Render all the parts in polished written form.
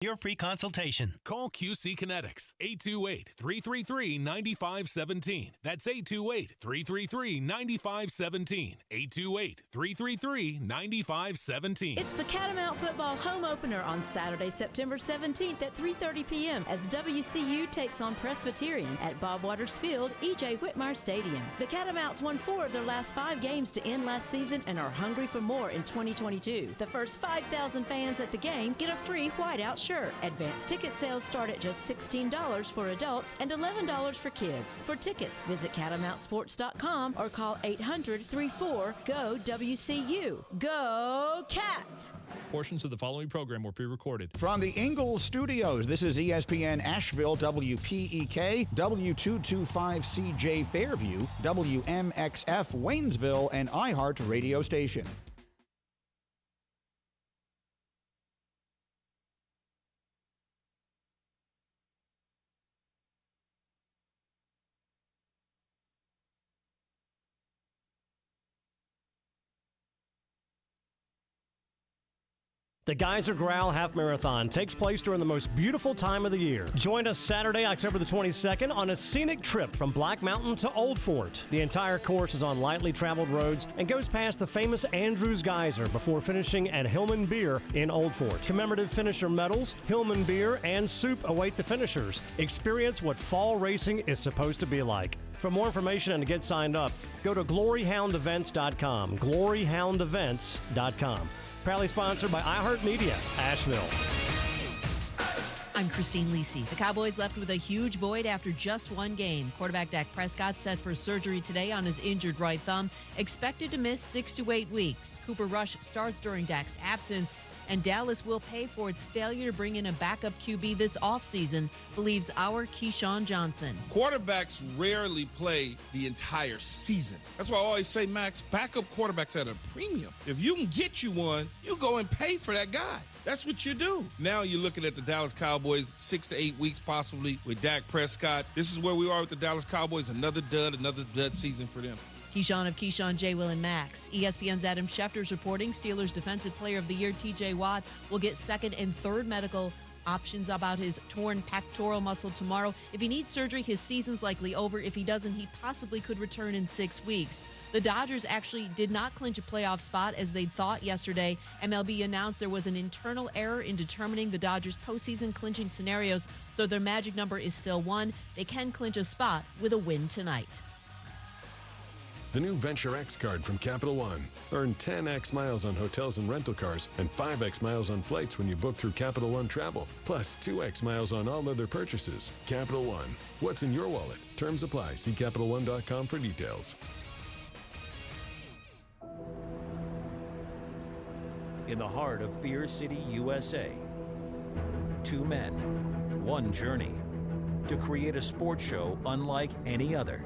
Your free consultation. Call QC Kinetics, 828-333-9517. That's 828-333-9517. 828-333-9517. It's the Catamount football home opener on Saturday, September 17th at 3:30 p.m. as WCU takes on Presbyterian at Bob Watersfield, E.J. Whitmire Stadium. The Catamounts won 4 of their last 5 games to end last season and are hungry for more in 2022. The first 5,000 fans at the game get a free whiteout shirt. Advanced ticket sales start at just $16 for adults and $11 for kids. For tickets, visit CatamountSports.com or call 800-34-GO-WCU. Go Cats! Portions of the following program were pre-recorded. From the Ingles Studios, this is ESPN Asheville, WPEK, W225CJ Fairview, WMXF Waynesville, and iHeart radio station. The Geyser Growl Half Marathon takes place during the most beautiful time of the year. Join us Saturday, October the 22nd on a scenic trip from Black Mountain to Old Fort. The entire course is on lightly traveled roads and goes past the famous Andrews Geyser before finishing at Hillman Beer in Old Fort. Commemorative finisher medals, Hillman Beer, and soup await the finishers. Experience what fall racing is supposed to be like. For more information and to get signed up, go to gloryhoundevents.com. gloryhoundevents.com. Proudly sponsored by iHeartMedia, Asheville. I'm Christine Lisi. The Cowboys left with a huge void after just one game. Quarterback Dak Prescott set for surgery today on his injured right thumb, expected to miss 6 to 8 weeks. Cooper Rush starts during Dak's absence, and Dallas will pay for its failure to bring in a backup QB this offseason, believes our Keyshawn Johnson. Quarterbacks rarely play the entire season. That's why I always say, Max, backup quarterbacks at a premium. If you can get you one, you go and pay for that guy. That's what you do. Now you're looking at the Dallas Cowboys 6 to 8 weeks possibly with Dak Prescott. This is where we are with the Dallas Cowboys. Another dud season for them. Keyshawn of Keyshawn, J. Will, and Max. ESPN's Adam Schefter's reporting Steelers Defensive Player of the Year T.J. Watt will get second and third medical options about his torn pectoral muscle tomorrow. If he needs surgery, his season's likely over. If he doesn't, he possibly could return in 6 weeks. The Dodgers actually did not clinch a playoff spot as they thought yesterday. MLB announced there was an internal error in determining the Dodgers' postseason clinching scenarios, so their magic number is still 1. They can clinch a spot with a win tonight. The new Venture X card from Capital One. Earn 10x miles on hotels and rental cars and 5x miles on flights when you book through Capital One Travel, plus 2x miles on all other purchases. Capital One. What's in your wallet? Terms apply. See CapitalOne.com for details. In the heart of Beer City, USA, 2 men, 1 journey to create a sports show unlike any other.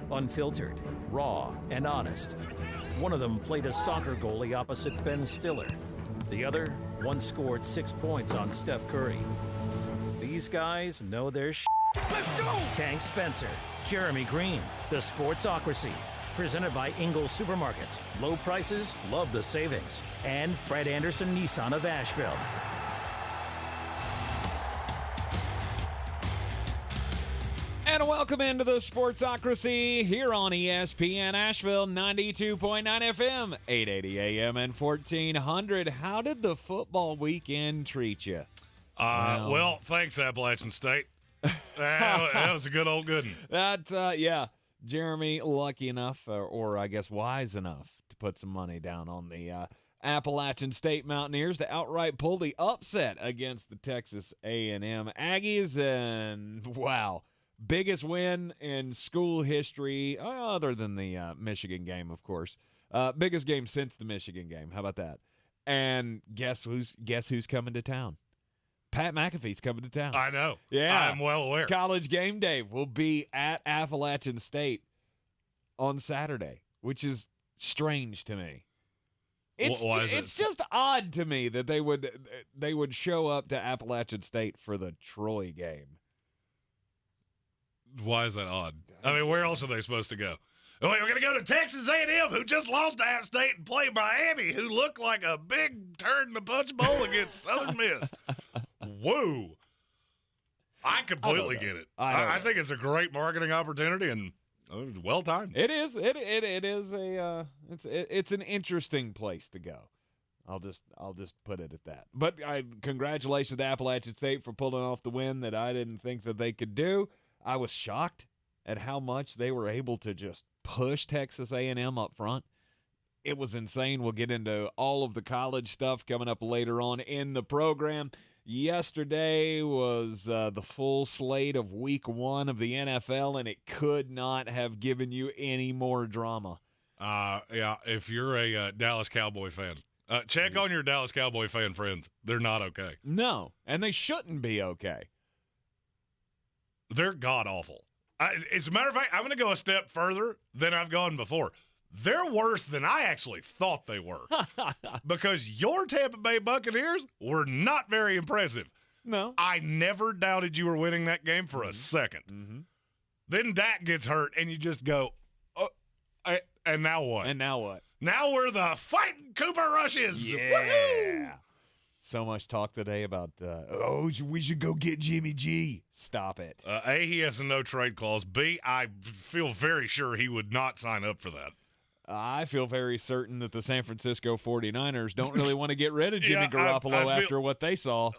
Unfiltered, raw, and honest. One of them played a soccer goalie opposite Ben Stiller. The other once scored 6 points on Steph Curry. These guys know their shit. Let's go! Tank Spencer, Jeremy Greene, The Sportsocracy. Presented by Ingles Supermarkets. Low prices, love the savings. And Fred Anderson Nissan of Asheville. And welcome into the Sportsocracy here on ESPN Asheville, 92.9 FM, 880 AM, and 1400. How did the football weekend treat you? Well, thanks, Appalachian State. That was a good old good one. Yeah. Jeremy, lucky enough, or I guess wise enough, to put some money down on the Appalachian State Mountaineers to outright pull the upset against the Texas A&M Aggies. And, wow, biggest win in school history, other than the Michigan game, of course. Biggest game since the Michigan game. How about that? And guess who's coming to town? Pat McAfee's coming to town. I know. Yeah. I'm well aware. College Game Day will be at Appalachian State on Saturday, which is strange to me. It's just odd to me that they would show up to Appalachian State for the Troy game. Why is that odd? I mean, where else are they supposed to go? Oh, wait, we're going to go to Texas A&M, who just lost to App State, and play Miami, who looked like a big turd in the punch bowl against Southern Miss. woo. I completely get it. I think it's a great marketing opportunity and well timed. It is. It is it's an interesting place to go. I'll just put it at that. But congratulations to Appalachian State for pulling off the win that I didn't think that they could do. I was shocked at how much they were able to just push Texas A&M up front. It was insane. We'll get into all of the college stuff coming up later on in the program. Yesterday was the full slate of week 1 of the NFL, and it could not have given you any more drama. Yeah, if you're a Dallas Cowboy fan, check on your Dallas Cowboy fan friends. They're not okay. No, and they shouldn't be okay. They're god-awful. As a matter of fact, I'm going to go a step further than I've gone before. They're worse than I actually thought they were because your Tampa Bay Buccaneers were not very impressive. No. I never doubted you were winning that game for a second. Mm-hmm. Then Dak gets hurt, and you just go, and now what? And now what? Now we're the fighting Cooper Rushes. Yeah. Woo-hoo! So much talk today about, we should go get Jimmy G. Stop it. A, he has a no-trade clause. B, I feel very sure he would not sign up for that. I feel very certain that the San Francisco 49ers don't really want to get rid of Jimmy Garoppolo after what they saw.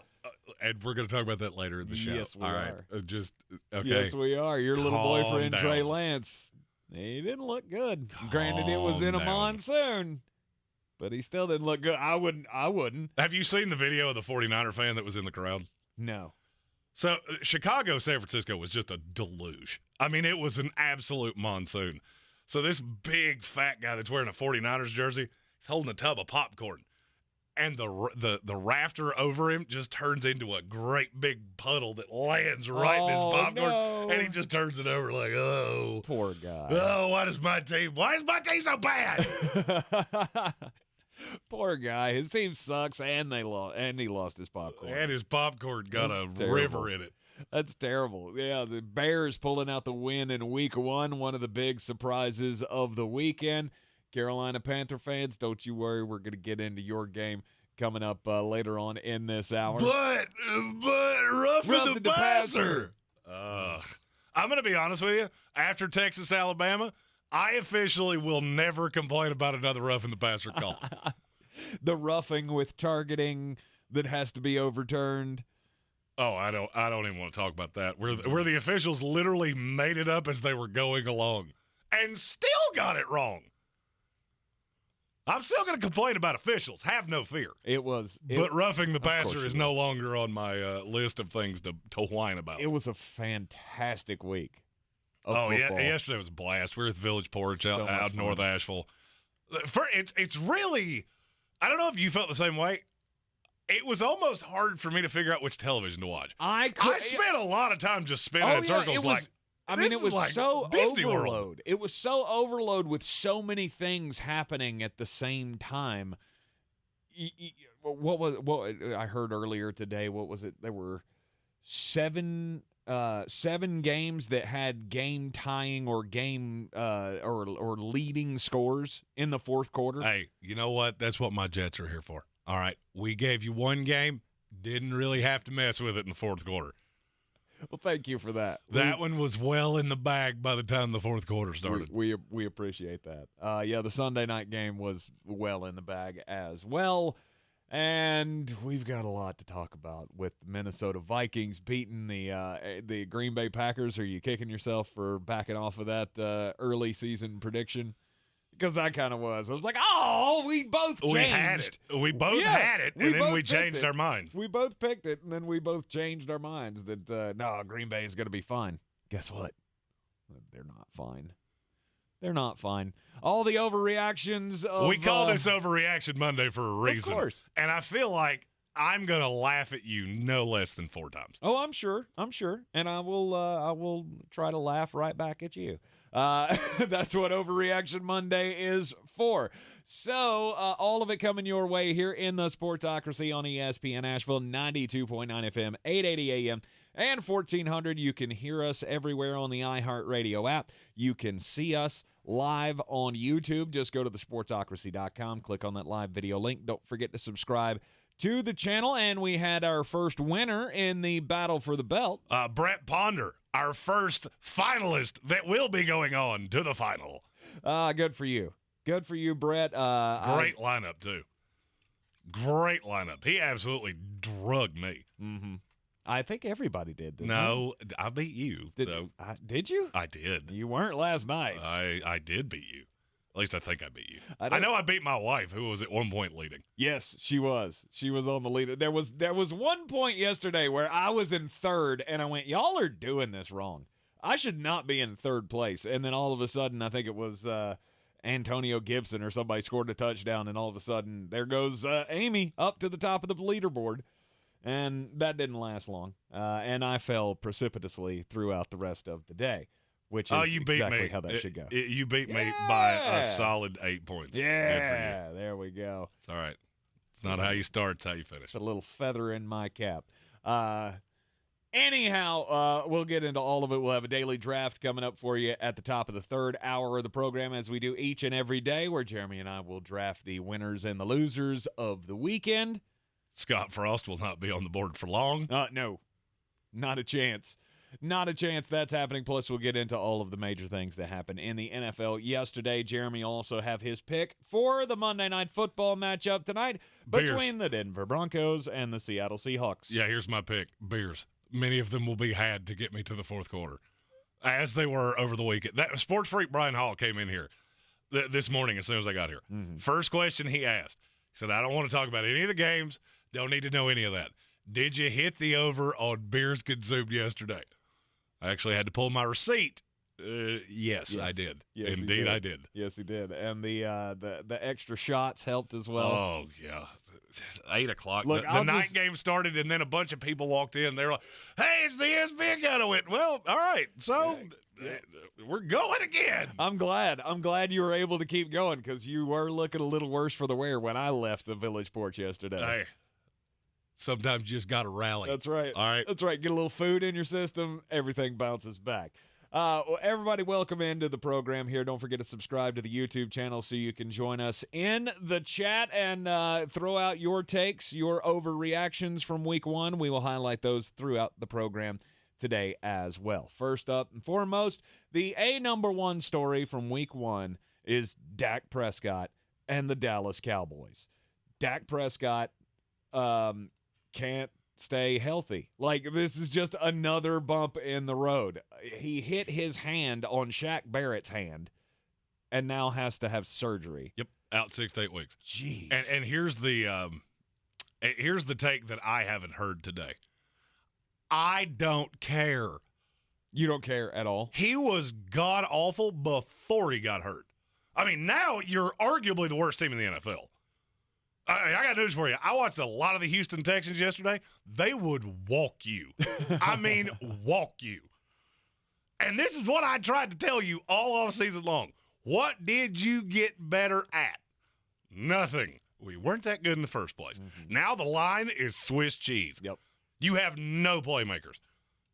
And we're going to talk about that later in the show. Yes, we are. Okay. Yes, we are. Your little boyfriend, down. Trey Lance, he didn't look good. Granted, it was in a monsoon, but he still didn't look good. I wouldn't. Have you seen the video of the 49er fan that was in the crowd? No. So Chicago, San Francisco was just a deluge. I mean, it was an absolute monsoon. So this big fat guy that's wearing a 49ers jersey is holding a tub of popcorn. And the rafter over him just turns into a great big puddle that lands right in his popcorn. No. And he just turns it over like, oh. Poor guy. Oh, why is my team so bad? Poor guy. His team sucks, and he lost his popcorn. And his popcorn got a river in it. That's terrible. Yeah, the Bears pulling out the win in week 1, one of the big surprises of the weekend. Carolina Panther fans, don't you worry. We're going to get into your game coming up later on in this hour. But roughing the passer. I'm going to be honest with you. After Texas, Alabama, I officially will never complain about another roughing the passer call. The roughing with targeting that has to be overturned. Oh, I don't even want to talk about that. Where the officials literally made it up as they were going along and still got it wrong. I'm still going to complain about officials. Have no fear. But roughing the passer is no longer on my list of things to whine about. It was a fantastic week. Oh, yeah. Yesterday was a blast. We were at the Village Porch out north Asheville. It's really, I don't know if you felt the same way. It was almost hard for me to figure out which television to watch. I spent a lot of time just spinning in circles. It was like so Disney overload. World. It was so overload with so many things happening at the same time. What I heard earlier today? What was it? There were seven games that had game tying or game or leading scores in the fourth quarter. Hey, you know what? That's what my Jets are here for. All right, we gave you one game, didn't really have to mess with it in the fourth quarter. Well, thank you for that. That one was well in the bag by the time the fourth quarter started. We appreciate that. The Sunday night game was well in the bag as well. And we've got a lot to talk about with the Minnesota Vikings beating the Green Bay Packers. Are you kicking yourself for backing off of that early season prediction? Because I kind of was. I was like, oh, we both changed. We had it. We both had it, and then we changed our minds. We both picked it, and then we both changed our minds that, no, Green Bay is going to be fine. Guess what? They're not fine. They're not fine. All the overreactions of... We call this Overreaction Monday for a reason. Of course. And I feel like I'm going to laugh at you no less than 4 times. Oh, I'm sure. And I will try to laugh right back at you. That's what Overreaction Monday is for. So all of it coming your way here in the Sportsocracy on ESPN Asheville, 92.9 FM, 880 AM, and 1400. You can hear us everywhere on the iHeartRadio app. You can see us live on YouTube. Just go to thesportsocracy.com, click on that live video link. Don't forget to subscribe to the channel, and we had our first winner in the battle for the belt. Brett Ponder, our first finalist that will be going on to the final. Good for you. Good for you, Brett. Great lineup, too. Great lineup. He absolutely drugged me. Mm-hmm. I think everybody did. No, I beat you. Did you? I did. You weren't last night. I did beat you. At least I think I beat you. I know I beat my wife, who was at one point leading. Yes, she was. She was on the leader. There was one point yesterday where I was in third, and I went, y'all are doing this wrong. I should not be in third place. And then all of a sudden, I think it was Antonio Gibson or somebody scored a touchdown, and all of a sudden, there goes Amy up to the top of the leaderboard. And that didn't last long. And I fell precipitously throughout the rest of the day, which is exactly how that should go. You beat me by a solid 8 points. Yeah, there we go. It's all right. It's not how you start, it's how you finish. A little feather in my cap. Anyhow, we'll get into all of it. We'll have a daily draft coming up for you at the top of the third hour of the program, as we do each and every day, where Jeremy and I will draft the winners and the losers of the weekend. Scott Frost will not be on the board for long. No, not a chance. Not a chance that's happening. Plus, we'll get into all of the major things that happened in the NFL yesterday. Jeremy will also have his pick for the Monday Night Football matchup tonight between the Denver Broncos and the Seattle Seahawks. Yeah, here's my pick. Bears. Many of them will be had to get me to the fourth quarter, as they were over the weekend. That sports freak Brian Hall came in here this morning as soon as I got here. Mm-hmm. First question he asked, he said, I don't want to talk about any of the games. Don't need to know any of that. Did you hit the over on beers consumed yesterday? I actually had to pull my receipt. Yes, I did. Yes, Indeed, I did. Yes, he did. And the extra shots helped as well. Oh, yeah. 8 o'clock. Look, the night game started, and then a bunch of people walked in. They were like, hey, it's the ESPN guy. I went, well, all right. So we're going again. I'm glad you were able to keep going, because you were looking a little worse for the wear when I left the village porch yesterday. Hey. Sometimes you just got to rally. That's right. All right. That's right. Get a little food in your system. Everything bounces back. Everybody, welcome into the program here. Don't forget to subscribe to the YouTube channel so you can join us in the chat and throw out your takes, your overreactions from week one. We will highlight those throughout the program today as well. First up and foremost, the number one story from week one is Dak Prescott and the Dallas Cowboys. Dak Prescott can't stay healthy. Like, this is just another bump in the road. He hit his hand on Shaq Barrett's hand and now has to have surgery. Yep, out 6 to 8 weeks. Jeez. And here's the take that I haven't heard today. I don't care. You don't care at all? He was god-awful before he got hurt. I mean, now you're arguably the worst team in the NFL. I got news for you. I watched a lot of the Houston Texans yesterday. They would walk you. I mean, walk you. And this is what I tried to tell you all off season long. What did you get better at? Nothing. We weren't that good in the first place. Mm-hmm. Now the line is Swiss cheese. Yep. You have no playmakers.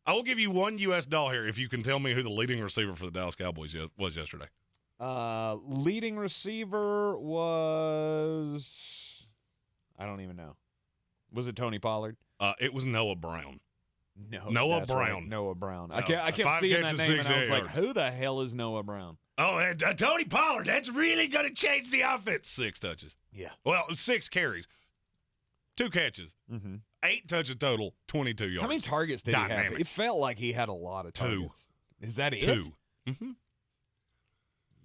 I will give you one U.S. doll here if you can tell me who the leading receiver for the Dallas Cowboys was yesterday. Leading receiver was... I don't even know. Was it Tony Pollard? It was Noah Brown. Noah Brown. Right, Noah Brown. No. I kept seeing that name, and I was like, who the hell is Noah Brown? Oh, Tony Pollard. That's really going to change the offense. 6 touches. Yeah. Well, 6 carries. 2 catches. Mm-hmm. 8 touches total, 22 yards. How many targets did he have? It felt like he had a lot of targets. 2. Is that it? 2. Mm-hmm.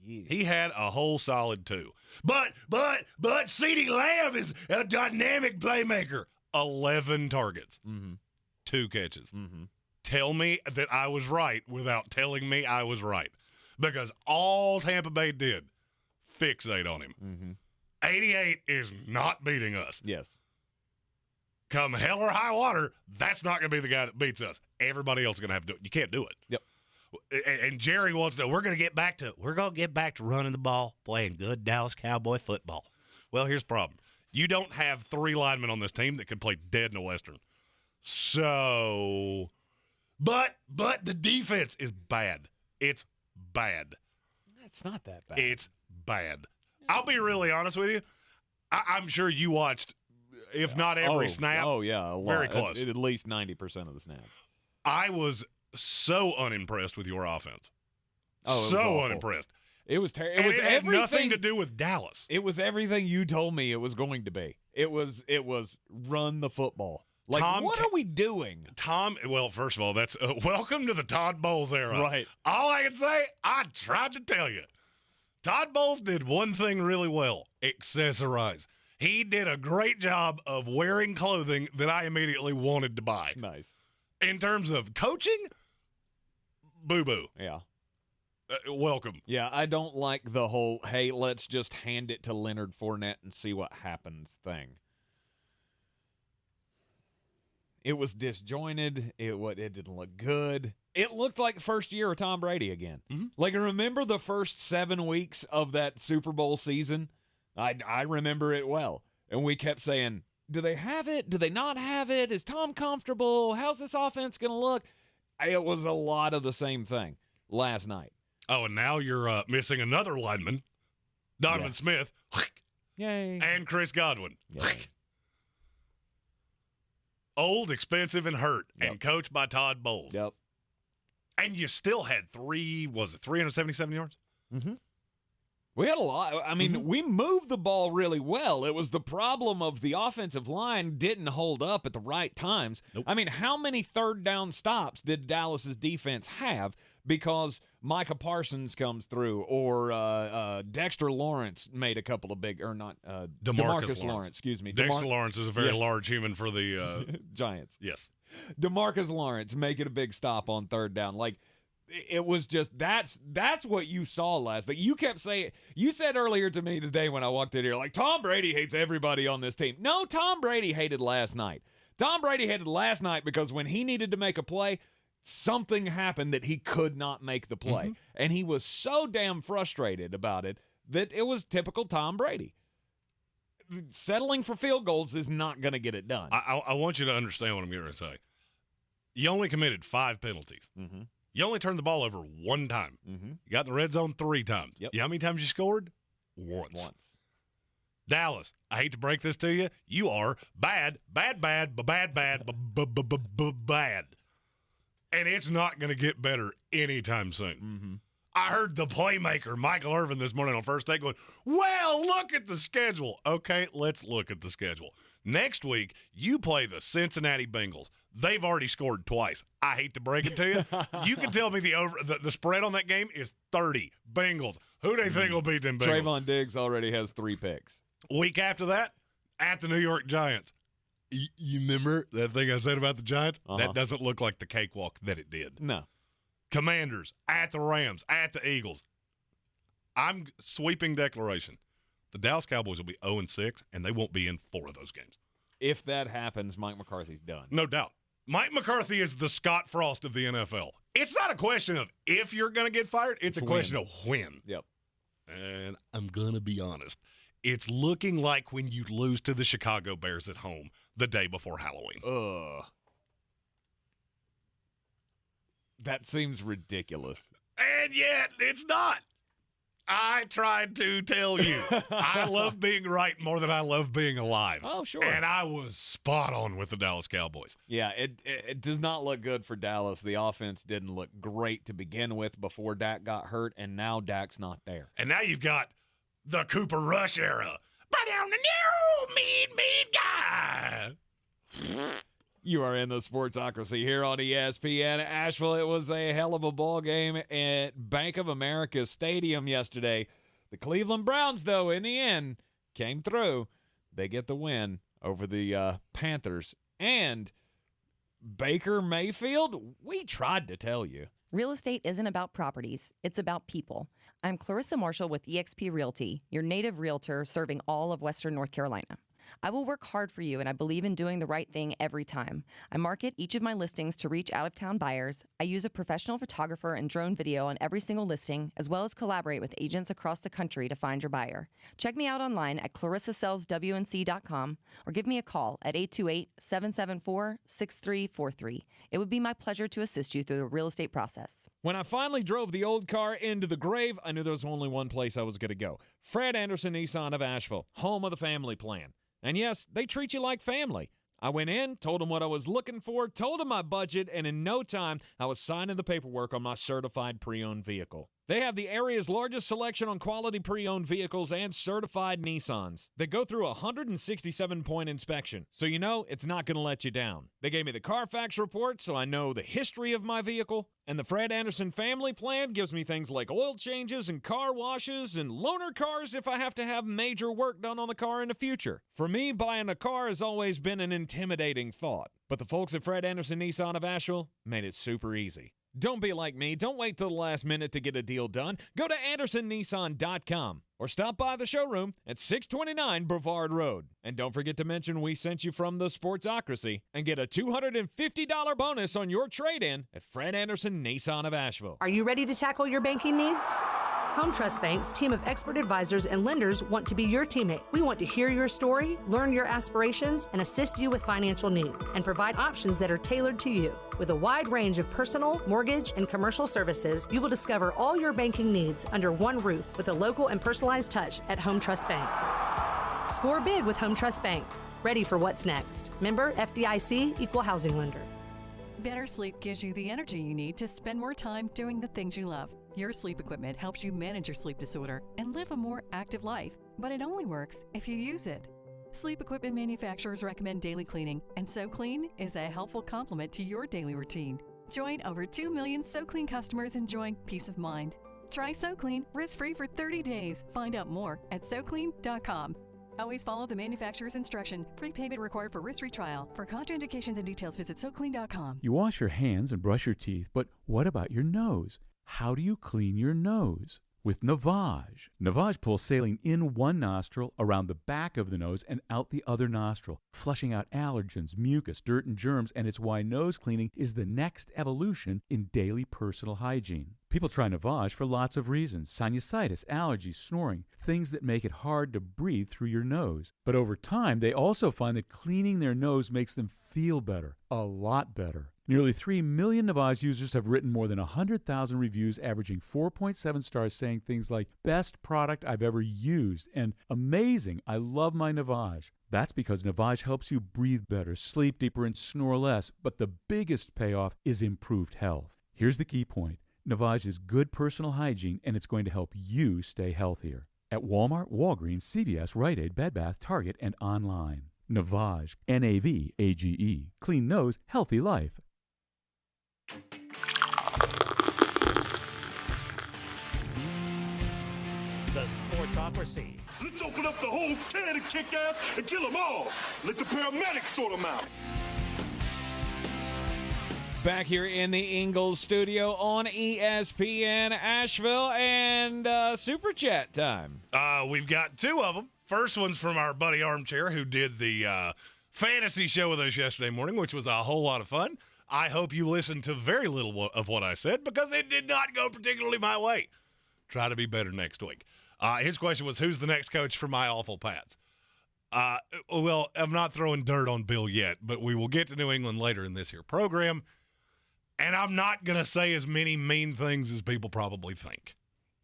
Yeah. He had a whole solid 2. But CeeDee Lamb is a dynamic playmaker. 11 targets. Mm-hmm. 2 catches. Mm-hmm. Tell me that I was right without telling me I was right. Because all Tampa Bay did, fixate on him. Mm-hmm. 88 is not beating us. Yes. Come hell or high water, that's not going to be the guy that beats us. Everybody else is going to have to do it. You can't do it. Yep. And Jerry wants to, we're going to get back to running the ball, playing good Dallas Cowboy football. Well, here's the problem. You don't have 3 linemen on this team that can play dead in the Western. So, but the defense is bad. It's bad. It's not that bad. It's bad. I'll be really honest with you. I'm sure you watched if not every snap. Oh, yeah, a lot. Very close. At least 90% of the snaps. I was so unimpressed with your offense. Oh, so unimpressed. It was terrible. It had nothing to do with Dallas. It was everything you told me it was going to be. It was run the football. Like, what are we doing? Well, first of all, that's welcome to the Todd Bowles era. Right. All I can say, I tried to tell you. Todd Bowles did one thing really well, accessorize. He did a great job of wearing clothing that I immediately wanted to buy. Nice. In terms of coaching, boo-boo. Yeah. Welcome. Yeah, I don't like the whole, hey, let's just hand it to Leonard Fournette and see what happens thing. It was disjointed. It didn't look good. It looked like the first year of Tom Brady again. Mm-hmm. Like, remember the first 7 weeks of that Super Bowl season? I remember it well. And we kept saying, do they have it? Do they not have it? Is Tom comfortable? How's this offense going to look? It was a lot of the same thing last night. Oh, and now you're missing another lineman, Donovan Smith. Yay. And Chris Godwin. Yay. Old, expensive, and hurt, and coached by Todd Bowles. Yep. And you still had 377 yards? Mm-hmm. We had a lot. I mean, we moved the ball really well. It was the problem of the offensive line didn't hold up at the right times. Nope. I mean, how many third down stops did Dallas's defense have because Micah Parsons comes through or Dexter Lawrence made a couple of big, or not, DeMarcus Lawrence, excuse me. Dexter Lawrence is a very large human for the Giants. Yes. DeMarcus Lawrence making a big stop on third down. Like, it was just that's what you saw last night. You kept saying, you said earlier to me today when I walked in here, like, Tom Brady hates everybody on this team. No, Tom Brady hated last night. Tom Brady hated last night because when he needed to make a play, something happened that he could not make the play. Mm-hmm. And he was so damn frustrated about it that it was typical Tom Brady. Settling for field goals is not going to get it done. I want you to understand what I'm going to say. You only committed 5 penalties. Mm-hmm. You only turned the ball over 1 time. Mm-hmm. You got in the red zone 3 times. Yep. You know how many times you scored? Once. Dallas, I hate to break this to you. You are bad. And it's not going to get better anytime soon. Mm-hmm. I heard the playmaker, Michael Irvin, this morning on First Take going, well, look at the schedule. Okay, let's look at the schedule. Next week, you play the Cincinnati Bengals. They've already scored twice. I hate to break it to you. You can tell me the spread on that game is 30. Bengals. Who do they think will beat them Bengals? Trayvon Diggs already has 3 picks. Week after that, at the New York Giants. You remember that thing I said about the Giants? Uh-huh. That doesn't look like the cakewalk that it did. No. Commanders, at the Rams, at the Eagles. I'm sweeping declaration. The Dallas Cowboys will be 0-6, and they won't be in 4 of those games. If that happens, Mike McCarthy's done. No doubt. Mike McCarthy is the Scott Frost of the NFL. It's not a question of if you're going to get fired. It's a question of when. Yep. And I'm going to be honest. It's looking like when you lose to the Chicago Bears at home the day before Halloween. Ugh. That seems ridiculous. And yet, it's not. I tried to tell you. I love being right more than I love being alive. Oh, sure. And I was spot on with the Dallas Cowboys. Yeah, it does not look good for Dallas. The offense didn't look great to begin with before Dak got hurt, and now Dak's not there. And now you've got the Cooper Rush era. Bring down the new mean guy. You are in the Sportsocracy here on ESPN Asheville. It was a hell of a ball game at Bank of America Stadium yesterday. The Cleveland Browns, though, in the end, came through. They get the win over the Panthers. And Baker Mayfield, we tried to tell you. Real estate isn't about properties. It's about people. I'm Clarissa Marshall with eXp Realty, your native realtor serving all of Western North Carolina. I will work hard for you, and I believe in doing the right thing every time. I market each of my listings to reach out-of-town buyers. I use a professional photographer and drone video on every single listing, as well as collaborate with agents across the country to find your buyer. Check me out online at clarissasellswnc.com or give me a call at 828-774-6343. It would be my pleasure to assist you through the real estate process. When I finally drove the old car into the grave, I knew there was only one place I was going to go. Fred Anderson Nissan of Asheville, home of the family plan. And yes, they treat you like family. I went in, told them what I was looking for, told them my budget, and in no time, I was signing the paperwork on my certified pre-owned vehicle. They have the area's largest selection on quality pre-owned vehicles and certified Nissans. They go through a 167-point inspection, so you know it's not going to let you down. They gave me the Carfax report, so I know the history of my vehicle. And the Fred Anderson family plan gives me things like oil changes and car washes and loaner cars if I have to have major work done on the car in the future. For me, buying a car has always been an intimidating thought. But the folks at Fred Anderson Nissan of Asheville made it super easy. Don't be like me. Don't wait till the last minute to get a deal done. Go to AndersonNissan.com or stop by the showroom at 629 Brevard Road. And don't forget to mention we sent you from the Sportsocracy and get a $250 bonus on your trade-in at Fred Anderson Nissan of Asheville. Are you ready to tackle your banking needs? Home Trust Bank's team of expert advisors and lenders want to be your teammate. We want to hear your story, learn your aspirations, and assist you with financial needs, and provide options that are tailored to you. With a wide range of personal, mortgage, and commercial services, you will discover all your banking needs under one roof with a local and personalized touch at Home Trust Bank. Score big with Home Trust Bank. Ready for what's next. Member FDIC, Equal Housing Lender. Better sleep gives you the energy you need to spend more time doing the things you love. Your sleep equipment helps you manage your sleep disorder and live a more active life, but it only works if you use it. Sleep equipment manufacturers recommend daily cleaning, and SoClean is a helpful complement to your daily routine. Join over 2 million SoClean customers enjoying peace of mind. Try SoClean risk-free for 30 days. Find out more at SoClean.com. Always follow the manufacturer's instruction. Prepayment required for risk-free trial. For contraindications and details, visit SoClean.com. You wash your hands and brush your teeth, but what about your nose? How do you clean your nose? With Navage. Navage pulls saline in one nostril, around the back of the nose, and out the other nostril, flushing out allergens, mucus, dirt, and germs, and it's why nose cleaning is the next evolution in daily personal hygiene. People try Navage for lots of reasons: sinusitis, allergies, snoring, things that make it hard to breathe through your nose. But over time, they also find that cleaning their nose makes them feel better, a lot better. Nearly 3 million Navage users have written more than 100,000 reviews, averaging 4.7 stars, saying things like, "Best product I've ever used," and "Amazing, I love my Navage." That's because Navage helps you breathe better, sleep deeper, and snore less. But the biggest payoff is improved health. Here's the key point. Navage is good personal hygiene, and it's going to help you stay healthier. At Walmart, Walgreens, CVS, Rite Aid, Bed Bath, Target, and online. Navage, Navage. Clean nose, healthy life. The Sportsocracy. Let's open up the whole can and kick ass and kill them all. Let the paramedics sort them out. Back here in the Ingles Studio on ESPN Asheville, and Super Chat time. We've got two of them. First one's from our buddy Armchair, who did the fantasy show with us yesterday morning, which was a whole lot of fun. I hope you listened to very little of what I said, because it did not go particularly my way. Try to be better next week. His question was, who's the next coach for my awful Pats? Well, I'm not throwing dirt on Bill yet, but we will get to New England later in this here program. And I'm not going to say as many mean things as people probably think.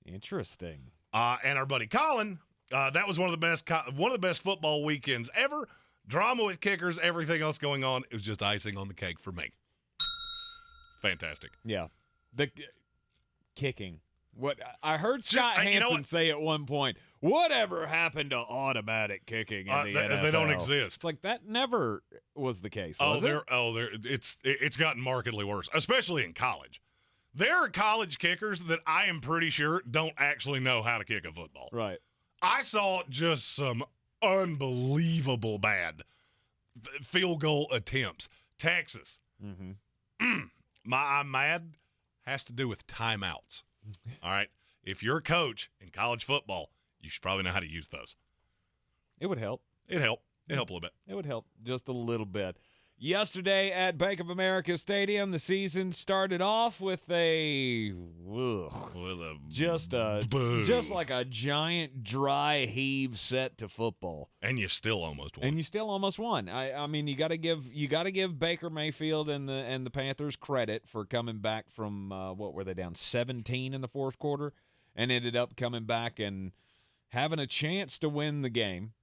Interesting. And our buddy Colin, that was one of the best football weekends ever. Drama with kickers, everything else going on. It was just icing on the cake for me. Fantastic. Yeah. The kicking. What I heard Scott Hansen say at one point, whatever happened to automatic kicking in the NFL? They don't exist. It's like that never was the case, was it? It's gotten markedly worse, especially in college. There are college kickers that I am pretty sure don't actually know how to kick a football. Right. I saw just some unbelievable bad field goal attempts. Texas. Mm-hmm. I'm mad has to do with timeouts. All right. If you're a coach in college football, you should probably know how to use those. It would help. It'd help a little bit. It would help just a little bit. Yesterday at Bank of America Stadium, the season started off with just like a giant dry heave set to football, and you still almost won. I mean, you got to give Baker Mayfield and the Panthers credit for coming back from what were they down 17 in the fourth quarter, and ended up coming back and having a chance to win the game.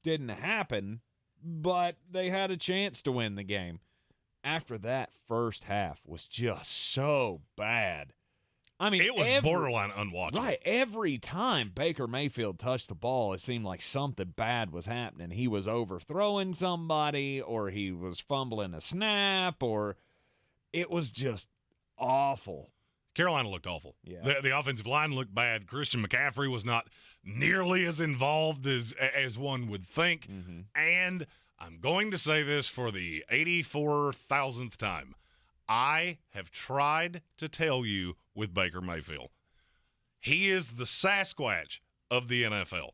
didn't happen, but they had a chance to win the game. After that first half was just so bad. I mean, it was borderline unwatchable. Right. Every time Baker Mayfield touched the ball, it seemed like something bad was happening. He was overthrowing somebody, or he was fumbling a snap, or it was just awful. Carolina looked awful. Yeah. The offensive line looked bad. Christian McCaffrey was not nearly as involved as one would think. Mm-hmm. And I'm going to say this for the 84,000th time. I have tried to tell you with Baker Mayfield, he is the Sasquatch of the NFL.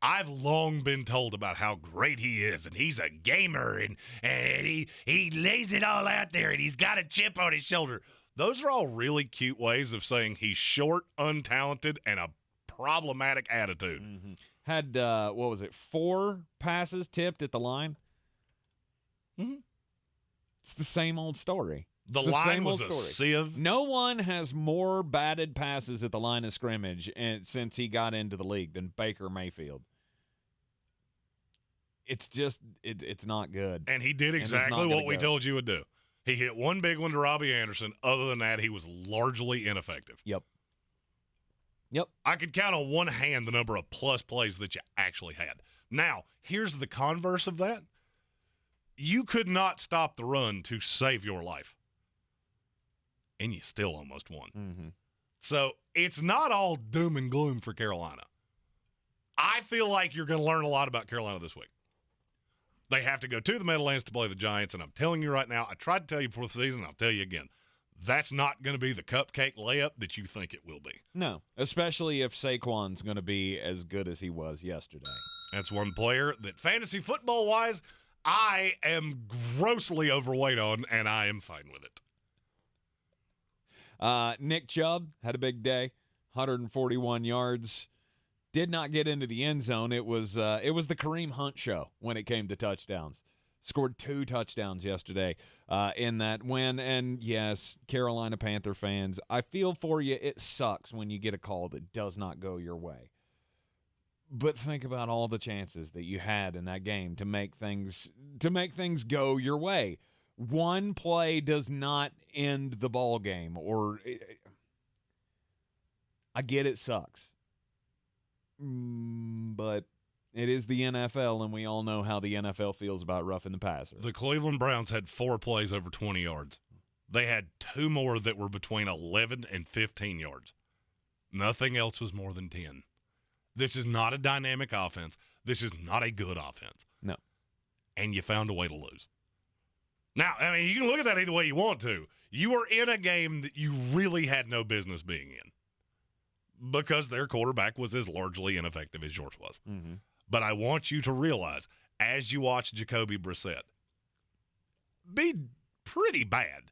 I've long been told about how great he is, and he's a gamer, and he lays it all out there, and he's got a chip on his shoulder. Those are all really cute ways of saying he's short, untalented, and a problematic attitude. Mm-hmm. Had, 4 passes tipped at the line? Mm-hmm. It's the same old story. The line was a sieve. No one has more batted passes at the line of scrimmage since he got into the league than Baker Mayfield. It's just, it's not good. And he did exactly what we told you would do. He hit one big one to Robbie Anderson. Other than that, he was largely ineffective. Yep. I could count on one hand the number of plus plays that you actually had. Now, here's the converse of that. You could not stop the run to save your life. And you still almost won. Mm-hmm. So it's not all doom and gloom for Carolina. I feel like you're going to learn a lot about Carolina this week. They have to go to the Meadowlands to play the Giants, and I'm telling you right now, I tried to tell you before the season, I'll tell you again, that's not going to be the cupcake layup that you think it will be. No, especially if Saquon's going to be as good as he was yesterday. That's one player that fantasy football-wise, I am grossly overweight on, and I am fine with it. Nick Chubb had a big day, 141 yards. Did not get into the end zone. It was the Kareem Hunt show when it came to touchdowns. Scored 2 touchdowns yesterday in that win. And, yes, Carolina Panther fans, I feel for you. It sucks when you get a call that does not go your way. But think about all the chances that you had in that game to make things go your way. One play does not end the ball game. I get it sucks. But it is the NFL, and we all know how the NFL feels about roughing the passer. The Cleveland Browns had 4 plays over 20 yards. They had 2 more that were between 11 and 15 yards. Nothing else was more than 10. This is not a dynamic offense. This is not a good offense. No. And you found a way to lose. Now, I mean, you can look at that either way you want to. You were in a game that you really had no business being in because their quarterback was as largely ineffective as yours was. Mm-hmm. But I want you to realize, as you watch Jacoby Brissett be pretty bad,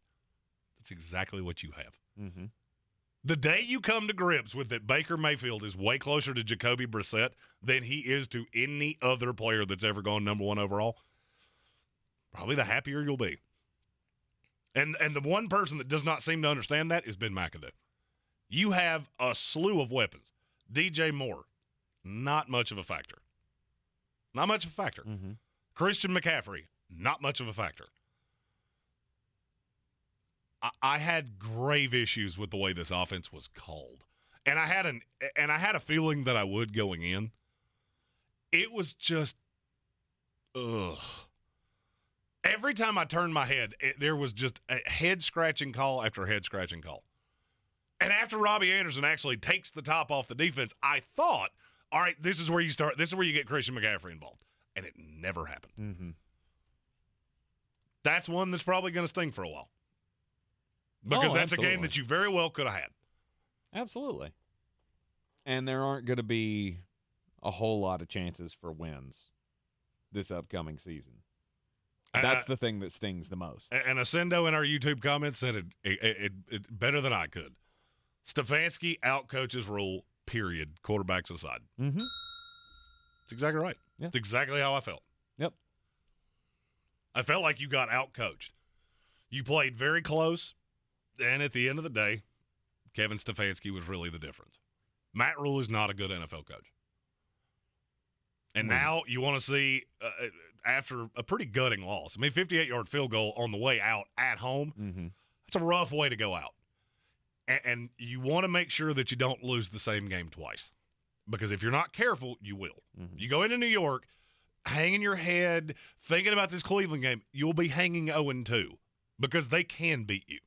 that's exactly what you have. Mm-hmm. The day you come to grips with that Baker Mayfield is way closer to Jacoby Brissett than he is to any other player that's ever gone number 1 overall, probably the happier you'll be. And the one person that does not seem to understand that is Ben McAdoo. You have a slew of weapons. DJ Moore, not much of a factor. Not much of a factor. Mm-hmm. Christian McCaffrey, not much of a factor. I had grave issues with the way this offense was called. And I had a feeling that I would going in. It was just ugh. Every time I turned my head, there was just a head-scratching call after head-scratching call. And after Robbie Anderson actually takes the top off the defense, I thought, all right, this is where you start. This is where you get Christian McCaffrey involved. And it never happened. Mm-hmm. That's one that's probably going to sting for a while. Because that's absolutely. a game that you very well could have had. Absolutely. And there aren't going to be a whole lot of chances for wins this upcoming season. That's the thing that stings the most. And Ascendo in our YouTube comments said it better than I could. Stefanski outcoaches Rule, period, quarterbacks aside. Mm-hmm. That's exactly right. Yeah. That's exactly how I felt. Yep. I felt like you got outcoached. You played very close, and at the end of the day, Kevin Stefanski was really the difference. Matt Rule is not a good NFL coach. And now you want to see, after a pretty gutting loss, 58-yard field goal on the way out at home, that's a rough way to go out. And you want to make sure that you don't lose the same game twice. Because if you're not careful, you will. You go into New York, hanging your head, thinking about this Cleveland game, you'll be hanging 0-2 because they can beat you.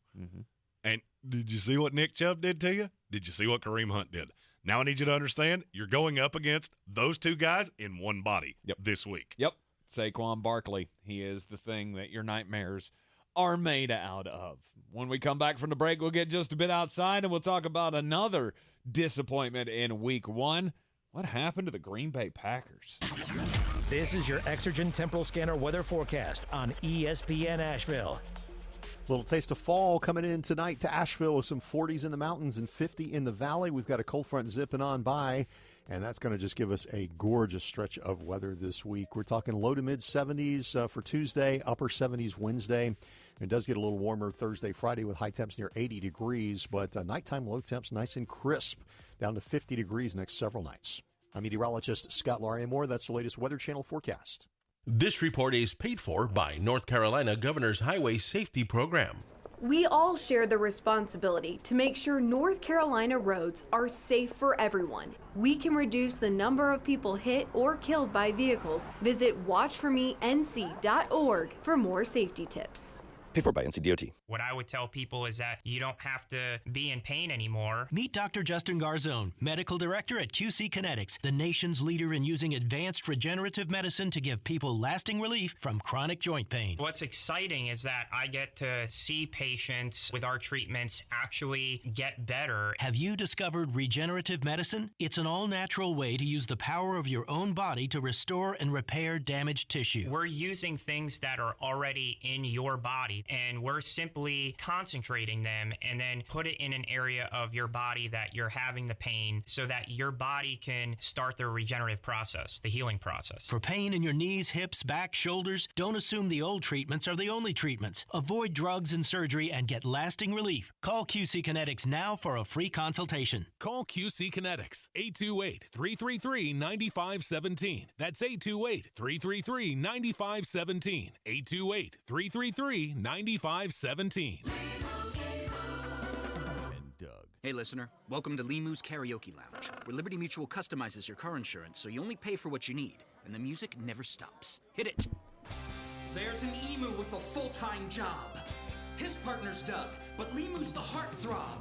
And did you see what Nick Chubb did to you? Did you see what Kareem Hunt did? Now I need you to understand you're going up against those two guys in one body this week. Saquon Barkley, he is the thing that your nightmares are made out of. When we come back from the break, we'll get just a bit outside, and we'll talk about another disappointment in Week 1. What happened to the Green Bay Packers? This is your Exergen Temporal Scanner weather forecast on ESPN Asheville. Little taste of fall coming in tonight to Asheville with some 40s in the mountains and 50 in the valley. We've got a cold front zipping on by, and that's going to just give us a gorgeous stretch of weather this week. We're talking low to mid 70s for Tuesday, upper 70s Wednesday. It does get a little warmer Thursday, Friday with high temps near 80 degrees, but nighttime low temps nice and crisp, down to 50 degrees next several nights. I'm meteorologist Scott Laurier-Moore. That's the latest Weather Channel forecast. This report is paid for by North Carolina Governor's Highway Safety Program. We all share the responsibility to make sure North Carolina roads are safe for everyone. We can reduce the number of people hit or killed by vehicles. Visit watchformenc.org for more safety tips. Paid for by NCDOT. What I would tell people is that you don't have to be in pain anymore. Meet Dr. Justin Garzone, Medical Director at QC Kinetics, the nation's leader in using advanced regenerative medicine to give people lasting relief from chronic joint pain. What's exciting is that I get to see patients with our treatments actually get better. Have you discovered regenerative medicine? It's an all-natural way to use the power of your own body to restore and repair damaged tissue. We're using things that are already in your body, and we're simply concentrating them and then put it in an area of your body that you're having the pain so that your body can start the regenerative process, the healing process. For pain in your knees, hips, back, shoulders, don't assume the old treatments are the only treatments. Avoid drugs and surgery and get lasting relief. Call QC Kinetics now for a free consultation. Call QC Kinetics, 828-333-9517. That's 828-333-9517. 828-333-9517. Hey listener, welcome to Limu's Karaoke Lounge, where Liberty Mutual customizes your car insurance so you only pay for what you need, and the music never stops. Hit it! There's an emu with a full-time job. His partner's Doug, but Limu's the heartthrob.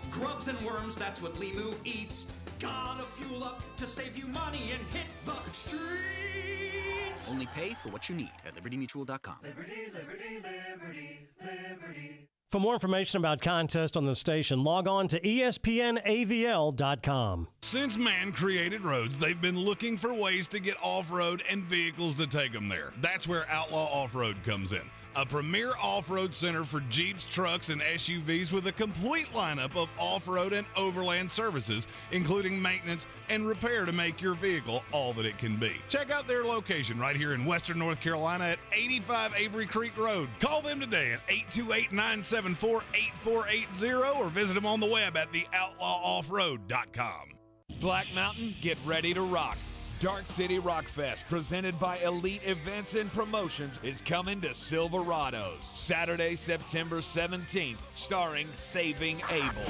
Grubs and worms, that's what Limu eats. Gotta fuel up to save you money and hit the streets! Only pay for what you need at libertymutual.com. Liberty, liberty, liberty, liberty. For more information about contests on the station, log on to espnavl.com. Since man created roads, they've been looking for ways to get off-road and vehicles to take them there. That's where Outlaw Off-Road comes in. A premier off-road center for Jeeps, trucks, and SUVs with a complete lineup of off-road and overland services, including maintenance and repair to make your vehicle all that it can be. Check out their location right here in Western North Carolina at 85 Avery Creek Road. Call them today at 828-974-8480 or visit them on the web at theoutlawoffroad.com. Black Mountain, get ready to rock. Dark City Rock Fest, presented by Elite Events and Promotions, is coming to Silverados Saturday, September 17th, starring Saving Abel.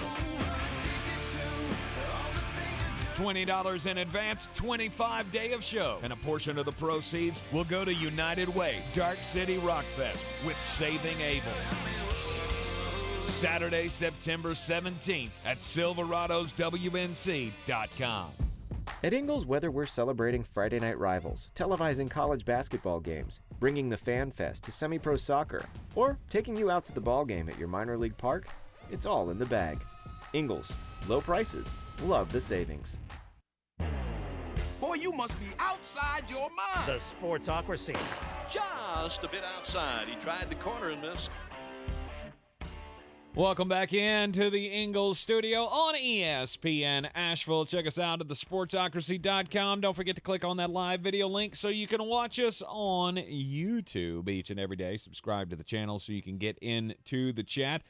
$20 in advance, 25-day of show, and a portion of the proceeds will go to United Way, Dark City Rock Fest with Saving Abel. Saturday, September 17th at silveradoswnc.com. At Ingles Weather, we're celebrating Friday night rivals, televising college basketball games, bringing the Fan Fest to semi-pro soccer, or taking you out to the ball game at your minor league park. It's all in the bag. Ingles, low prices, love the savings. Boy, you must be outside your mind. The Sportsocracy. Just a bit outside. He tried the corner and missed. Welcome back into the Ingles Studio on ESPN Asheville. Check us out at thesportsocracy.com. Don't forget to click on that live video link so you can watch us on YouTube each and every day. Subscribe to the channel so you can get into the chat.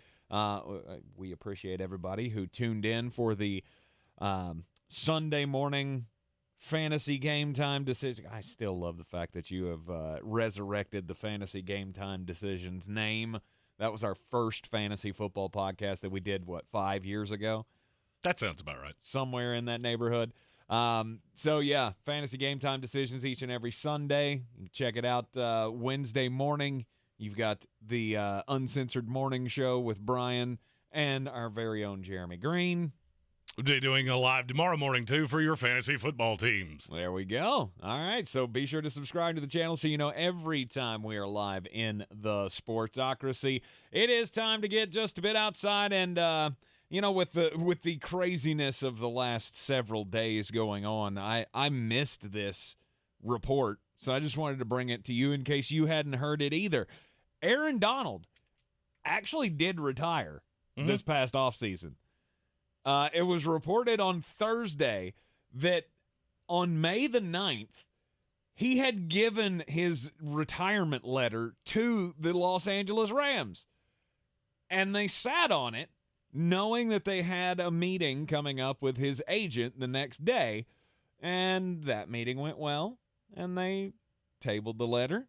We appreciate everybody who tuned in for the Sunday morning fantasy game time decision. I still love the fact that you have resurrected the fantasy game time decisions name. That was our first fantasy football podcast that we did, 5 years ago? That sounds about right. Somewhere in that neighborhood. So, yeah, fantasy game time decisions each and every Sunday. You can check it out Wednesday morning. You've got the Uncensored Morning Show with Brian and our very own Jeremy Greene. We'll be doing a live tomorrow morning, too, for your fantasy football teams. There we go. All right, so be sure to subscribe to the channel so you know every time we are live in the Sportsocracy. It is time to get just a bit outside and, with the craziness of the last several days going on, I missed this report, so I just wanted to bring it to you in case you hadn't heard it either. Aaron Donald actually did retire this past offseason. It was reported on Thursday that on May the 9th, he had given his retirement letter to the Los Angeles Rams. And they sat on it, knowing that they had a meeting coming up with his agent the next day. And that meeting went well, and they tabled the letter.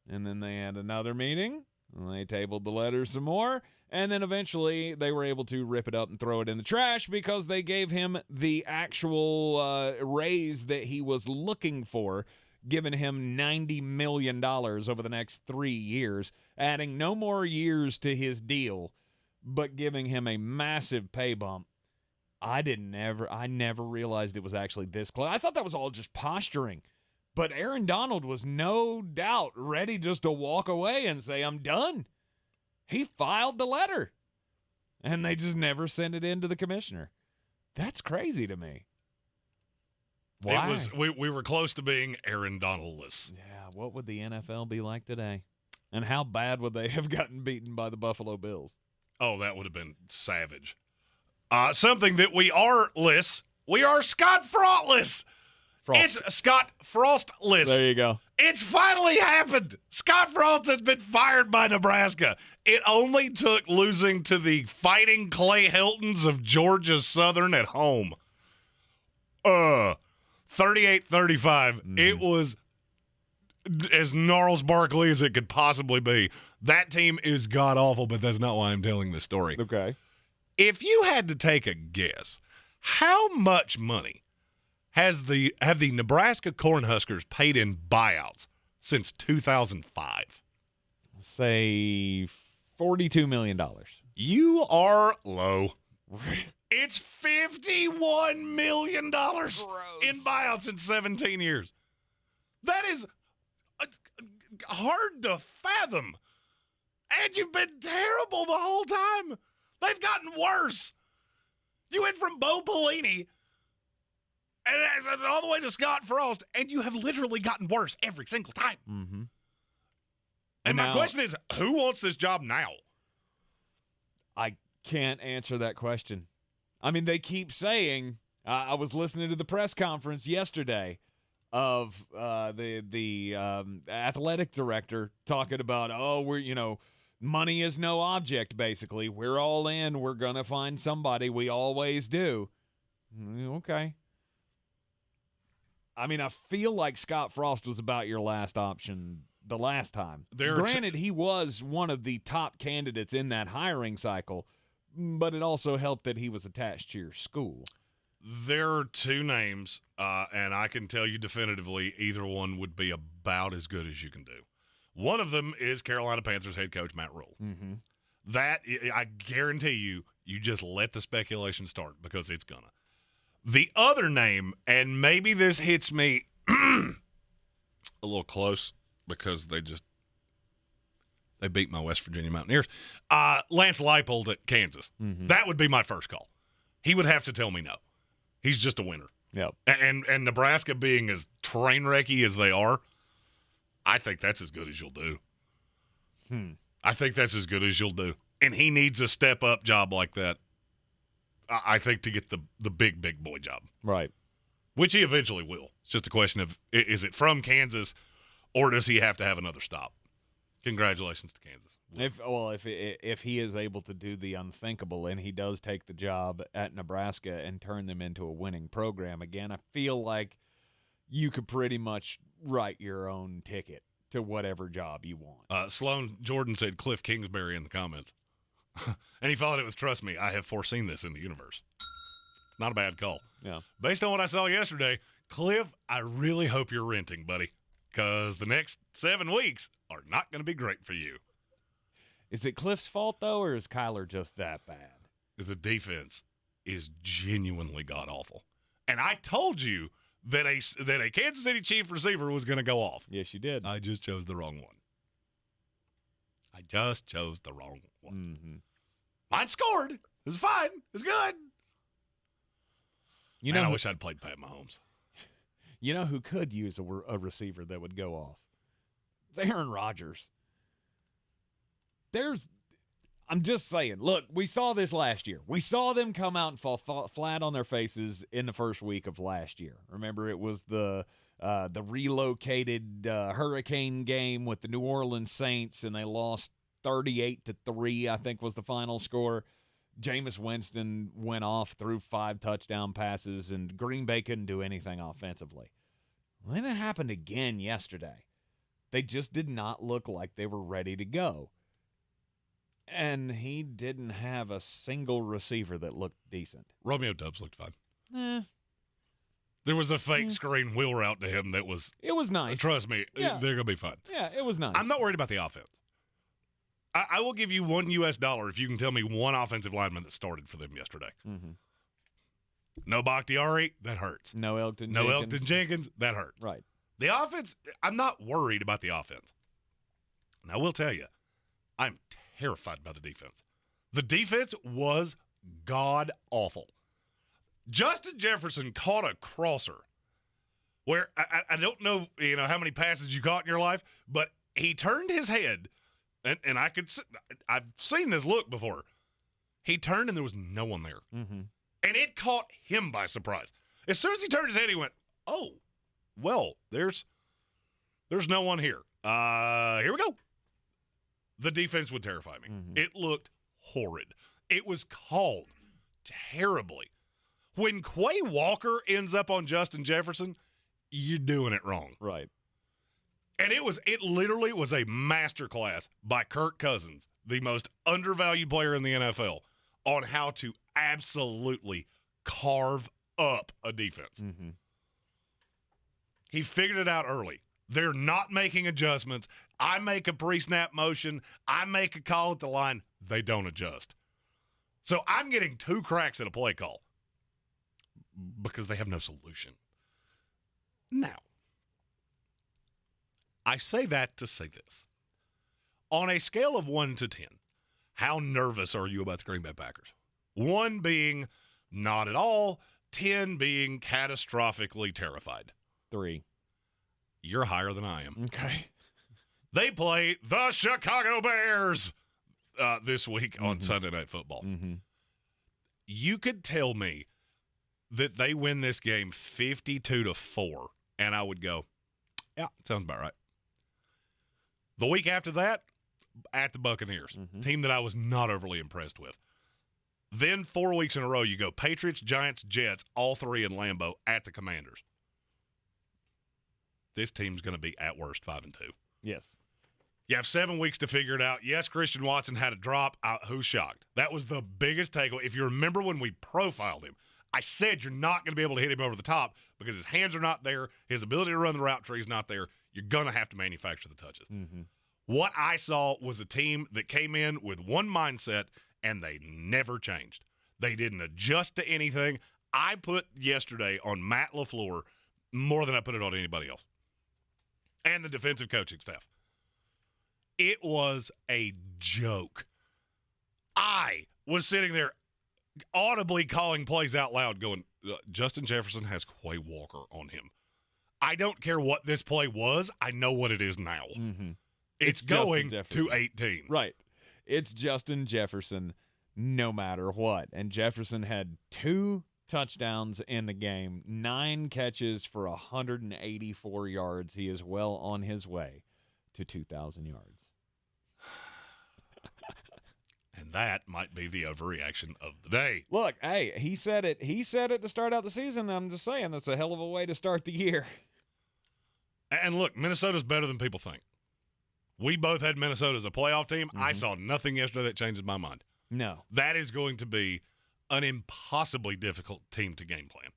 And then they had another meeting, and they tabled the letter some more. And then eventually they were able to rip it up and throw it in the trash because they gave him the actual raise that he was looking for, giving him $90 million over the next 3 years, adding no more years to his deal, but giving him a massive pay bump. I never realized it was actually this close. I thought that was all just posturing. But Aaron Donald was no doubt ready just to walk away and say, I'm done. He filed the letter, and they just never sent it in to the commissioner. That's crazy to me. Why? We were close to being Aaron Donald-less. Yeah, what would the NFL be like today? And how bad would they have gotten beaten by the Buffalo Bills? Oh, that would have been savage. Something that we are less, we are Scott Frostless. It's Scott Frostless. There you go. It's finally happened. Scott Frost has been fired by Nebraska. It only took losing to the Fighting Clay Heltons of Georgia Southern at home. 38-35. It was as Gnarls Barkley as it could possibly be. That team is god-awful, but that's not why I'm telling this story. Okay. If you had to take a guess, how much money have the Nebraska Cornhuskers paid in buyouts since 2005? Say $42 million. You are low. It's $51 million in buyouts in 17 years. That is hard to fathom. And you've been terrible the whole time. They've gotten worse. You went from Bo Pelini and all the way to Scott Frost, and you have literally gotten worse every single time. Mm-hmm. And my question is, who wants this job now? I can't answer that question. I mean, they keep saying, I was listening to the press conference yesterday of the athletic director talking about, money is no object, basically. We're all in. We're going to find somebody. We always do. Okay. I mean, I feel like Scott Frost was about your last option the last time. Granted, he was one of the top candidates in that hiring cycle, but it also helped that he was attached to your school. There are two names, and I can tell you definitively either one would be about as good as you can do. One of them is Carolina Panthers head coach Matt Rule. Mm-hmm. That, I guarantee you just let the speculation start because it's going to. The other name, and maybe this hits me a little close because they beat my West Virginia Mountaineers, Lance Leipold at Kansas. Mm-hmm. That would be my first call. He would have to tell me no. He's just a winner. Yep. And Nebraska being as train wrecky as they are, I think that's as good as you'll do. I think that's as good as you'll do. And he needs a step-up job like that, I think, to get the big boy job. Right. Which he eventually will. It's just a question of, is it from Kansas or does he have to have another stop? Congratulations to Kansas. If he is able to do the unthinkable and he does take the job at Nebraska and turn them into a winning program again, I feel like you could pretty much write your own ticket to whatever job you want. Sloan Jordan said Cliff Kingsbury in the comments. And he followed it with, trust me, I have foreseen this in the universe. It's not a bad call. Yeah. Based on what I saw yesterday, Cliff, I really hope you're renting, buddy, because the next 7 weeks are not going to be great for you. Is it Cliff's fault, though, or is Kyler just that bad? The defense is genuinely god-awful. And I told you that a Kansas City Chief receiver was going to go off. Yes, you did. I just chose the wrong one. Mm-hmm. Mine scored. It was fine. It was good. I wish I'd played Pat Mahomes. You know who could use a receiver that would go off? It's Aaron Rodgers. I'm just saying, look, we saw this last year. We saw them come out and fall flat on their faces in the first week of last year. Remember, it was the relocated hurricane game with the New Orleans Saints, and they lost 38-3, I think was the final score. Jameis Winston went off, threw 5 touchdown passes, and Green Bay couldn't do anything offensively. Well, then it happened again yesterday. They just did not look like they were ready to go. And he didn't have a single receiver that looked decent. Romeo Doubs looked fine. There was a fake screen wheel route to him that was... It was nice. Trust me, Yeah. they're going to be fun. Yeah, it was nice. I'm not worried about the offense. I will give you $1 if you can tell me one offensive lineman that started for them yesterday. Mm-hmm. No Bakhtiari, that hurts. No Elton Jenkins, that hurts. Right. The offense, I'm not worried about the offense. And I will tell you, I'm terrified by the defense. The defense was god-awful. Justin Jefferson caught a crosser where I don't know, how many passes you caught in your life, but he turned his head, and I've seen this look before. He turned, and there was no one there. Mm-hmm. And it caught him by surprise. As soon as he turned his head, he went, oh, well, there's no one here. Here we go. The defense would terrify me. Mm-hmm. It looked horrid. It was called terribly. When Quay Walker ends up on Justin Jefferson, you're doing it wrong. Right. And it literally was a masterclass by Kirk Cousins, the most undervalued player in the NFL, on how to absolutely carve up a defense. Mm-hmm. He figured it out early. They're not making adjustments. I make a pre-snap motion. I make a call at the line. They don't adjust. So I'm getting 2 cracks at a play call because they have no solution. Now, I say that to say this. On a scale of 1 to 10, how nervous are you about the Green Bay Packers? 1 being not at all, 10 being catastrophically terrified. 3. You're higher than I am. Okay. They play the Chicago Bears this week on Sunday Night Football. Mm-hmm. You could tell me that they win this game 52-4, and I would go, yeah, sounds about right. The week after that, at the Buccaneers, team that I was not overly impressed with. Then 4 weeks in a row, you go Patriots, Giants, Jets, all 3 in Lambeau at the Commanders. This team's going to be at worst 5-2. Yes. You have 7 weeks to figure it out. Yes, Christian Watson had a drop. Who's shocked? That was the biggest takeaway. If you remember when we profiled him, I said you're not going to be able to hit him over the top because his hands are not there. His ability to run the route tree is not there. You're going to have to manufacture the touches. Mm-hmm. What I saw was a team that came in with one mindset, and they never changed. They didn't adjust to anything. I put yesterday on Matt LaFleur more than I put it on anybody else. And the defensive coaching staff. It was a joke. I was sitting there audibly calling plays out loud going, Justin Jefferson has Quay Walker on him. I don't care what this play was. I know what it is now. Mm-hmm. It's going to 18. Right. It's Justin Jefferson no matter what. And Jefferson had 2 touchdowns in the game, 9 catches for 184 yards. He is well on his way to 2,000 yards. And that might be the overreaction of the day. Look, hey, he said it. He said it to start out the season. I'm just saying that's a hell of a way to start the year. And look, Minnesota's better than people think. We both had Minnesota as a playoff team. I saw nothing yesterday that changes my mind. No. That is going to be an impossibly difficult team to game plan.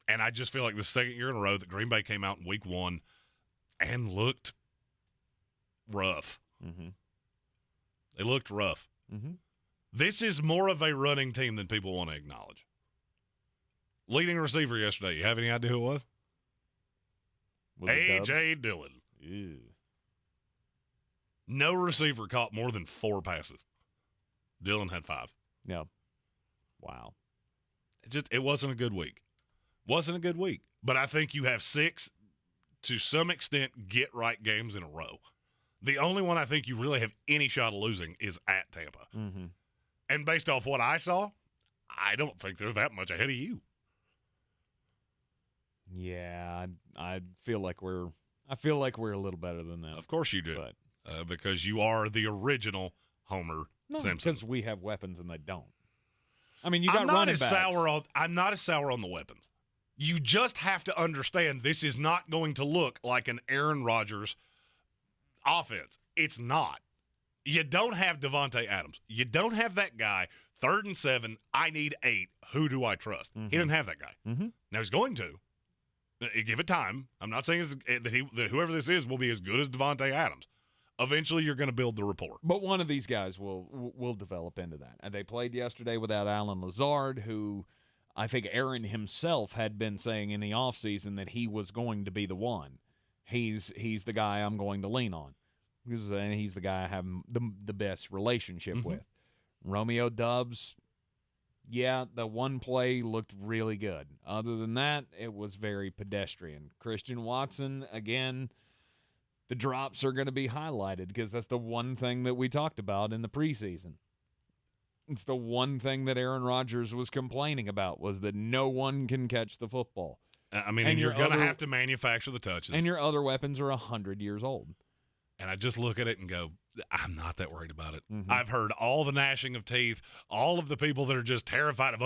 And I just feel like the second year in a row that Green Bay came out in week 1 and looked rough. They looked rough. This is more of a running team than people want to acknowledge. Leading receiver yesterday, you have any idea who it was? A.J. Dillon. Ew. No receiver caught more than 4 passes. Dillon had 5. Yeah. Wow. It wasn't a good week. Wasn't a good week. But I think you have 6, to some extent, get-right games in a row. The only one I think you really have any shot of losing is at Tampa. And based off what I saw, I don't think they're that much ahead of you. Yeah, I feel like we're a little better than them. Of course you do. Because you are the original Homer Simpson. Because we have weapons and they don't. I mean, you got running backs. I'm not as sour on the weapons. You just have to understand this is not going to look like an Aaron Rodgers offense. It's not. You don't have Devontae Adams. You don't have that guy. 3rd and 7, I need 8. Who do I trust? He doesn't have that guy. Now he's going to. Give it time. I'm not saying that whoever this is will be as good as Devontae Adams. Eventually, you're going to build the rapport. But one of these guys will develop into that. And they played yesterday without Alan Lazard, who I think Aaron himself had been saying in the offseason that he was going to be the one. He's the guy I'm going to lean on. And he's the guy I have the best relationship with. Romeo Doubs, yeah, the one play looked really good. Other than that, it was very pedestrian. Christian Watson, again, the drops are going to be highlighted because that's the one thing that we talked about in the preseason. It's the one thing that Aaron Rodgers was complaining about was that no one can catch the football. I mean, and you're going to have to manufacture the touches. And your other weapons are 100 years old. And I just look at it and go, I'm not that worried about it. I've heard all the gnashing of teeth, all of the people that are just terrified of,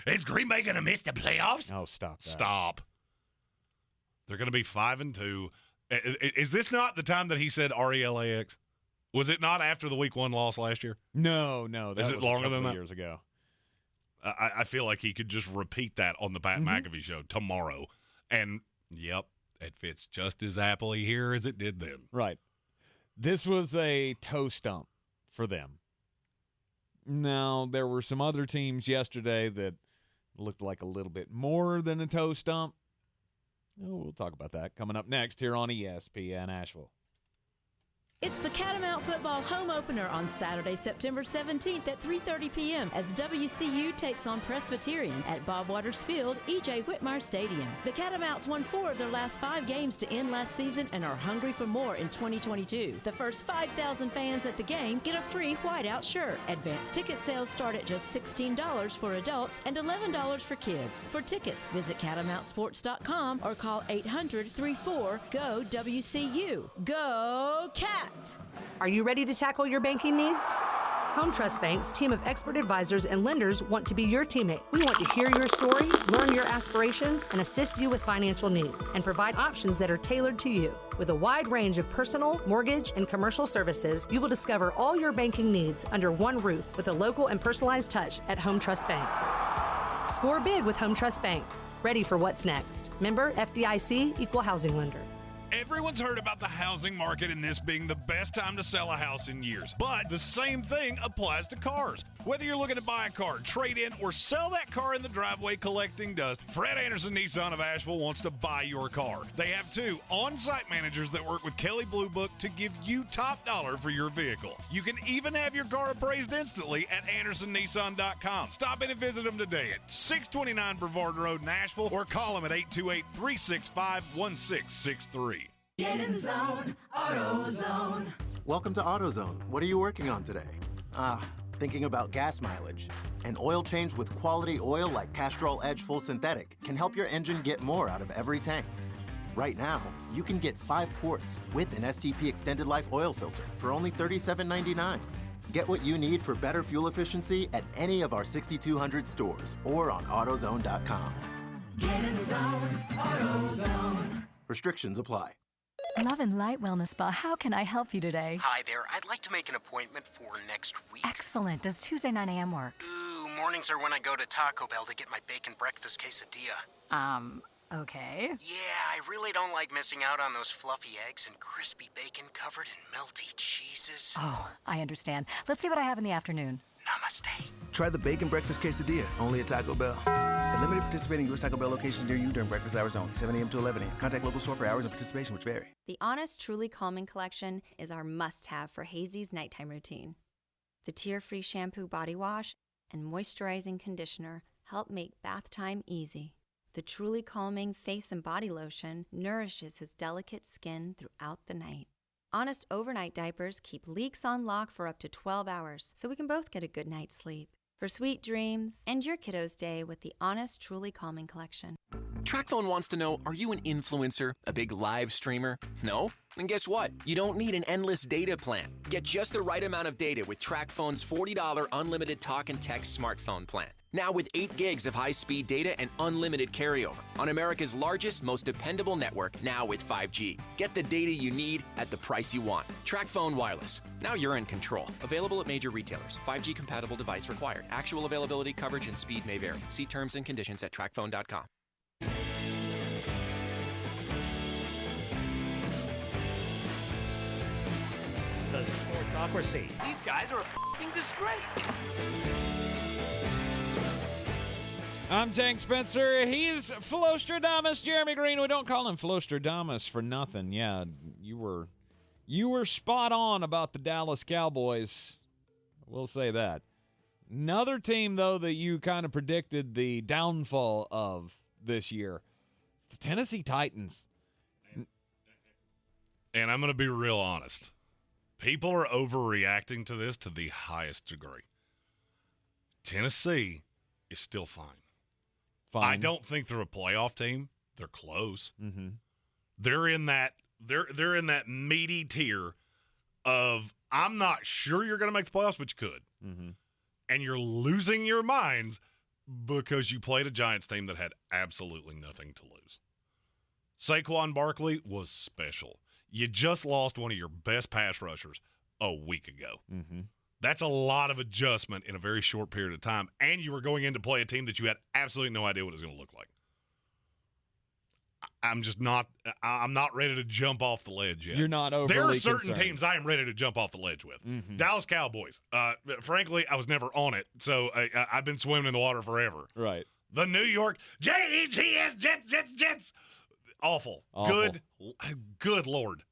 is Green Bay going to miss the playoffs? Oh, stop that. Stop. They're going to be 5-2. Is this not the time that he said RELAX? Was it not after the week 1 loss last year? No. That is it was longer a couple than that? Years ago. I feel like he could just repeat that on the Pat McAfee show tomorrow. And, yep, it fits just as happily here as it did then. Right. This was a toe stump for them. Now, there were some other teams yesterday that looked like a little bit more than a toe stump. We'll talk about that coming up next here on ESPN Asheville. It's the Catamount football home opener on Saturday, September 17th at 3:30 p.m. as WCU takes on Presbyterian at Bob Watersfield, E.J. Whitmire Stadium. The Catamounts won 4 of their last 5 games to end last season and are hungry for more in 2022. The first 5,000 fans at the game get a free whiteout shirt. Advanced ticket sales start at just $16 for adults and $11 for kids. For tickets, visit catamountsports.com or call 800-34-GO-WCU. Go Cats! Are you ready to tackle your banking needs? Home Trust Bank's team of expert advisors and lenders want to be your teammate. We want to hear your story, learn your aspirations, and assist you with financial needs, and provide options that are tailored to you. With a wide range of personal, mortgage, and commercial services, you will discover all your banking needs under one roof with a local and personalized touch at Home Trust Bank. Score big with Home Trust Bank. Ready for what's next. Member FDIC, Equal Housing Lender. Everyone's heard about the housing market and this being the best time to sell a house in years. But the same thing applies to cars. Whether you're looking to buy a car, trade in, or sell that car in the driveway collecting dust, Fred Anderson Nissan of Asheville wants to buy your car. They have 2 on-site managers that work with Kelly Blue Book to give you top dollar for your vehicle. You can even have your car appraised instantly at AndersonNissan.com. Stop in and visit them today at 629 Brevard Road in Asheville or call them at 828-365-1663. Get in the zone, AutoZone. Welcome to AutoZone. What are you working on today? Thinking about gas mileage. An oil change with quality oil like Castrol Edge Full Synthetic can help your engine get more out of every tank. Right now, you can get 5 quarts with an STP Extended Life oil filter for only $37.99. Get what you need for better fuel efficiency at any of our 6,200 stores or on AutoZone.com. Get in the zone, AutoZone. Restrictions apply. Love and Light Wellness Spa, how can I help you today? Hi there. I'd like to make an appointment for next week. Excellent. Does Tuesday 9 a.m. work? Ooh, mornings are when I go to Taco Bell to get my bacon breakfast quesadilla. Okay. Yeah, I really don't like missing out on those fluffy eggs and crispy bacon covered in melty cheeses. Oh, I understand. Let's see what I have in the afternoon. Namaste. Try the bacon breakfast quesadilla, only at Taco Bell. At limited participating U.S. Taco Bell locations near you during breakfast hours only, 7 a.m. to 11 a.m. Contact local store for hours and participation, which vary. The Honest Truly Calming Collection is our must-have for Hazy's nighttime routine. The tear-free shampoo body wash and moisturizing conditioner help make bath time easy. The Truly Calming face and body lotion nourishes his delicate skin throughout the night. Honest overnight diapers keep leaks on lock for up to 12 hours, so we can both get a good night's sleep. For sweet dreams, end your kiddo's day with the Honest Truly Calming Collection. TrackPhone wants to know, are you an influencer, a big live streamer? No? Then guess what? You don't need an endless data plan. Get just the right amount of data with TrackPhone's $40 unlimited talk and text smartphone plan. Now with 8 gigs of high-speed data and unlimited carryover on America's largest, most dependable network, now with 5G. Get the data you need at the price you want. TrackPhone Wireless. Now you're in control. Available at major retailers. 5G compatible device required. Actual availability, coverage, and speed may vary. See terms and conditions at trackphone.com. The Sportsocracy. These guys are a f***ing disgrace. I'm Tank Spencer. He's Philostradamus, Jeremy Greene. We don't call him Philostradamus for nothing. Yeah, you were spot on about the Dallas Cowboys. We'll say that. Another team, though, that you kind of predicted the downfall of this year, it's the Tennessee Titans. And I'm going to be real honest. People are overreacting to this to the highest degree. Tennessee is still fine. I don't think they're a playoff team. They're close. Mm-hmm. They're in that meaty tier of I'm not sure you're going to make the playoffs, but you could. Mm-hmm. And you're losing your minds because you played a Giants team that had absolutely nothing to lose. Saquon Barkley was special. You just lost one of your best pass rushers a week ago. Mm-hmm. That's a lot of adjustment in a very short period of time, and you were going in to play a team that you had absolutely no idea what it was going to look like. I'm not ready to jump off the ledge yet. You're not overly There are certain concerned. teams I am ready to jump off the ledge with. Mm-hmm. Dallas Cowboys. Frankly, I was never on it, so I've been swimming in the water forever. Right. The New York Jets, Jets. Awful. Good Lord.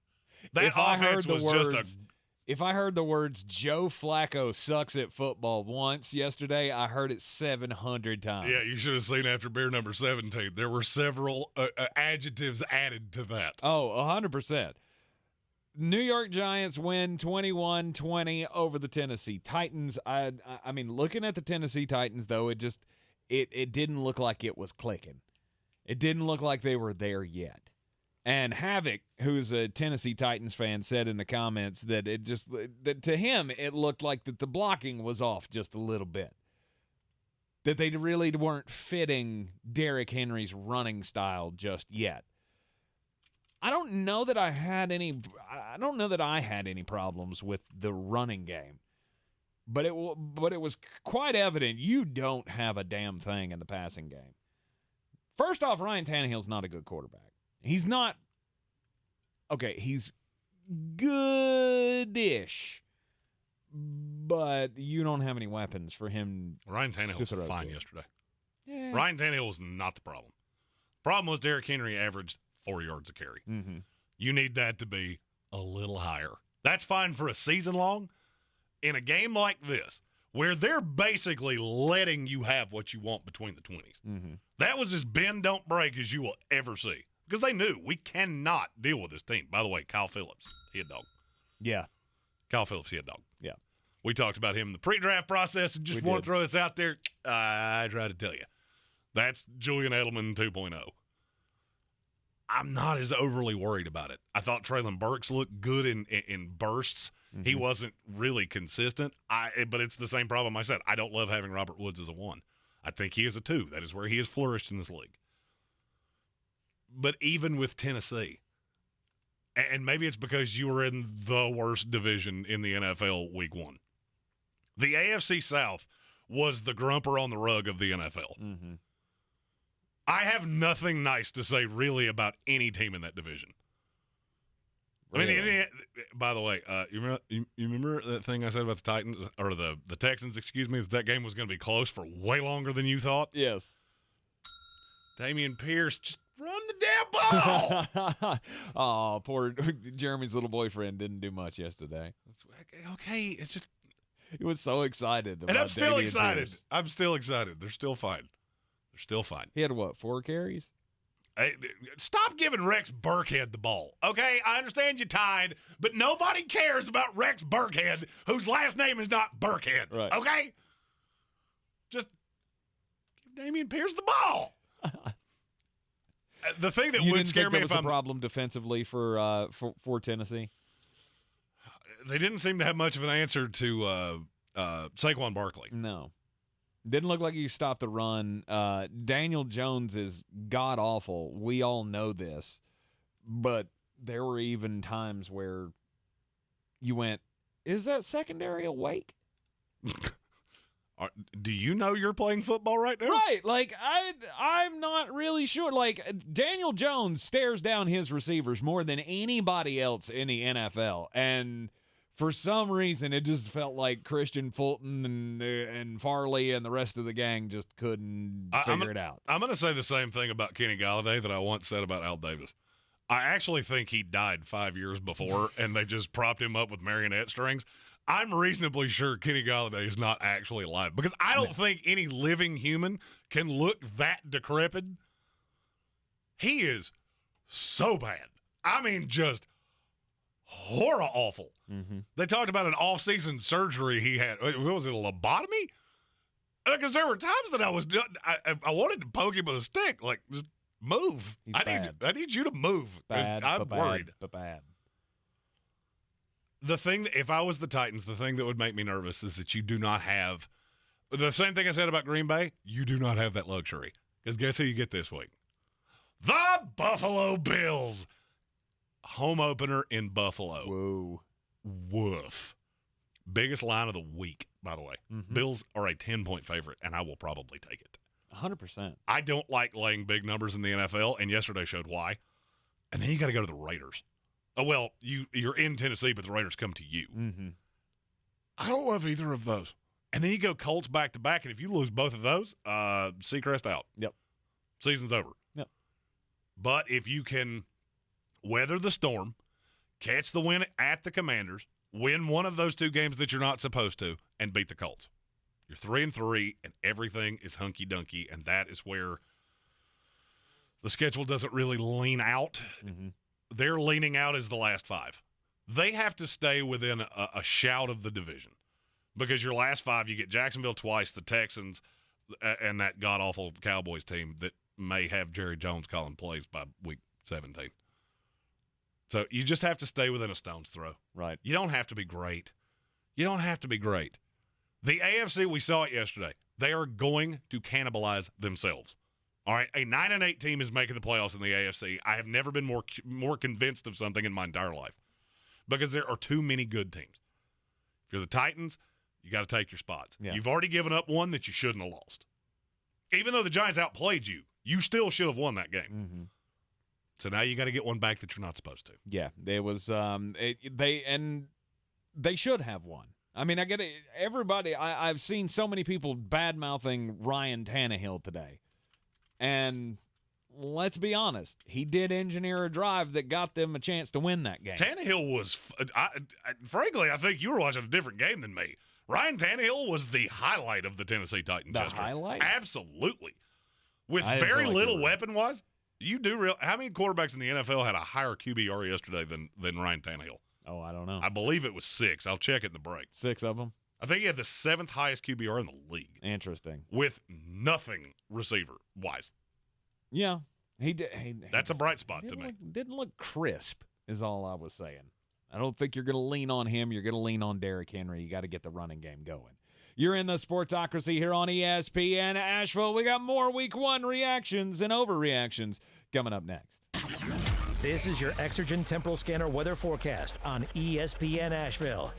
That offense was just a... If I heard the words Joe Flacco sucks at football once yesterday, I heard it 700 times. Yeah, you should have seen after beer number 17. There were several adjectives added to that. Oh, 100%. New York Giants win 21-20 over the Tennessee Titans. I mean, looking at the Tennessee Titans, though, it didn't look like it was clicking. It didn't look like they were there yet. And Havoc, who's a Tennessee Titans fan, said in the comments that that to him it looked like that the blocking was off just a little bit. That they really weren't fitting Derrick Henry's running style just yet. I don't know that I had any problems with the running game. But it was quite evident you don't have a damn thing in the passing game. First off, Ryan Tannehill's not a good quarterback. He's not – okay, he's good-ish, but you don't have any weapons for him. Ryan Tannehill was fine yesterday. Yeah. Ryan Tannehill was not the problem. Problem was Derrick Henry averaged 4 yards a carry. Mm-hmm. You need that to be a little higher. That's fine for a season long. In a game like this, where they're basically letting you have what you want between the 20s, mm-hmm. that was as bend, don't break as you will ever see. Because they knew we cannot deal with this team. By the way, Kyle Phillips, he a dog. Yeah. Kyle Phillips, he a dog. Yeah. We talked about him in the pre-draft process and just want to throw this out there. I try to tell you. That's Julian Edelman 2.0. I'm not as overly worried about it. I thought Treylon Burks looked good in bursts. Mm-hmm. He wasn't really consistent. But it's the same problem I said. I don't love having Robert Woods as a 1. I think he is a 2. That is where he has flourished in this league. But even with Tennessee, and maybe it's because you were in the worst division in the NFL week 1. The AFC South was the grumper on the rug of the NFL. Mm-hmm. I have nothing nice to say really about any team in that division. Really? I mean, by the way, you remember that thing I said about the Titans or the Texans? Excuse me, that game was going to be close for way longer than you thought. Yes. Damian Pierce, just run the damn ball. Oh, poor Jeremy's little boyfriend didn't do much yesterday. Okay, it's just he was so excited. And I'm still Damian excited. Pierce. I'm still excited. They're still fine. They're still fine. He had what, 4 carries? Hey, stop giving Rex Burkhead the ball, okay? I understand you tied, but nobody cares about Rex Burkhead, whose last name is not Burkhead, right. Okay? Just give Damian Pierce the ball. The thing that would scare me if was a problem defensively for Tennessee. They didn't seem to have much of an answer to Saquon Barkley. No. Didn't look like he stopped the run. Daniel Jones is god-awful. We all know this. But there were even times where you went, is that secondary awake? Do you know you're playing football right now? Right. Like, I'm not really sure. Like, Daniel Jones stares down his receivers more than anybody else in the NFL. And for some reason, it just felt like Christian Fulton and Farley and the rest of the gang just couldn't figure it out. I'm going to say the same thing about Kenny Galladay that I once said about Al Davis. I actually think he died 5 years before, and they just propped him up with marionette strings. I'm reasonably sure Kenny Galladay is not actually alive because I don't think any living human can look that decrepit. He is so bad. I mean, just horror awful. Mm-hmm. They talked about an off-season surgery he had. What was it, a lobotomy? Because there were times that I wanted to poke him with a stick, like just move. I need you to move. I'm worried. But bad. The thing that, if I was the Titans, the thing that would make me nervous is that you do not have the same thing I said about Green Bay. You do not have that luxury. Because guess who you get this week? The Buffalo Bills. Home opener in Buffalo. Whoa. Woof. Biggest line of the week, by the way. Mm-hmm. Bills are a 10-point favorite, and I will probably take it. 100%. I don't like laying big numbers in the NFL, and yesterday showed why. And then you got to go to the Raiders. Oh, well, you're in Tennessee, but the Raiders come to you. Mm-hmm. I don't love either of those. And then you go Colts back-to-back, and if you lose both of those, Seacrest out. Yep. Season's over. Yep. But if you can weather the storm, catch the win at the Commanders, win one of those 2 games that you're not supposed to, and beat the Colts, you're 3-3, and everything is hunky-dunky, and that is where the schedule doesn't really lean out. Mm-hmm. Their leaning out is the last 5. They have to stay within a shout of the division because your last 5, you get Jacksonville twice, the Texans, and that god-awful Cowboys team that may have Jerry Jones calling plays by week 17. So you just have to stay within a stone's throw. Right. You don't have to be great. You don't have to be great. The AFC, we saw it yesterday. They are going to cannibalize themselves. All right, a 9-8 team is making the playoffs in the AFC. I have never been more convinced of something in my entire life because there are too many good teams. If you're the Titans, you got to take your spots. Yeah. You've already given up one that you shouldn't have lost. Even though the Giants outplayed you, you still should have won that game. Mm-hmm. So now you got to get one back that you're not supposed to. Yeah, there was they should have won. I mean, I get it. Everybody, I've seen so many people bad-mouthing Ryan Tannehill today. And let's be honest, he did engineer a drive that got them a chance to win that game. Tannehill was, frankly, I think you were watching a different game than me. Ryan Tannehill was the highlight of the Tennessee Titans yesterday. Highlight? Absolutely. With very little weapon-wise, how many quarterbacks in the NFL had a higher QBR yesterday than Ryan Tannehill? Oh, I don't know. I believe it was 6. I'll check it in the break. 6 of them? I think he had the 7th highest QBR in the league. Interesting. With nothing receiver-wise. Yeah. He did. That's a bright spot to me. Didn't look crisp is all I was saying. I don't think you're going to lean on him. You're going to lean on Derrick Henry. You got to get the running game going. You're in the Sportsocracy here on ESPN Asheville. We got more Week 1 reactions and overreactions coming up next. This is your Exergen Temporal Scanner weather forecast on ESPN Asheville.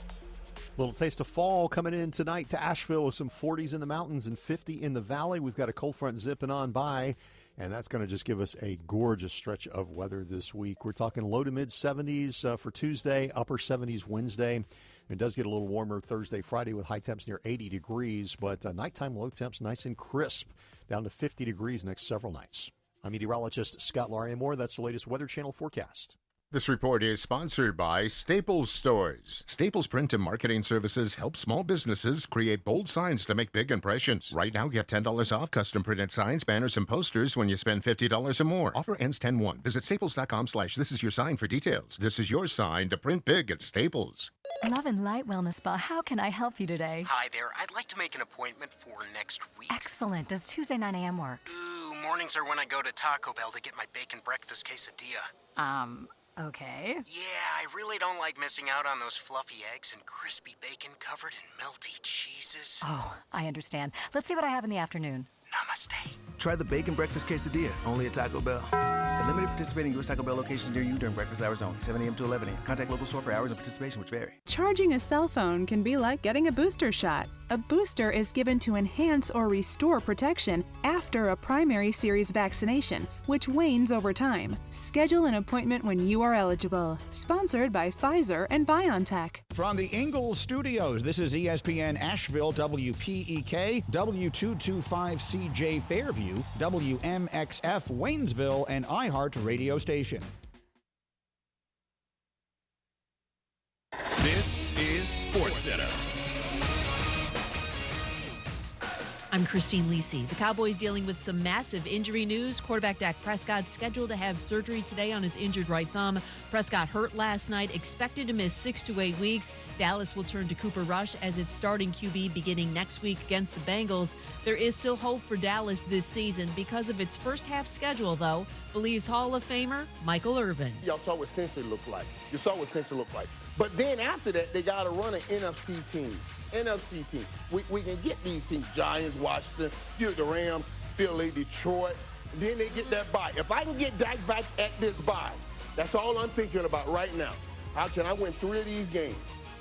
Little taste of fall coming in tonight to Asheville with some 40s in the mountains and 50 in the valley. We've got a cold front zipping on by, and that's going to just give us a gorgeous stretch of weather this week. We're talking low to mid 70s for Tuesday, upper 70s Wednesday. It does get a little warmer Thursday, Friday with high temps near 80 degrees, but nighttime low temps nice and crisp, down to 50 degrees next several nights. I'm meteorologist Scott Laurier-Moore. That's the latest Weather Channel forecast. This report is sponsored by Staples Stores. Staples Print and Marketing Services help small businesses create bold signs to make big impressions. Right now, get $10 off custom printed signs, banners, and posters when you spend $50 or more. Offer ends 10/1. Visit staples.com/thisisyoursign for details. This is your sign to print big at Staples. Love and Light Wellness Spa, how can I help you today? Hi there. I'd like to make an appointment for next week. Excellent. Does Tuesday 9 a.m. work? Ooh, mornings are when I go to Taco Bell to get my bacon breakfast quesadilla. Okay. Yeah, I really don't like missing out on those fluffy eggs and crispy bacon covered in melty cheeses. Oh, I understand. Let's see what I have in the afternoon. Namaste. Try the bacon breakfast quesadilla, only at Taco Bell. At limited participating U.S. Taco Bell locations near you during breakfast hours only, 7 a.m. to 11 a.m. Contact local store for hours and participation which vary. Charging a cell phone can be like getting a booster shot. A booster is given to enhance or restore protection after a primary series vaccination, which wanes over time. Schedule an appointment when you are eligible. Sponsored by Pfizer and BioNTech. From the Ingles Studios, this is ESPN Asheville, WPEK, W225CJ Fairview, WMXF Waynesville, and iHeart Radio Station. This is SportsCenter. I'm Christine Lisi. The Cowboys dealing with some massive injury news. Quarterback Dak Prescott scheduled to have surgery today on his injured right thumb. Prescott hurt last night, expected to miss 6 to 8 weeks. Dallas will turn to Cooper Rush as its starting QB beginning next week against the Bengals. There is still hope for Dallas this season because of its first half schedule, though, believes Hall of Famer Michael Irvin. Y'all saw what Cincinnati looked like. You saw what Cincinnati looked like. But then after that, they got to run an NFC team. NFC team. We can get these teams, Giants, Washington, the Rams, Philly, Detroit. Then they get that bye. If I can get Dak back at this bye, that's all I'm thinking about right now. How can I win 3 of these games?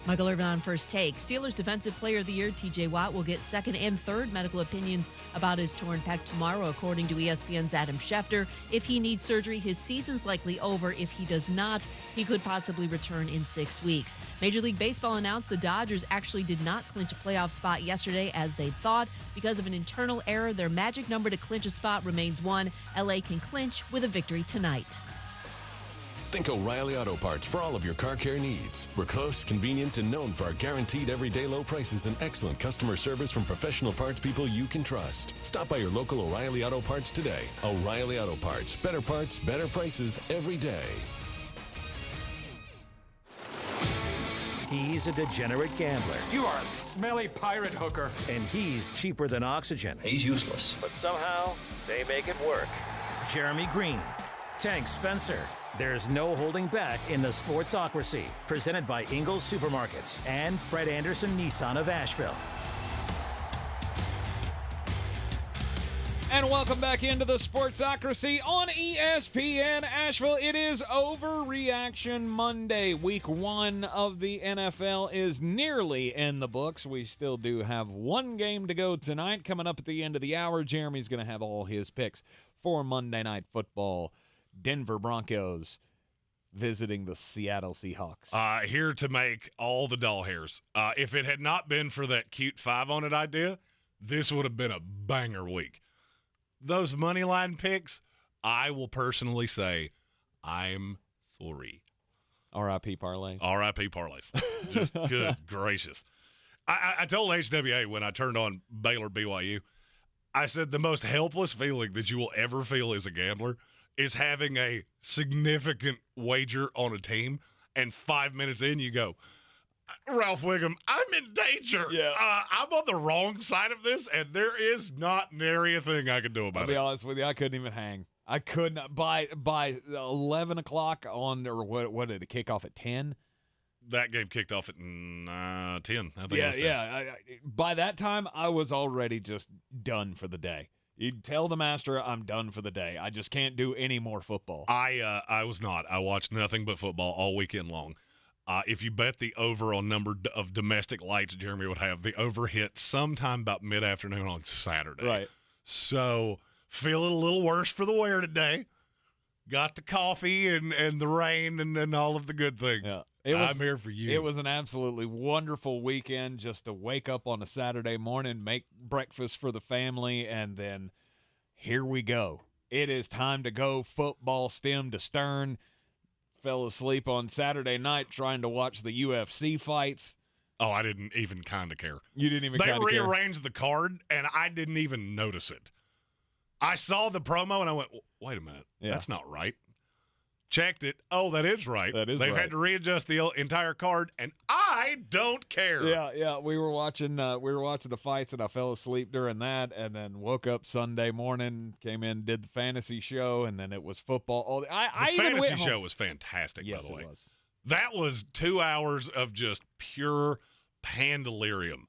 Michael Irvin on First Take. Steelers Defensive Player of the Year T.J. Watt will get second and third medical opinions about his torn pec tomorrow, according to ESPN's Adam Schefter. If he needs surgery, his season's likely over. If he does not, he could possibly return in 6 weeks. Major League Baseball announced the Dodgers actually did not clinch a playoff spot yesterday as they thought. Because of an internal error, their magic number to clinch a spot remains 1. L.A. can clinch with a victory tonight. Think O'Reilly Auto Parts for all of your car care needs. We're close, convenient, and known for our guaranteed everyday low prices and excellent customer service from professional parts people you can trust. Stop by your local O'Reilly Auto Parts today. O'Reilly Auto Parts. Better parts, better prices every day. He's a degenerate gambler. You are a smelly pirate hooker. And he's cheaper than oxygen. He's useless. But somehow, they make it work. Jeremy Greene, Tank Spencer. There's no holding back in the Sportsocracy, presented by Ingles Supermarkets and Fred Anderson Nissan of Asheville. And welcome back into the Sportsocracy on ESPN Asheville. It is Overreaction Monday. Week 1 of the NFL is nearly in the books. We still do have one game to go tonight. Coming up at the end of the hour, Jeremy's going to have all his picks for Monday Night Football. Denver Broncos visiting the Seattle Seahawks. Here to make all the doll hairs. If it had not been for that cute 5 on it idea, this would have been a banger week. Those money line picks, I will personally say, I'm sorry. R.I.P. parlays. R.I.P. parlays. Just good gracious. I told HWA when I turned on Baylor BYU, I said the most helpless feeling that you will ever feel as a gambler is having a significant wager on a team, and 5 minutes in you go, Ralph Wiggum, I'm in danger. Yeah. I'm on the wrong side of this, and there is not nary a thing I can do about it. I'll be honest with you, I couldn't even hang. I could not. By 11 o'clock on, or what did it kick off at 10? That game kicked off at 10. I think it was 10. Yeah. By that time, I was already just done for the day. You tell the master I'm done for the day. I just can't do any more football. I was not. I watched nothing but football all weekend long. If you bet the over on number of domestic lights Jeremy would have, the over hit sometime about mid-afternoon on Saturday. Right. So feeling a little worse for the wear today. Got the coffee and the rain and all of the good things. Yeah. I'm here for you. It was an absolutely wonderful weekend just to wake up on a Saturday morning, make breakfast for the family, and then here we go. It is time to go football stem to stern. Fell asleep on Saturday night trying to watch the UFC fights. Oh, I didn't even kind of care. You didn't even kind of care? They rearranged the card, and I didn't even notice it. I saw the promo, and I went, wait a minute. Yeah. That's not right. Checked it. Oh, that is right. That is They've right. had to readjust the entire card, and I don't care. Yeah. We were watching the fights, and I fell asleep during that, and then woke up Sunday morning, came in, did the fantasy show, and then it was football. The I fantasy show was fantastic, yes, by the way. It was. That was 2 hours of just pure pandelirium.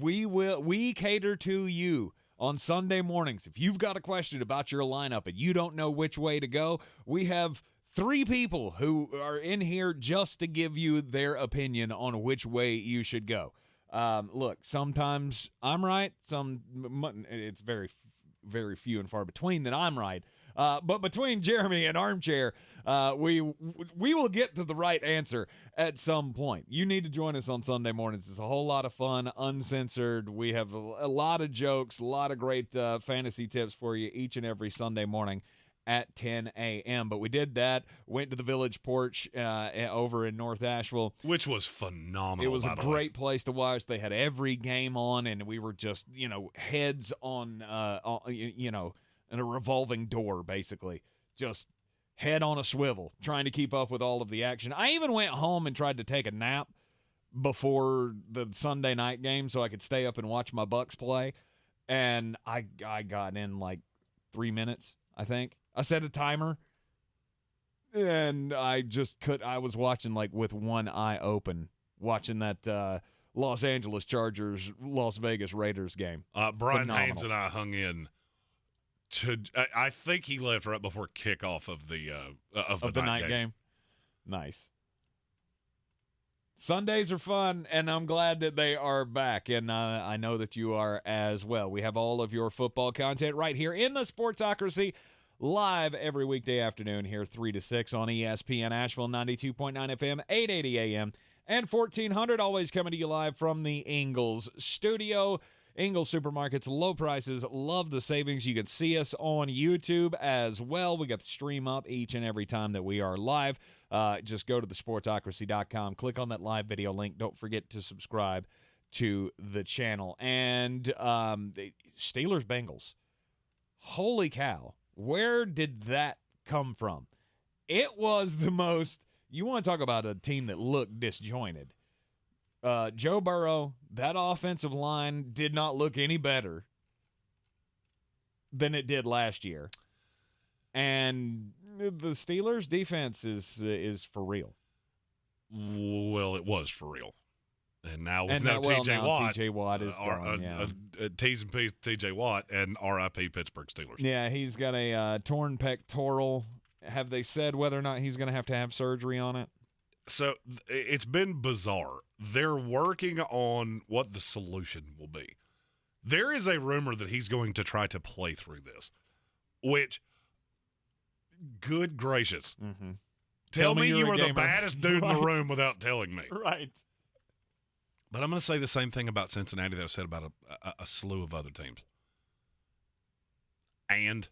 We cater to you. On Sunday mornings, if you've got a question about your lineup and you don't know which way to go, we have 3 people who are in here just to give you their opinion on which way you should go. Look, sometimes I'm right. It's very, very few and far between that I'm right. But between Jeremy and Armchair, we will get to the right answer at some point. You need to join us on Sunday mornings. It's a whole lot of fun, uncensored. We have a lot of jokes, a lot of great fantasy tips for you each and every Sunday morning at 10 a.m. But we did that, went to the Village Porch over in North Asheville. Which was phenomenal. It was a great place to watch. They had every game on, and we were just, heads on in a revolving door, basically. Just head on a swivel, trying to keep up with all of the action. I even went home and tried to take a nap before the Sunday night game so I could stay up and watch my Bucks play. And I got in like 3 minutes, I think. I set a timer, and I was watching like with one eye open, watching that Los Angeles Chargers, Las Vegas Raiders game. Brian Haynes and I hung in. I think he left right before kickoff of the night game. Nice. Sundays are fun, and I'm glad that they are back, and I know that you are as well. We have all of your football content right here in the Sportsocracy, live every weekday afternoon here 3 to 6 on ESPN Asheville, 92.9 FM, 880 AM, and 1400, always coming to you live from the Ingles Studio. Ingles Supermarkets, low prices, love the savings. You can see us on YouTube as well. We got the stream up each and every time that we are live. Just go to thesportsocracy.com, click on that live video link. Don't forget to subscribe to the channel. And the Steelers Bengals. Holy cow. Where did that come from? It was the most, you want to talk about a team that looked disjointed. Joe Burrow, that offensive line did not look any better than it did last year. And the Steelers' defense is for real. Well, it was for real. And now with TJ Watt is gone. T's and P's TJ Watt and RIP Pittsburgh Steelers. Yeah, he's got a torn pectoral. Have they said whether or not he's going to have surgery on it? So it's been bizarre. They're working on what the solution will be. There is a rumor that he's going to try to play through this, which, good gracious. Mm-hmm. Tell me you are the baddest dude in the room without telling me. Right. But I'm going to say the same thing about Cincinnati that I said about a slew of other teams. And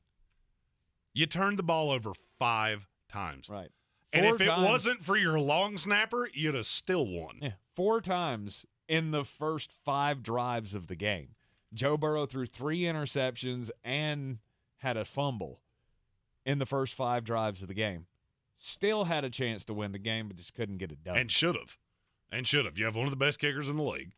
you turned the ball over 5 times. Right. And if it wasn't for your long snapper, you'd have still won. Yeah, 4 times in the first 5 drives of the game. Joe Burrow threw 3 interceptions and had a fumble in the first 5 drives of the game. Still had a chance to win the game, but just couldn't get it done. And should have. You have one of the best kickers in the league.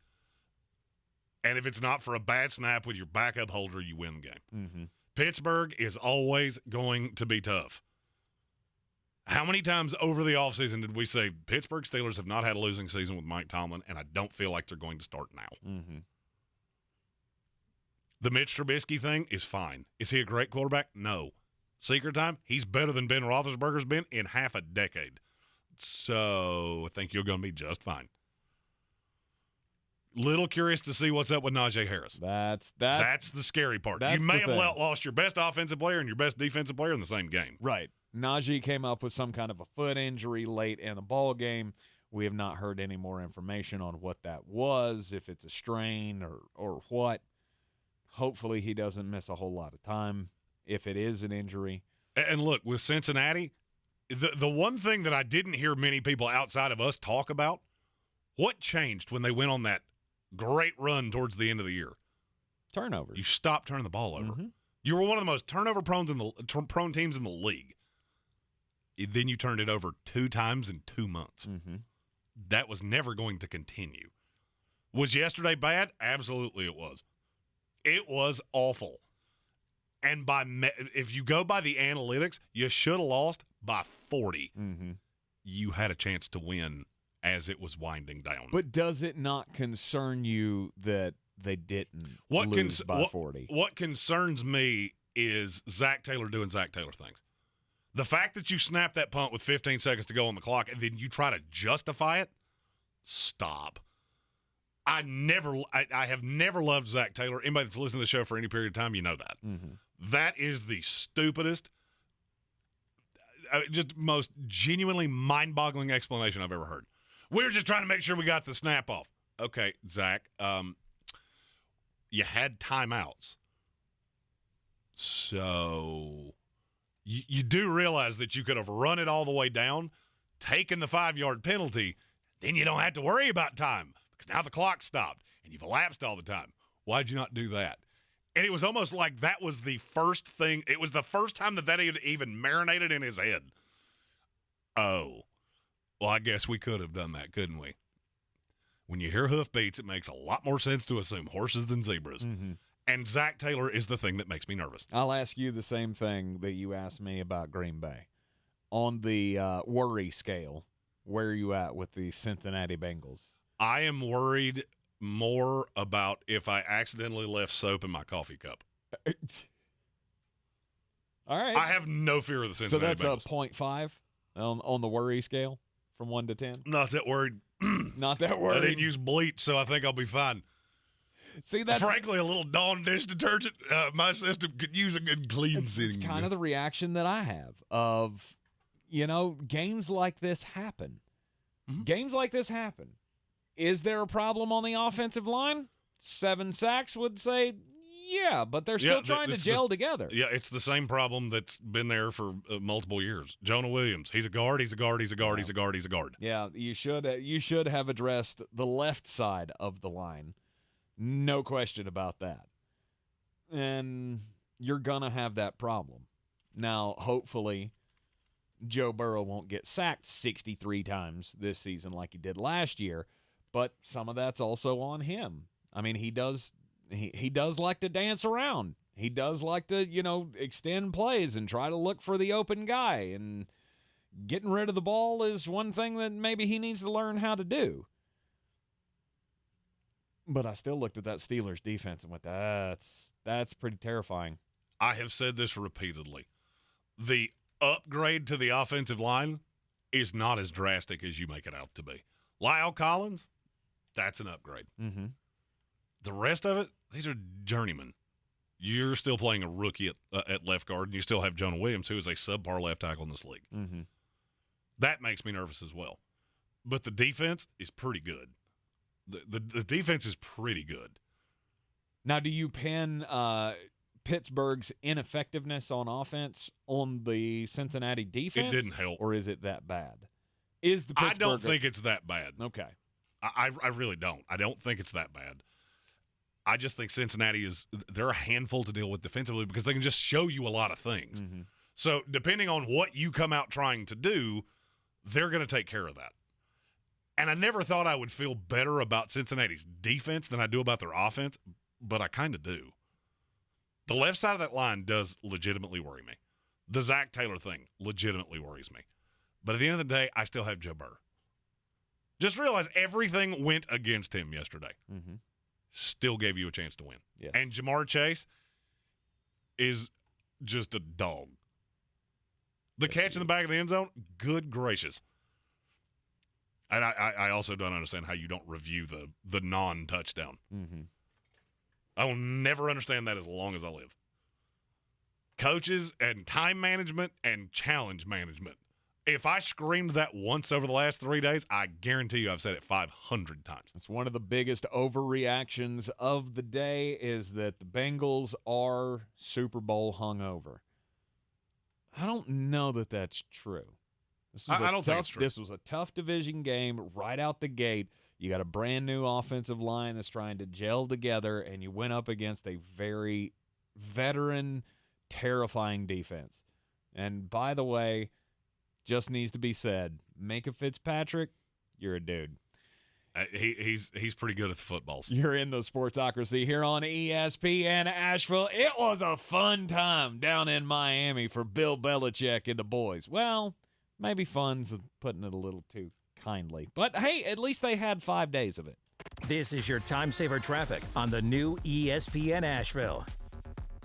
And if it's not for a bad snap with your backup holder, you win the game. Mm-hmm. Pittsburgh is always going to be tough. How many times over the offseason did we say Pittsburgh Steelers have not had a losing season with Mike Tomlin, and I don't feel like they're going to start now? Mm-hmm. The Mitch Trubisky thing is fine. Is he a great quarterback? No. Secret time, he's better than Ben Roethlisberger's been in half a decade. So I think you're going to be just fine. Little curious to see what's up with Najee Harris. That's the scary part. You may have lost your best offensive player and your best defensive player in the same game. Right. Najee came up with some kind of a foot injury late in the ball game. We have not heard any more information on what that was, if it's a strain or what. Hopefully he doesn't miss a whole lot of time if it is an injury. And look, with Cincinnati, the one thing that I didn't hear many people outside of us talk about, what changed when they went on that great run towards the end of the year? Turnovers. You stopped turning the ball over. Mm-hmm. You were one of the most turnover-prone teams in the league. Then you turned it over 2 times in 2 months. Mm-hmm. That was never going to continue. Was yesterday bad? Absolutely it was. It was awful. And if you go by the analytics, you should have lost by 40. Mm-hmm. You had a chance to win as it was winding down. But does it not concern you that they didn't lose by 40? What concerns me is Zach Taylor doing Zach Taylor things. The fact that you snap that punt with 15 seconds to go on the clock and then you try to justify it, stop. I have never loved Zach Taylor. Anybody that's listened to the show for any period of time, you know that. Mm-hmm. That is the stupidest, just most genuinely mind-boggling explanation I've ever heard. We're just trying to make sure we got the snap off. Okay, Zach, you had timeouts. So you do realize that you could have run it all the way down, taken the 5-yard penalty, then you don't have to worry about time because now the clock stopped and you've elapsed all the time. Why'd you not do that? And it was almost like that was the first thing. It was the first time that had even marinated in his head. Oh, well, I guess we could have done that, couldn't we? When you hear hoofbeats, it makes a lot more sense to assume horses than zebras. Mm-hmm. And Zach Taylor is the thing that makes me nervous. I'll ask you the same thing that you asked me about Green Bay. On the worry scale, where are you at with the Cincinnati Bengals? I am worried more about if I accidentally left soap in my coffee cup. All right. I have no fear of the Cincinnati Bengals. So that's a 0.5 on the worry scale from 1 to 10? Not that worried. Not that worried. I didn't use bleach, so I think I'll be fine. See, that's frankly a little Dawn dish detergent. My system could use a good cleansing. It's kind of the reaction that I have of, games like this happen. Mm-hmm. Games like this happen. Is there a problem on the offensive line? 7 sacks would say, yeah, but they're still trying to gel together. Yeah, it's the same problem that's been there for multiple years. Jonah Williams, he's a guard, he's a guard, he's a guard, he's a guard, he's a guard. Yeah, you should have addressed the left side of the line. No question about that. And you're going to have that problem. Now, hopefully, Joe Burrow won't get sacked 63 times this season like he did last year, but some of that's also on him. I mean, he does like to dance around. He does like to, extend plays and try to look for the open guy. And getting rid of the ball is one thing that maybe he needs to learn how to do. But I still looked at that Steelers defense and went, that's pretty terrifying. I have said this repeatedly. The upgrade to the offensive line is not as drastic as you make it out to be. Lyle Collins, that's an upgrade. Mm-hmm. The rest of it, these are journeymen. You're still playing a rookie at left guard, and you still have Jonah Williams, who is a subpar left tackle in this league. Mm-hmm. That makes me nervous as well. But the defense is pretty good. The defense is pretty good. Now, do you pin Pittsburgh's ineffectiveness on offense on the Cincinnati defense? It didn't help. Or is it that bad? I don't think it's that bad. Okay. I really don't. I don't think it's that bad. I just think Cincinnati they're a handful to deal with defensively because they can just show you a lot of things. Mm-hmm. So depending on what you come out trying to do, they're going to take care of that. And I never thought I would feel better about Cincinnati's defense than I do about their offense, but I kind of do. The left side of that line does legitimately worry me. The Zach Taylor thing legitimately worries me. But at the end of the day, I still have Joe Burrow. Just realize everything went against him yesterday. Mm-hmm. still gave you a chance to win. Yes. And Jamar Chase is just a dog. The catch in the back of the end zone, good gracious. And I also don't understand how you don't review the non-touchdown. Mm-hmm. I will never understand that as long as I live. Coaches and time management and challenge management. If I screamed that once over the last 3 days, I guarantee you I've said it 500 times. It's one of the biggest overreactions of the day is that the Bengals are Super Bowl hungover. I don't know that that's true. I don't think it's true. This was a tough division game right out the gate. You got a brand new offensive line that's trying to gel together, and you went up against a very veteran, terrifying defense. And by the way, just needs to be said, Minka Fitzpatrick, you're a dude. He's pretty good at the footballs. You're in the Sportsocracy here on ESPN Asheville. It was a fun time down in Miami for Bill Belichick and the boys. Well, maybe fun's putting it a little too kindly. But, hey, at least they had 5 days of it. This is your time saver traffic on the new ESPN Asheville.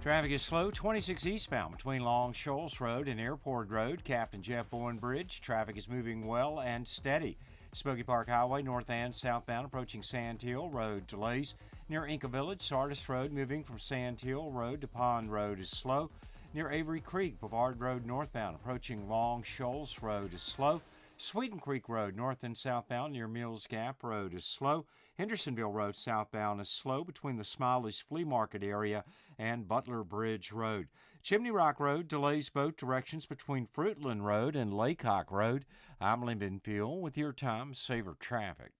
Traffic is slow, 26 eastbound between Long Shoals Road and Airport Road, Captain Jeff Bowen Bridge. Traffic is moving well and steady. Smoky Park Highway, north and southbound, approaching Sand Hill Road. Delays near Inca Village. Sardis Road, moving from Sand Hill Road to Pond Road is slow. Near Avery Creek, Boulevard Road, northbound, approaching Long Shoals Road is slow. Sweeten Creek Road, north and southbound, near Mills Gap Road is slow. Hendersonville Road, southbound, is slow between the Smiley's Flea Market area and Butler Bridge Road. Chimney Rock Road delays both directions between Fruitland Road and Laycock Road. I'm Lyndon Fuel with your time saver traffic.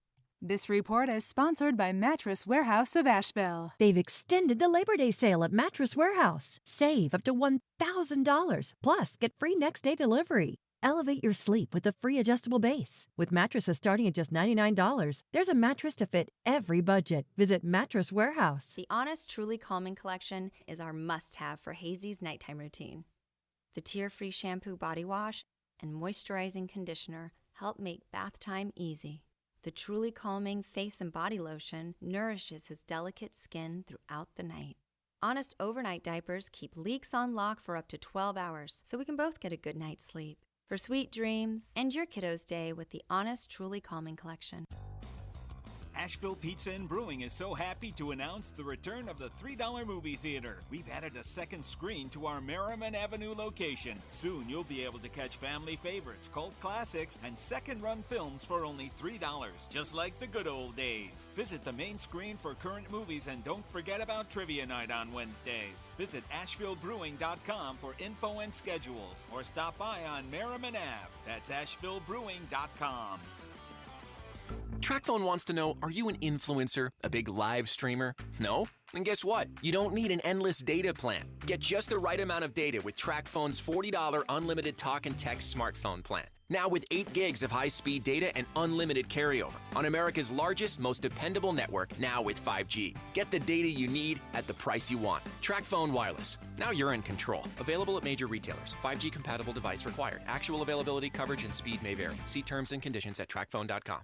This report is sponsored by Mattress Warehouse of Asheville. They've extended the Labor Day sale at Mattress Warehouse. Save up to $1,000. Plus, get free next day delivery. Elevate your sleep with a free adjustable base. With mattresses starting at just $99, there's a mattress to fit every budget. Visit Mattress Warehouse. The Honest Truly Calming Collection is our must-have for Hazy's nighttime routine. The tear-free shampoo body wash and moisturizing conditioner help make bath time easy. The Truly Calming face and body lotion nourishes his delicate skin throughout the night. Honest overnight diapers keep leaks on lock for up to 12 hours, so we can both get a good night's sleep. For sweet dreams, end your kiddo's day with the Honest Truly Calming Collection. Asheville Pizza and Brewing is so happy to announce the return of the $3 movie theater. We've added a second screen to our Merriman Avenue location. Soon you'll be able to catch family favorites, cult classics, and second-run films for only $3, just like the good old days. Visit the main screen for current movies and don't forget about Trivia Night on Wednesdays. Visit AshevilleBrewing.com for info and schedules, or stop by on Merriman Ave. That's AshevilleBrewing.com. TrackPhone wants to know, are you an influencer, a big live streamer? No? Then guess what? You don't need an endless data plan. Get just the right amount of data with TrackPhone's $40 unlimited talk and text smartphone plan. Now with 8 gigs of high-speed data and unlimited carryover on America's largest, most dependable network, now with 5G. Get the data you need at the price you want. TrackPhone Wireless. Now you're in control. Available at major retailers. 5G compatible device required. Actual availability, coverage, and speed may vary. See terms and conditions at TrackPhone.com.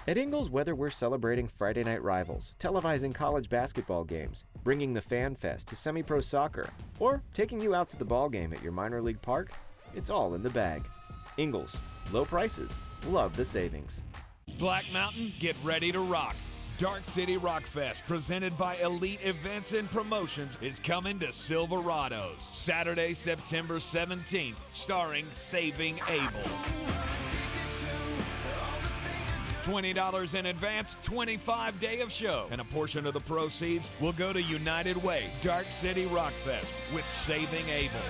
At Ingles, whether we're celebrating Friday night rivals, televising college basketball games, bringing the Fan Fest to semi-pro soccer, or taking you out to the ball game at your minor league park, it's all in the bag. Ingles, low prices, love the savings. Black Mountain, get ready to rock. Dark City Rock Fest, presented by Elite Events and Promotions, is coming to Silverados Saturday, September 17th, starring Saving Abel. $20 in advance, 25 day of show, and a portion of the proceeds will go to United Way, Dark City Rock Fest with Saving Abel.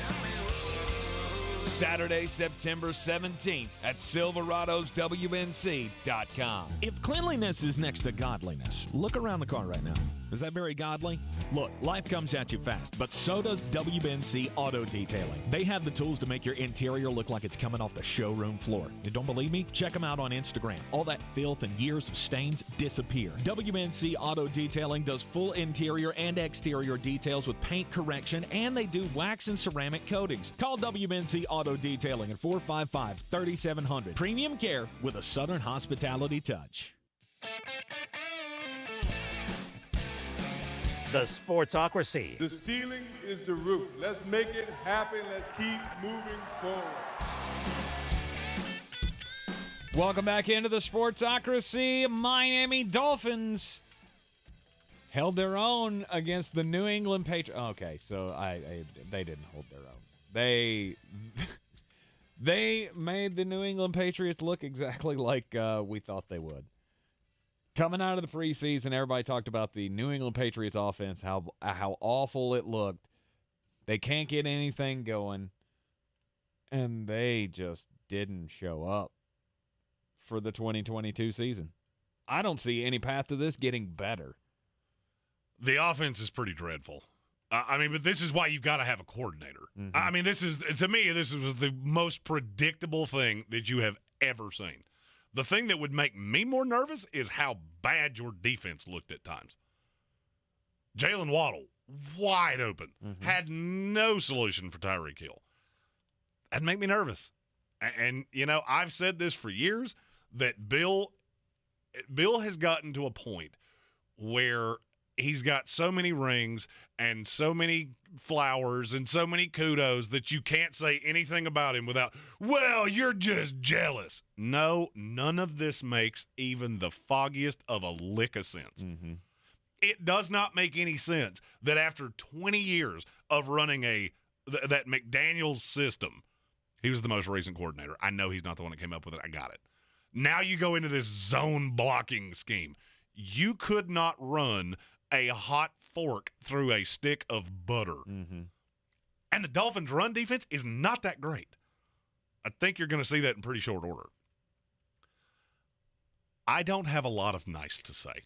Saturday, September 17th at SilveradosWNC.com. If cleanliness is next to godliness, look around the car right now. Is that very godly? Look, life comes at you fast, but so does WNC Auto Detailing. They have the tools to make your interior look like it's coming off the showroom floor. You don't believe me? Check them out on Instagram. All that filth and years of stains disappear. WNC Auto Detailing does full interior and exterior details with paint correction, and they do wax and ceramic coatings. Call WNC Auto Detailing at 455-3700. Premium care with a Southern hospitality touch. The Sportsocracy. The ceiling is the roof. Let's make it happen. Let's keep moving forward. Welcome back into the Sportsocracy. Miami Dolphins held their own against the New England Patriots. Okay, so they didn't hold their own. They made the New England Patriots look exactly like we thought they would. Coming out of the preseason, everybody talked about the New England Patriots offense, how awful it looked. They can't get anything going, and they just didn't show up for the 2022 season. I don't see any path to this getting better. The offense is pretty dreadful. But this is why you've got to have a coordinator. Mm-hmm. This was the most predictable thing that you have ever seen. The thing that would make me more nervous is how bad your defense looked at times. Jalen Waddle, wide open, had no solution for Tyreek Hill. That'd make me nervous. And, I've said this for years, that Bill has gotten to a point where he's got so many rings and so many flowers and so many kudos that you can't say anything about him without, well, you're just jealous. No, none of this makes even the foggiest of a lick of sense. Mm-hmm. It does not make any sense that after 20 years of running that McDaniels system, he was the most recent coordinator. I know he's not the one that came up with it. I got it. Now you go into this zone blocking scheme. You could not run a hot fork through a stick of butter. Mm-hmm. And the Dolphins' run defense is not that great. I think you're going to see that in pretty short order. I don't have a lot of nice to say.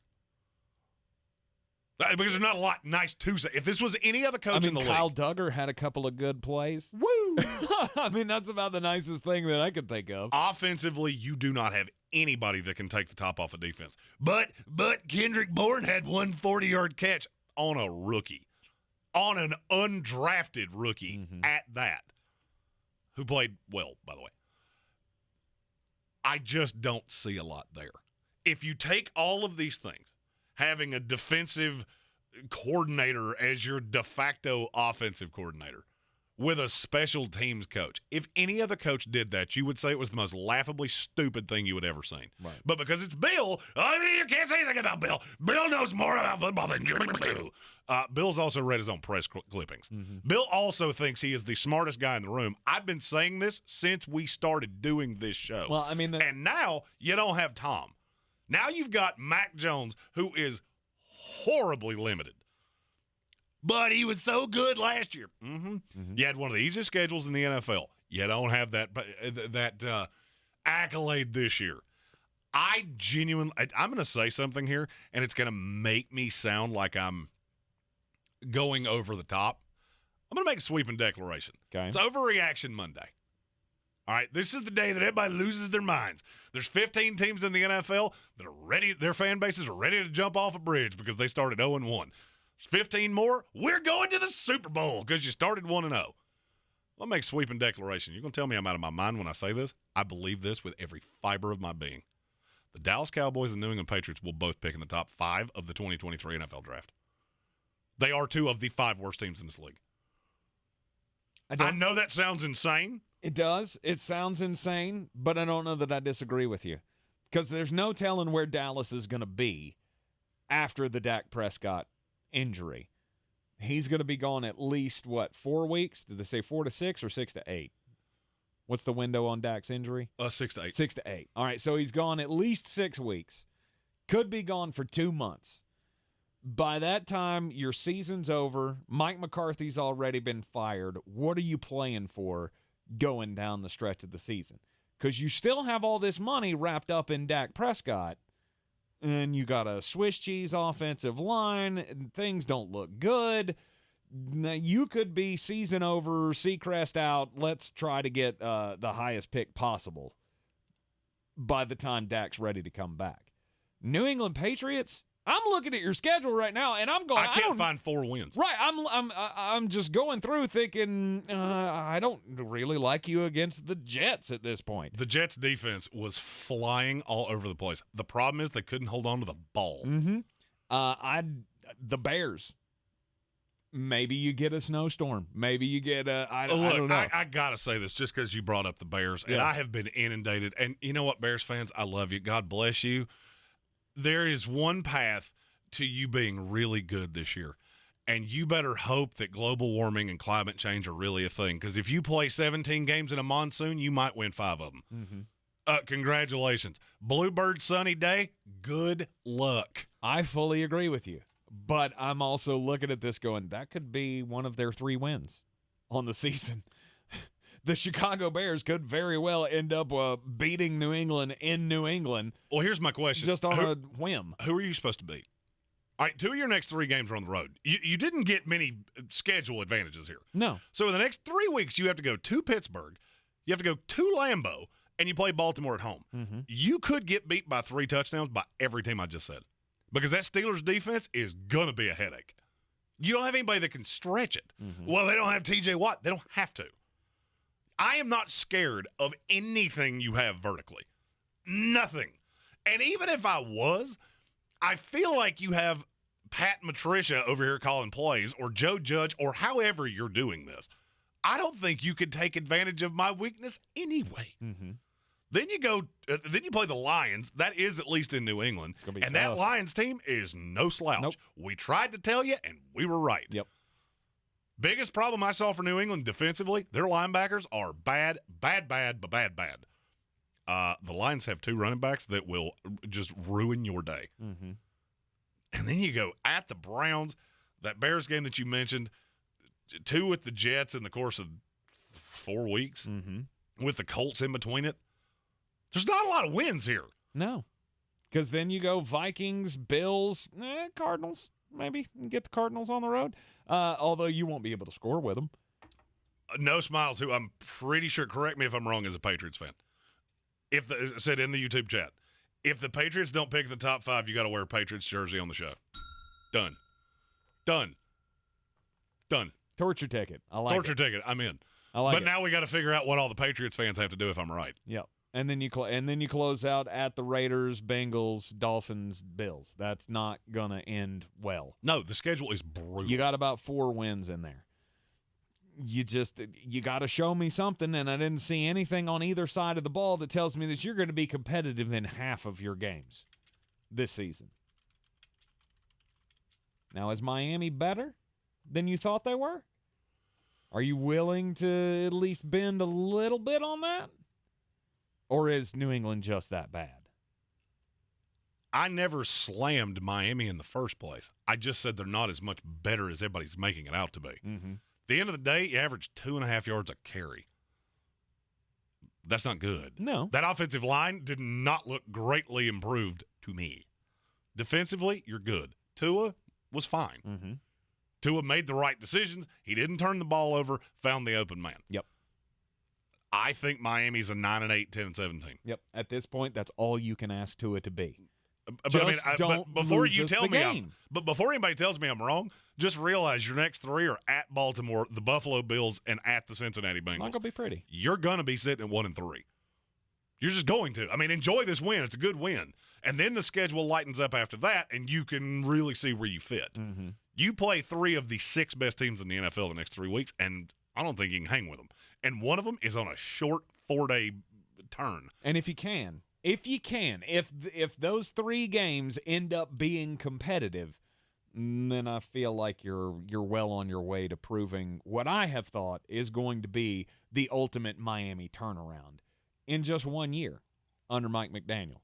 Because there's not a lot nice to say. If this was any other coach in the Kyle league. Duggar had a couple of good plays. Woo! That's about the nicest thing that I could think of. Offensively, you do not have anybody that can take the top off of defense. But Kendrick Bourne had one 40-yard catch on a rookie. On an undrafted rookie at that. Who played well, by the way. I just don't see a lot there. If you take all of these things, having a defensive coordinator as your de facto offensive coordinator with a special teams coach. If any other coach did that, you would say it was the most laughably stupid thing you would ever seen. Right. But because it's Bill, you can't say anything about Bill. Bill knows more about football than you do. Bill's also read his own press clippings. Bill also thinks he is the smartest guy in the room. I've been saying this since we started doing this show. Well, and now you don't have Tom. Now you've got Mac Jones, who is horribly limited. But he was so good last year. You had one of the easiest schedules in the NFL. You don't have that accolade this year. I'm going to say something here, and it's going to make me sound like I'm going over the top. I'm going to make a sweeping declaration. Okay. It's Overreaction Monday. All right, this is the day that everybody loses their minds. There's 15 teams in the NFL that are ready, their fan bases are ready to jump off a bridge because they started 0-1. There's 15 more. We're going to the Super Bowl because you started 1-0. I'll make a sweeping declaration. You're going to tell me I'm out of my mind when I say this? I believe this with every fiber of my being. The Dallas Cowboys and New England Patriots will both pick in the top 5 of the 2023 NFL Draft. They are 2 of the 5 worst teams in this league. I know that sounds insane. It does. It sounds insane, but I don't know that I disagree with you. Because there's no telling where Dallas is going to be after the Dak Prescott injury. He's going to be gone at least, 4 weeks? Did they say 4 to 6 or 6 to 8? What's the window on Dak's injury? 6 to 8. 6 to 8. All right, so he's gone at least 6 weeks. Could be gone for 2 months. By that time, your season's over. Mike McCarthy's already been fired. What are you playing for going down the stretch of the season? Because you still have all this money wrapped up in Dak Prescott, and you got a Swiss cheese offensive line, and things don't look good. Now, you could be season over, Seacrest out, let's try to get the highest pick possible by the time Dak's ready to come back. New England Patriots, I'm looking at your schedule right now, and I'm going. I can't find 4 wins. Right, I'm just going through thinking I don't really like you against the Jets at this point. The Jets' defense was flying all over the place. The problem is they couldn't hold on to the ball. The Bears. Maybe you get a snowstorm. Maybe you get I don't know. I got to say this just because you brought up the Bears, and I have been inundated. And you know what, Bears fans? I love you. God bless you. There is one path to you being really good this year, and you better hope that global warming and climate change are really a thing, because if you play 17 games in a monsoon, you might win 5 of them. Mm-hmm. Congratulations. Bluebird sunny day, good luck. I fully agree with you. But I'm also looking at this going, that could be one of their 3 wins on the season. The Chicago Bears could very well end up beating New England in New England. Well, here's my question. Just on a whim. Who are you supposed to beat? All right, 2 of your next 3 games are on the road. You didn't get many schedule advantages here. No. So in the next 3 weeks, you have to go to Pittsburgh, you have to go to Lambeau, and you play Baltimore at home. Mm-hmm. You could get beat by 3 touchdowns by every team I just said. Because that Steelers defense is going to be a headache. You don't have anybody that can stretch it. Mm-hmm. Well, they don't have T.J. Watt. They don't have to. I am not scared of anything you have vertically. Nothing. And even if I was, I feel like you have Pat Matricia over here calling plays, or Joe Judge, or however you're doing this. I don't think you could take advantage of my weakness anyway. Mm-hmm. Then you go. Then you play the Lions. That is at least in New England, and tough. That Lions team is no slouch. Nope. We tried to tell you, and we were right. Yep. Biggest problem I saw for New England defensively, their linebackers are bad. The Lions have 2 running backs that will just ruin your day. Mm-hmm. And then you go at the Browns. That Bears game that you mentioned, 2 with the Jets in the course of 4 weeks, with the Colts in between it. There's not a lot of wins here. No. Because then you go Vikings, Bills, Cardinals. Maybe get the Cardinals on the road. Although you won't be able to score with them. No Smiles, who I'm pretty sure, correct me if I'm wrong as a Patriots fan, said in the YouTube chat, if the Patriots don't pick the top 5, you got to wear a Patriots jersey on the show. Done. Torture ticket. I like Torture ticket. I'm in. I like but it. now we got to figure out what all the Patriots fans have to do if I'm right. Yep. And then you close out at the Raiders, Bengals, Dolphins, Bills. That's not gonna end well. No, the schedule is brutal. You got about 4 wins in there. You got to show me something, and I didn't see anything on either side of the ball that tells me that you're going to be competitive in half of your games this season. Now, is Miami better than you thought they were? Are you willing to at least bend a little bit on that? Or is New England just that bad? I never slammed Miami in the first place. I just said they're not as much better as everybody's making it out to be. Mm-hmm. At the end of the day, you average 2.5 yards a carry. That's not good. No. That offensive line did not look greatly improved to me. Defensively, you're good. Tua was fine. Mm-hmm. Tua made the right decisions. He didn't turn the ball over, found the open man. Yep. I think Miami's a 9-8, 10-17. Yep. At this point, that's all you can ask Tua to be. But before anybody tells me I'm wrong, just realize your next 3 are at Baltimore, the Buffalo Bills, and at the Cincinnati Bengals. It's not gonna be pretty. You're gonna be sitting at 1-3. You're just going to. I mean, enjoy this win. It's a good win, and then the schedule lightens up after that, and you can really see where you fit. Mm-hmm. You play 3 of the 6 best teams in the NFL the next 3 weeks, and I don't think you can hang with them. And one of them is on a short 4-day turn. And if those 3 games end up being competitive, then I feel like you're well on your way to proving what I have thought is going to be the ultimate Miami turnaround in just 1 year under Mike McDaniel.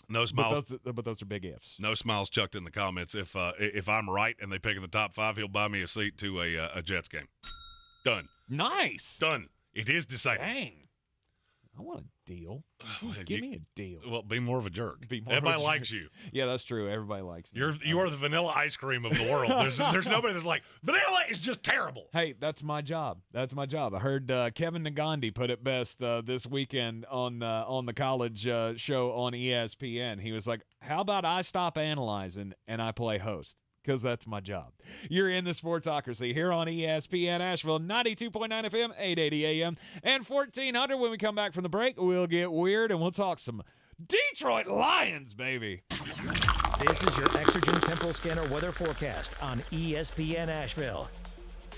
No Smiles. But those are big ifs. No Smiles chucked in the comments. If I'm right and they pick in the top 5, he'll buy me a seat to a Jets game. Done. Nice. Done. It is decided. Dang. I want a deal. Give me a deal. Well, be more of a jerk. Everybody likes you. Yeah, that's true. Everybody likes me. You are the vanilla ice cream of the world. There's nobody that's like, vanilla is just terrible. Hey, that's my job. I heard Kevin Nagandi put it best this weekend on the college show on ESPN. He was like, how about I stop analyzing and I play host? Because that's my job. You're in the Sportsocracy here on ESPN Asheville, 92.9 FM, 880 AM, and 1400. When we come back from the break, we'll get weird and we'll talk some Detroit Lions, baby. This is your Exergen Temporal Scanner weather forecast on ESPN Asheville.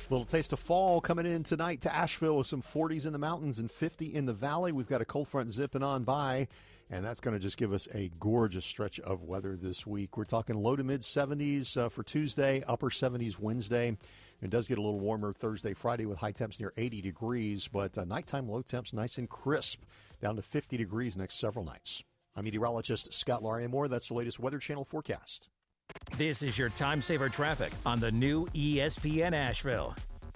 Little taste of fall coming in tonight to Asheville with some 40s in the mountains and 50 in the valley. We've got a cold front zipping on by, and that's going to just give us a gorgeous stretch of weather this week. We're talking low to mid 70s for Tuesday, upper 70s Wednesday. It does get a little warmer Thursday, Friday with high temps near 80 degrees, but nighttime low temps nice and crisp, down to 50 degrees next several nights. I'm meteorologist Scott Laria-Moore. That's the latest Weather Channel forecast. This is your time saver traffic on the new ESPN Asheville.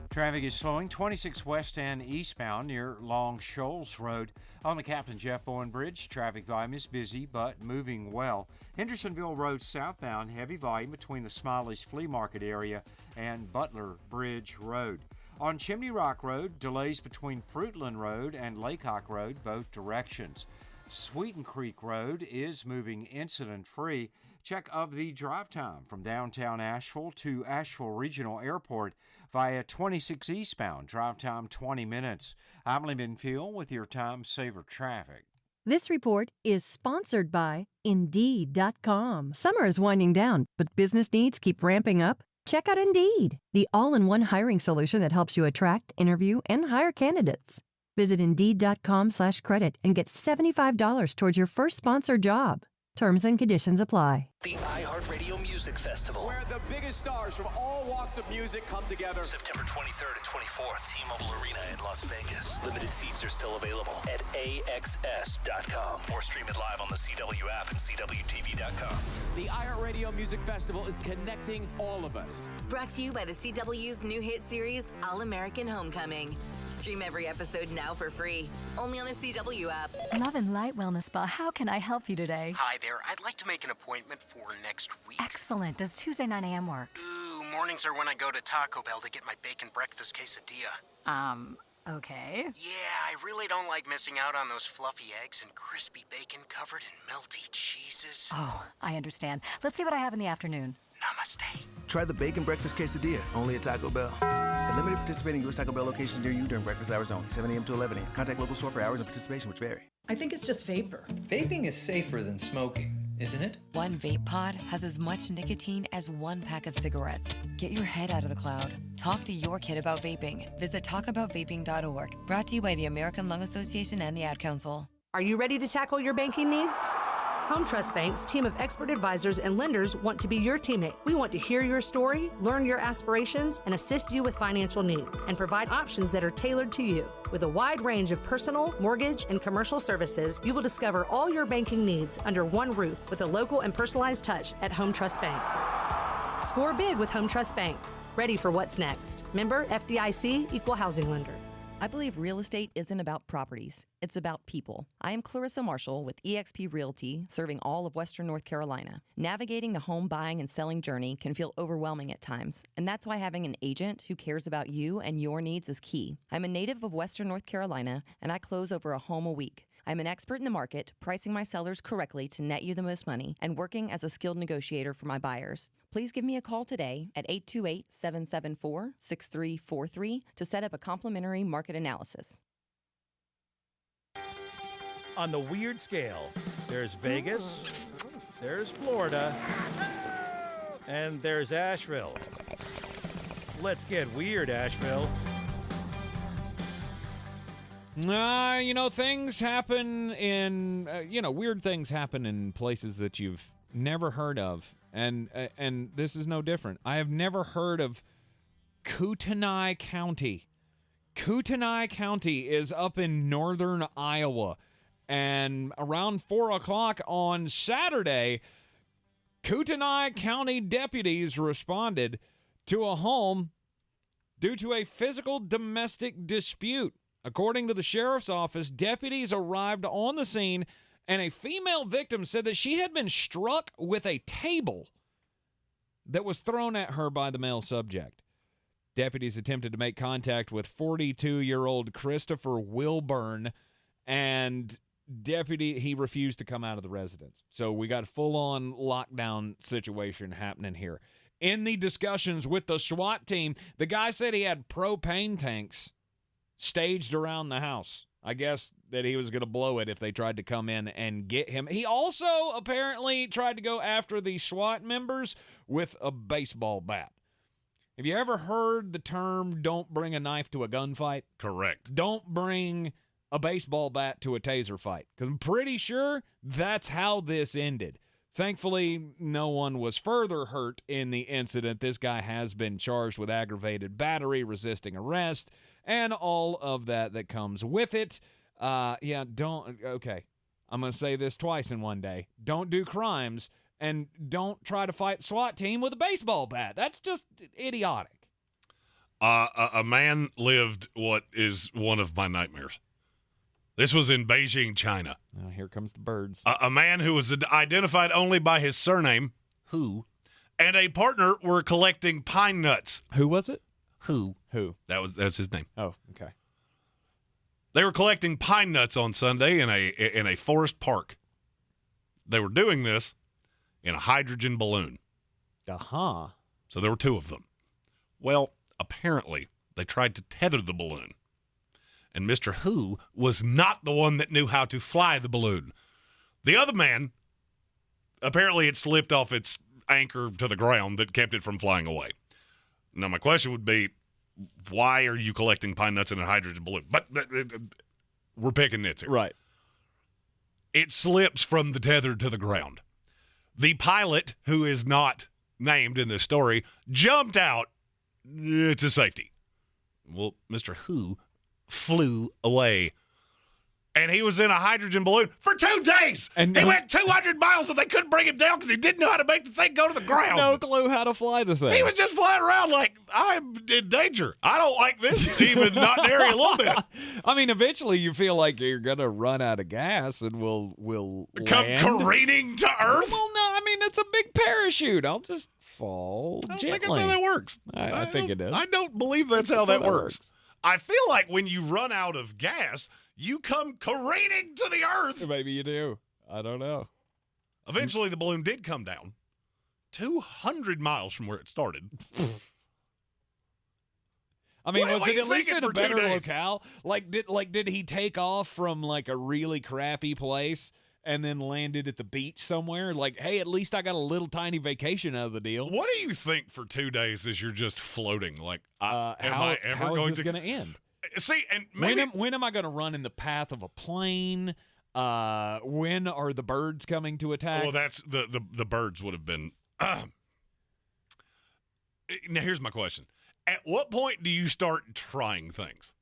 Traffic is slowing 26 west and eastbound near Long Shoals Road. On the Captain Jeff Bowen Bridge, traffic volume is busy but moving well. Hendersonville Road southbound, heavy volume between the Smiley's Flea Market area and Butler Bridge Road. On Chimney Rock Road, delays between Fruitland Road and Laycock Road, both directions. Sweeten Creek Road is moving incident-free. Check of the drive time from downtown Asheville to Asheville Regional Airport via 26 eastbound. Drive time 20 minutes. I'm Lee Minfield with your time saver traffic. This report is sponsored by Indeed.com. Summer is winding down, but business needs keep ramping up. Check out Indeed, the all-in-one hiring solution that helps you attract, interview, and hire candidates. Visit Indeed.com/credit and get $75 towards your first sponsored job. Terms and conditions apply. The iHeartRadio Music Festival, where the biggest stars from all walks of music come together. September 23rd and 24th, T-Mobile Arena in Las Vegas. Limited seats are still available at AXS.com or stream it live on the CW app and CWTV.com. The iHeartRadio Music Festival is connecting all of us. Brought to you by the CW's new hit series, All American Homecoming. Stream every episode now for free, only on the CW app. Love and Light Wellness Spa, how can I help you today? Hi there. I'd like to make an appointment for next week. Excellent. Does Tuesday 9 a.m. work? Ooh, mornings are when I go to Taco Bell to get my bacon breakfast quesadilla. Okay. Yeah, I really don't like missing out on those fluffy eggs and crispy bacon covered in melty cheeses. Oh, I understand. Let's see what I have in the afternoon. Namaste. Try the bacon breakfast quesadilla, only at Taco Bell. At limited participating U.S. Taco Bell locations near you during breakfast hours only, 7 a.m. to 11 a.m. Contact local store for hours and participation, which vary. I think it's just vapor. Vaping is safer than smoking, isn't it? One vape pod has as much nicotine as one pack of cigarettes. Get your head out of the cloud. Talk to your kid about vaping. Visit talkaboutvaping.org. Brought to you by the American Lung Association and the Ad Council. Are you ready to tackle your banking needs? Home Trust Bank's team of expert advisors and lenders want to be your teammate. We want to hear your story, learn your aspirations, and assist you with financial needs, and provide options that are tailored to you. With a wide range of personal, mortgage, and commercial services, you will discover all your banking needs under one roof with a local and personalized touch at Home Trust Bank. Score big with Home Trust Bank. Ready for what's next. Member FDIC, Equal Housing Lender. I believe real estate isn't about properties. It's about people. I am Clarissa Marshall with eXp Realty, serving all of Western North Carolina. Navigating the home buying and selling journey can feel overwhelming at times, and that's why having an agent who cares about you and your needs is key. I'm a native of Western North Carolina, and I close over a home a week. I'm an expert in the market, pricing my sellers correctly to net you the most money, and working as a skilled negotiator for my buyers. Please give me a call today at 828-774-6343 to set up a complimentary market analysis. On the weird scale, there's Vegas, there's Florida, and there's Asheville. Let's get weird, Asheville. Things happen in, weird things happen in places that you've never heard of. And this is no different. I have never heard of Kootenai County. Kootenai County is up in northern Iowa. And around 4 o'clock on Saturday, Kootenai County deputies responded to a home due to a physical domestic dispute. According to the sheriff's office, deputies arrived on the scene, and a female victim said that she had been struck with a table that was thrown at her by the male subject. Deputies attempted to make contact with 42-year-old Christopher Wilburn, and he refused to come out of the residence. So we got a full-on lockdown situation happening here. In the discussions with the SWAT team, the guy said he had propane tanks staged around the house. I guess that he was going to blow it if they tried to come in and get him. He also apparently tried to go after the SWAT members with a baseball bat. Have you ever heard the term, don't bring a knife to a gunfight? Correct. Don't bring a baseball bat to a taser fight. Because I'm pretty sure that's how this ended. Thankfully, no one was further hurt in the incident. This guy has been charged with aggravated battery, resisting arrest, and all of that comes with it. Okay. I'm going to say this twice in one day. Don't do crimes, and don't try to fight the SWAT team with a baseball bat. That's just idiotic. A man lived what is one of my nightmares. This was in Beijing, China. Oh, here comes the birds. A man who was identified only by his surname, Hu, and a partner were collecting pine nuts. Who was it? Hu. That's his name. Oh, okay. They were collecting pine nuts on Sunday in a forest park. They were doing this in a hydrogen balloon. Uh-huh. So there were two of them. Well, apparently they tried to tether the balloon. And Mr. Hu was not the one that knew how to fly the balloon. The other man, apparently it slipped off its anchor to the ground that kept it from flying away. Now, my question would be, why are you collecting pine nuts in a hydrogen balloon? But we're picking nits here. Right. It slips from the tether to the ground. The pilot, who is not named in this story, jumped out to safety. Well, Mr. Hu flew away. And he was in a hydrogen balloon for 2 days. And he went 200 miles and they couldn't bring him down because he didn't know how to make the thing go to the ground. No clue how to fly the thing. He was just flying around like, I'm in danger. I don't like this, even not nary a little bit. I mean, eventually you feel like you're going to run out of gas and we'll come land. Careening to Earth? Well, no, I mean, it's a big parachute. I'll just fall gently. I think that's how that works. I think it does. I don't believe that's how that works. I feel like when you run out of gas, you come careening to the earth. Maybe you do. I don't know. Eventually, the balloon did come down 200 miles from where it started. I mean, was what it are at you least thinking in a for 2 better days? locale? Did he take off from like a really crappy place and then landed at the beach somewhere? Like, hey, at least I got a little tiny vacation out of the deal. What do you think for 2 days as you're just floating? Like, how is this going to end? See, and maybe when am I going to run in the path of a plane? When are the birds coming to attack? Well, that's the birds would have been. Now, here's my question: at what point do you start trying things?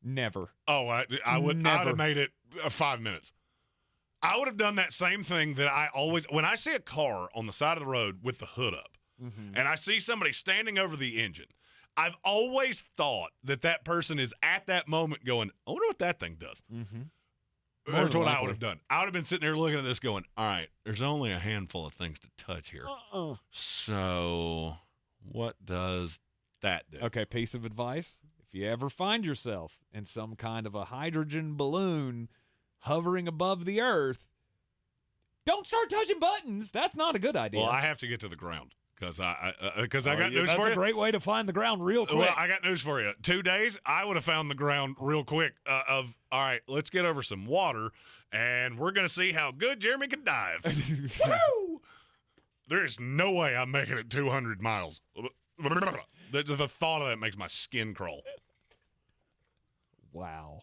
Never. Oh, I would have made it 5 minutes. I would have done that same thing that I always when I see a car on the side of the road with the hood up, and I see somebody standing over the engine. I've always thought that person is at that moment going, I wonder what that thing does. Mm-hmm. That's what I would have done. I would have been sitting there looking at this going, all right, there's only a handful of things to touch here. So what does that do? Okay, piece of advice. If you ever find yourself in some kind of a hydrogen balloon hovering above the earth, don't start touching buttons. That's not a good idea. Well, I have to get to the ground. Because I got news for you. That's a great way to find the ground real quick. Well, I got news for you. 2 days, I would have found the ground real quick all right, let's get over some water, and we're going to see how good Jeremy can dive. Woo! There's no way I'm making it 200 miles. The thought of that makes my skin crawl. Wow.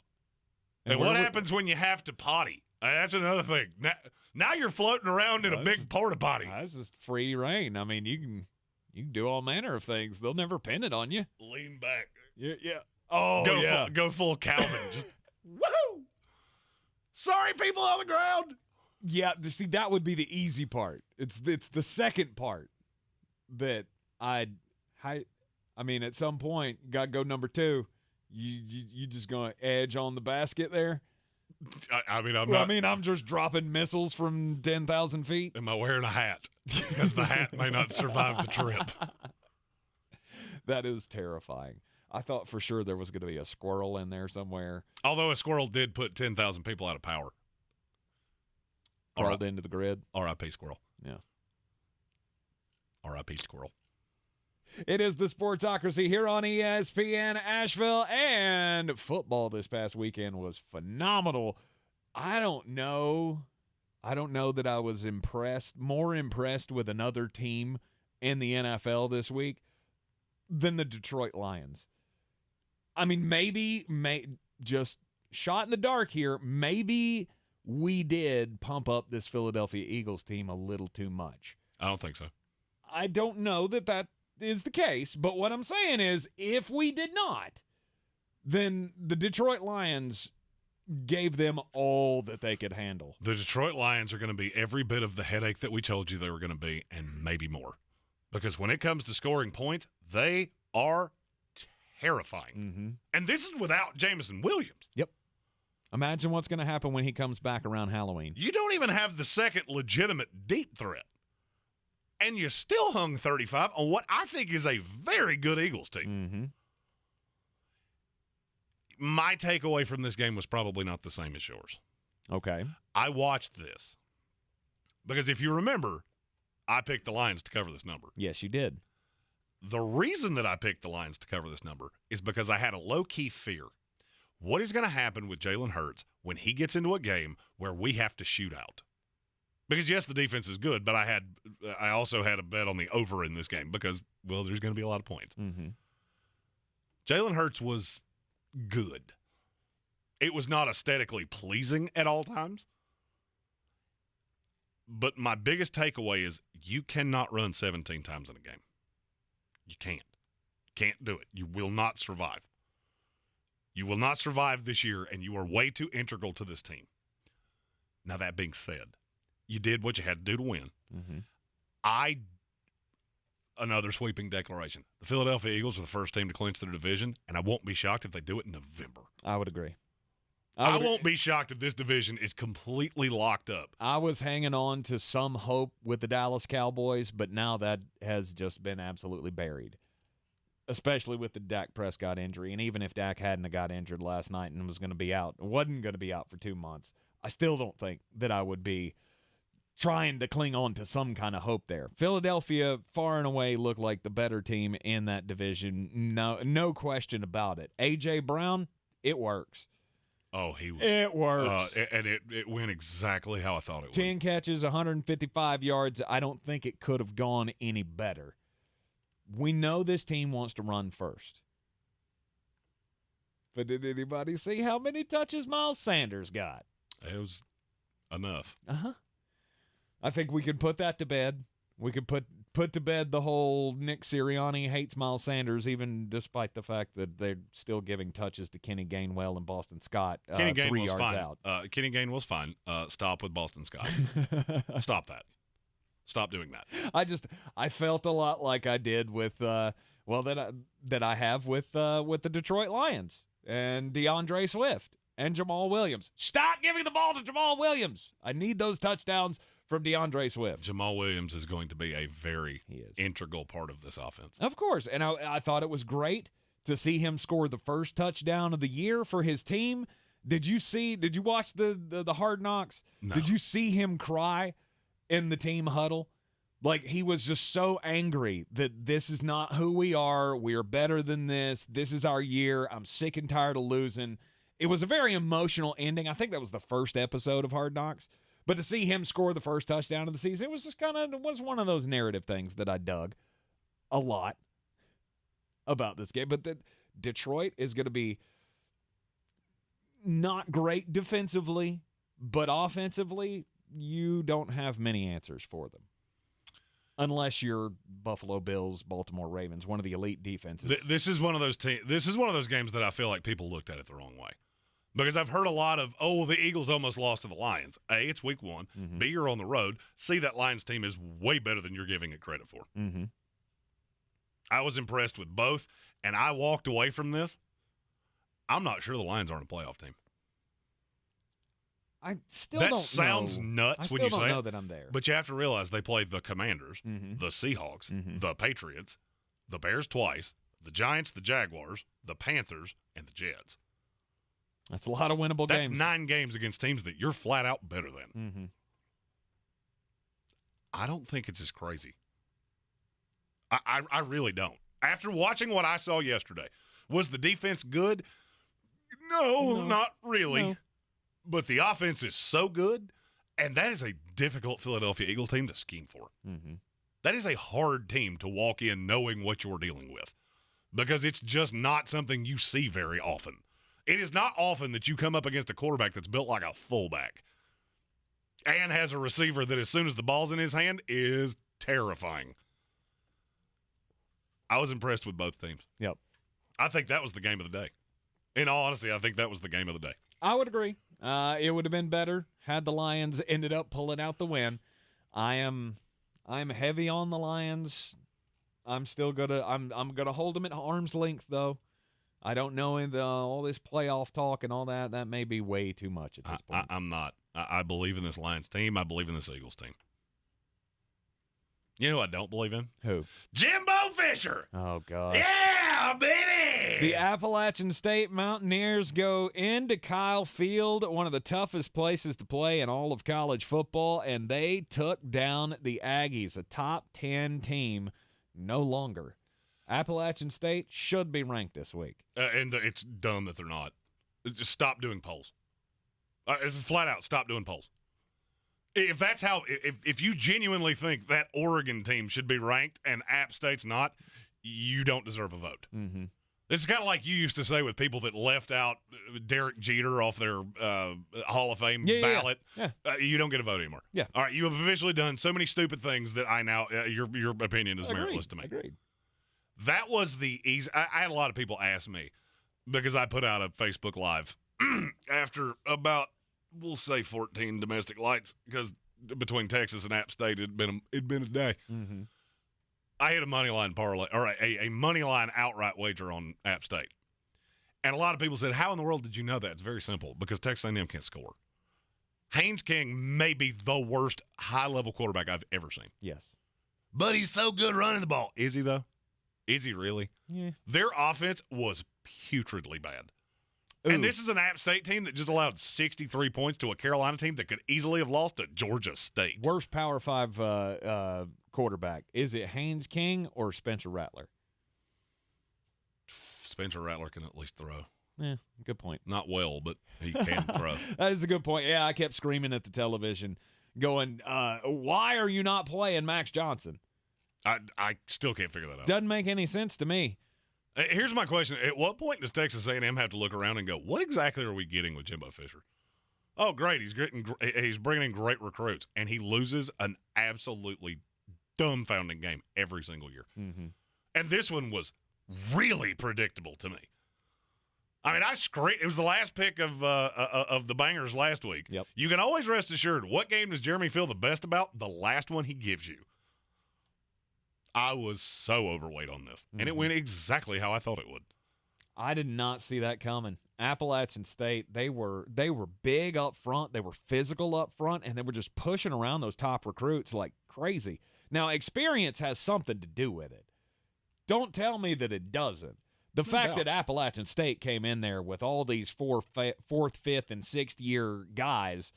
And what happens when you have to potty? That's another thing. Now you're floating around in a big porta potty. That's just free reign. I mean, you can do all manner of things. They'll never pin it on you. Lean back. Yeah. Oh, go full Calvin. Just woohoo! Sorry, people on the ground. Yeah, see, that would be the easy part. It's the second part that I mean, at some point, you got to go number 2. You just going to edge on the basket there. I'm just dropping missiles from 10,000 feet. Am I wearing a hat? Because the hat may not survive the trip. That is terrifying. I thought for sure there was going to be a squirrel in there somewhere. Although a squirrel did put 10,000 people out of power. Crawled into the grid. R.I.P. squirrel. Yeah. R.I.P. squirrel. It is the Sportsocracy here on ESPN Asheville, and football this past weekend was phenomenal. I don't know that I was more impressed with another team in the NFL this week than the Detroit Lions. I mean, just shot in the dark here, maybe we did pump up this Philadelphia Eagles team a little too much. I don't think so. I don't know that is the case, but what I'm saying is if we did not, then the Detroit Lions gave them all that they could handle. The Detroit Lions are going to be every bit of the headache that we told you they were going to be, and maybe more. Because when it comes to scoring points, they are terrifying. Mm-hmm. And this is without Jameson Williams. Yep. Imagine what's going to happen when he comes back around Halloween. You don't even have the second legitimate deep threat. And you still hung 35 on what I think is a very good Eagles team. Mm-hmm. My takeaway from this game was probably not the same as yours. Okay. I watched this because if you remember, I picked the Lions to cover this number. Yes, you did. The reason that I picked the Lions to cover this number is because I had a low-key fear. What is going to happen with Jalen Hurts when he gets into a game where we have to shoot out? Because, yes, the defense is good, but I also had a bet on the over in this game because, well, there's going to be a lot of points. Mm-hmm. Jalen Hurts was good. It was not aesthetically pleasing at all times. But my biggest takeaway is you cannot run 17 times in a game. You can't. Can't do it. You will not survive. You will not survive this year, and you are way too integral to this team. Now, that being said, you did what you had to do to win. Mm-hmm. Another sweeping declaration. The Philadelphia Eagles are the first team to clinch their division, and I won't be shocked if they do it in November. I would agree. I won't be shocked if this division is completely locked up. I was hanging on to some hope with the Dallas Cowboys, but now that has just been absolutely buried, especially with the Dak Prescott injury. And even if Dak hadn't got injured last night and wasn't going to be out for 2 months, I still don't think that I would be trying to cling on to some kind of hope there. Philadelphia far and away looked like the better team in that division. No question about it. A.J. Brown, it works. Oh, he was. It works. And it went exactly how I thought it would. 10 catches, 155 yards. I don't think it could have gone any better. We know this team wants to run first. But did anybody see how many touches Miles Sanders got? It was enough. Uh-huh. I think we can put that to bed. We could put to bed the whole Nick Sirianni hates Miles Sanders, even despite the fact that they're still giving touches to Kenny Gainwell and Boston Scott. Kenny Gainwell 3 was yards fine. out. Kenny Gainwell was fine. Stop with Boston Scott. Stop that. Stop doing that. I felt a lot like I did with that I have with the Detroit Lions and DeAndre Swift and Jamal Williams. Stop giving the ball to Jamal Williams. I need those touchdowns from DeAndre Swift. Jamal Williams is going to be a very integral part of this offense. Of course. And I thought it was great to see him score the first touchdown of the year for his team. Did you watch the Hard Knocks? No. Did you see him cry in the team huddle? Like, he was just so angry that this is not who we are. We are better than this. This is our year. I'm sick and tired of losing. It was a very emotional ending. I think that was the first episode of Hard Knocks. But to see him score the first touchdown of the season, it was just was one of those narrative things that I dug a lot about this game. But Detroit is going to be not great defensively, but offensively, you don't have many answers for them. Unless you're Buffalo Bills, Baltimore Ravens, one of the elite defenses. This is one of those This is one of those games that I feel like people looked at it the wrong way. Because I've heard a lot of, the Eagles almost lost to the Lions. A, it's week 1. Mm-hmm. B, you're on the road. C, that Lions team is way better than you're giving it credit for. Mm-hmm. I was impressed with both, and I walked away from this. I'm not sure the Lions aren't a playoff team. I still don't know. That sounds nuts when you say it. I still don't know that I'm there. But you have to realize they played the Commanders, the Seahawks, the Patriots, the Bears twice, the Giants, the Jaguars, the Panthers, and the Jets. That's a lot of winnable games. That's 9 games against teams that you're flat out better than. Mm-hmm. I don't think it's as crazy. I really don't. After watching what I saw yesterday, was the defense good? No, not really. No. But the offense is so good, and that is a difficult Philadelphia Eagle team to scheme for. Mm-hmm. That is a hard team to walk in knowing what you're dealing with because it's just not something you see very often. It is not often that you come up against a quarterback that's built like a fullback and has a receiver that as soon as the ball's in his hand is terrifying. I was impressed with both teams. Yep. I think that was the game of the day. In all honesty, I think that was the game of the day. I would agree. It would have been better had the Lions ended up pulling out the win. I'm heavy on the Lions. I'm gonna hold them at arm's length though. I don't know all this playoff talk and all that. That may be way too much at this point. I'm not. I believe in this Lions team. I believe in this Eagles team. You know who I don't believe in? Who? Jimbo Fisher. Oh, God. Yeah, baby. The Appalachian State Mountaineers go into Kyle Field, one of the toughest places to play in all of college football, and they took down the Aggies, a top 10 team no longer. Appalachian State should be ranked this week. And it's dumb that they're not. Just stop doing polls. Flat out, stop doing polls. If that's how, if you genuinely think that Oregon team should be ranked and App State's not, you don't deserve a vote. Mm-hmm. This is kind of like you used to say with people that left out Derek Jeter off their Hall of Fame ballot. Yeah. You don't get a vote anymore. Yeah. All right, you have officially done so many stupid things that I now your opinion is meritless to me. Agreed. That was the easy. I had a lot of people ask me because I put out a Facebook Live after about, we'll say 14 domestic lights, because between Texas and App State, it'd been a day. Mm-hmm. I hit a money line parlay, or a money line outright wager on App State, and a lot of people said, "How in the world did you know that?" It's very simple, because Texas A&M can't score. Haynes King may be the worst high-level quarterback I've ever seen. Yes, but he's so good running the ball. Is he though? Is he really? Yeah. Their offense was putridly bad. Ooh. And this is an App State team that just allowed 63 points to a Carolina team that could easily have lost to Georgia State. Worst Power 5 quarterback. Is it Haynes King or Spencer Rattler? Spencer Rattler can at least throw. Yeah, good point. Not well, but he can throw. That is a good point. Yeah, I kept screaming at the television going, why are you not playing Max Johnson? I still can't figure that out. Doesn't make any sense to me. Here's my question. At what point does Texas A&M have to look around and go, what exactly are we getting with Jimbo Fisher? Oh, great. He's bringing in great recruits, and he loses an absolutely dumbfounding game every single year. Mm-hmm. And this one was really predictable to me. I mean, it was the last pick of the bangers last week. Yep. You can always rest assured, what game does Jeremy feel the best about? The last one he gives you. I was so overweight on this, and it went exactly how I thought it would. I did not see that coming. Appalachian State, they were big up front, they were physical up front, and they were just pushing around those top recruits like crazy. Now, experience has something to do with it. Don't tell me that it doesn't. The fact that Appalachian State came in there with all these fourth, fifth, and sixth year guys,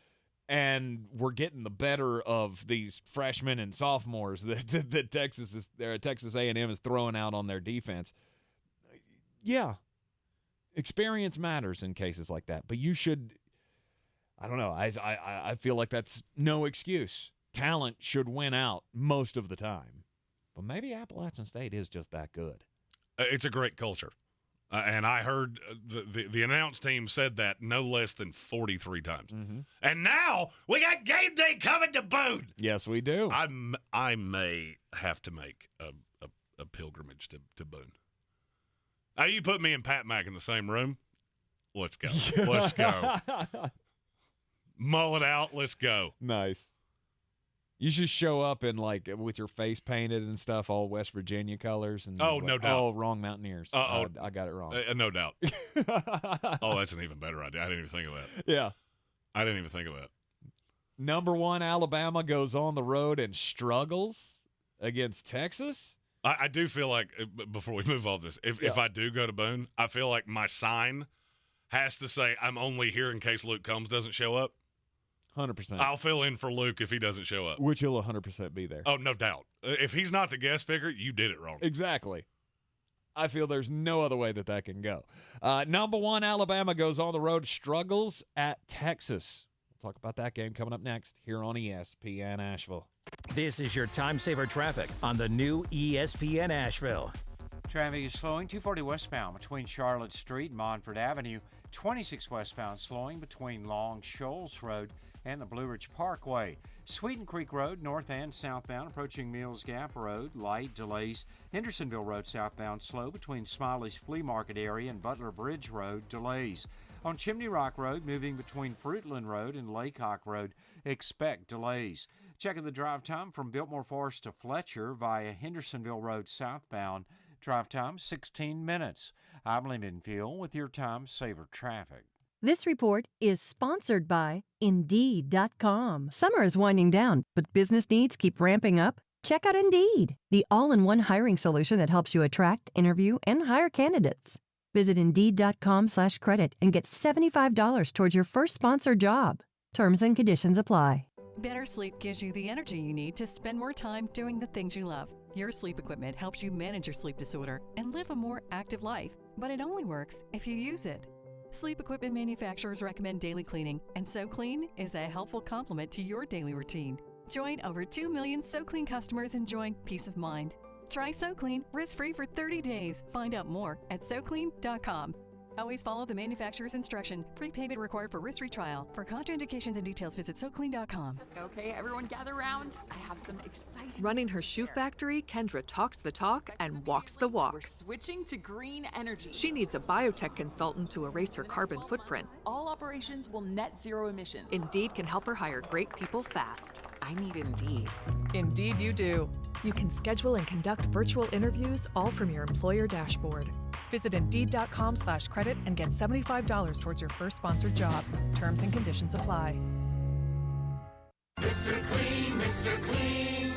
and we're getting the better of these freshmen and sophomores that Texas A&M is throwing out on their defense. Yeah, experience matters in cases like that, but you should. I don't know. I feel like that's no excuse. Talent should win out most of the time, but maybe Appalachian State is just that good. It's a great culture. And I heard the announce team said that no less than 43 times. Mm-hmm. And now we got game day coming to Boone. Yes, we do. I may have to make a pilgrimage to Boone. Now, you put me and Pat Mack in the same room. Let's go. Let's go. Mullet out. Let's go. Nice. You should show up in with your face painted and stuff, all West Virginia colors. And no doubt. Oh, wrong Mountaineers. I got it wrong. No doubt. Oh, that's an even better idea. I didn't even think of that. Yeah. I didn't even think of that. Number 1, Alabama goes on the road and struggles against Texas. I do feel like, before we move off this, if I do go to Boone, I feel like my sign has to say, I'm only here in case Luke Combs doesn't show up. 100%. I'll fill in for Luke if he doesn't show up. Which he'll 100% be there. Oh, no doubt. If he's not the guest picker, you did it wrong. Exactly. I feel there's no other way that can go. Number 1, Alabama goes on the road, struggles at Texas. We'll talk about that game coming up next here on ESPN Asheville. This is your time saver traffic on the new ESPN Asheville. Traffic is slowing 240 westbound between Charlotte Street and Montford Avenue. 26 westbound slowing between Long Shoals Road and the Blue Ridge Parkway. Sweeten Creek Road, north and southbound, approaching Mills Gap Road, light delays. Hendersonville Road southbound slow between Smiley's Flea Market area and Butler Bridge Road, delays. On Chimney Rock Road, moving between Fruitland Road and Laycock Road, expect delays. Checking the drive time from Biltmore Forest to Fletcher via Hendersonville Road southbound. Drive time 16 minutes. I'm Lyndon Field with your time saver traffic. This report is sponsored by Indeed.com. Summer is winding down, but business needs keep ramping up. Check out Indeed, the all-in-one hiring solution that helps you attract, interview, and hire candidates. Visit Indeed.com/credit and get $75 towards your first sponsored job. Terms and conditions apply. Better sleep gives you the energy you need to spend more time doing the things you love. Your sleep equipment helps you manage your sleep disorder and live a more active life, but it only works if you use it. Sleep equipment manufacturers recommend daily cleaning, and SoClean is a helpful complement to your daily routine. Join over 2 million SoClean customers enjoying peace of mind. Try SoClean risk-free for 30 days. Find out more at SoClean.com. Always follow the manufacturer's instruction. Prepayment required for risk-free trial. For contraindications and details, visit SoClean.com. Okay, everyone gather around. I have some exciting... Running her shoe factory, Kendra talks the talk and walks the walk. We're switching to green energy. She needs a biotech consultant to erase her carbon footprint. All operations will net zero emissions. Indeed can help her hire great people fast. I need Indeed. Indeed you do. You can schedule and conduct virtual interviews all from your employer dashboard. Visit Indeed.com/credit and get $75 towards your first sponsored job. Terms and conditions apply. Mr. Clean, Mr. Clean.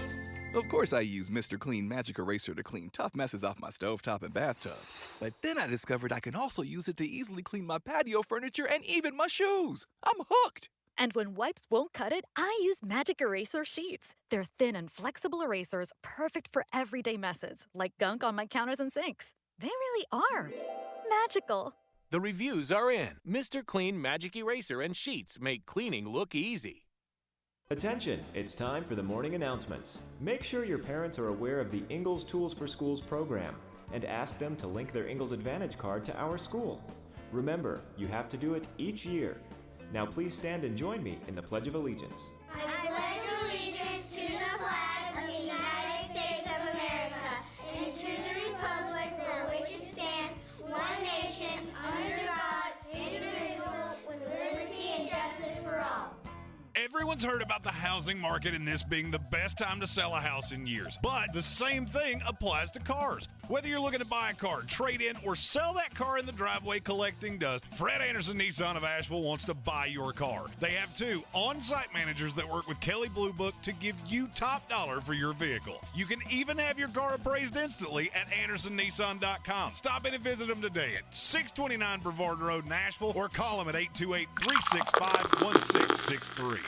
Of course I use Mr. Clean Magic Eraser to clean tough messes off my stovetop and bathtub. But then I discovered I can also use it to easily clean my patio furniture and even my shoes. I'm hooked. And when wipes won't cut it, I use Magic Eraser Sheets. They're thin and flexible erasers, perfect for everyday messes, like gunk on my counters and sinks. They really are magical. The reviews are in. Mr. Clean Magic Eraser and Sheets make cleaning look easy. Attention, it's time for the morning announcements. Make sure your parents are aware of the Ingles Tools for Schools program and ask them to link their Ingles Advantage card to our school. Remember, you have to do it each year. Now please stand and join me in the Pledge of Allegiance. I pledge allegiance to the flag of the United States of America and to the republic for which it stands, one nation, under God, indivisible, with liberty and justice for all. Everyone's heard about the housing market and this being the best time to sell a house in years. But the same thing applies to cars. Whether you're looking to buy a car, trade in, or sell that car in the driveway collecting dust, Fred Anderson Nissan of Asheville wants to buy your car. They have 2 on-site managers that work with Kelly Blue Book to give you top dollar for your vehicle. You can even have your car appraised instantly at AndersonNissan.com. Stop in and visit them today at 629 Brevard Road in Asheville or call them at 828-365-1663.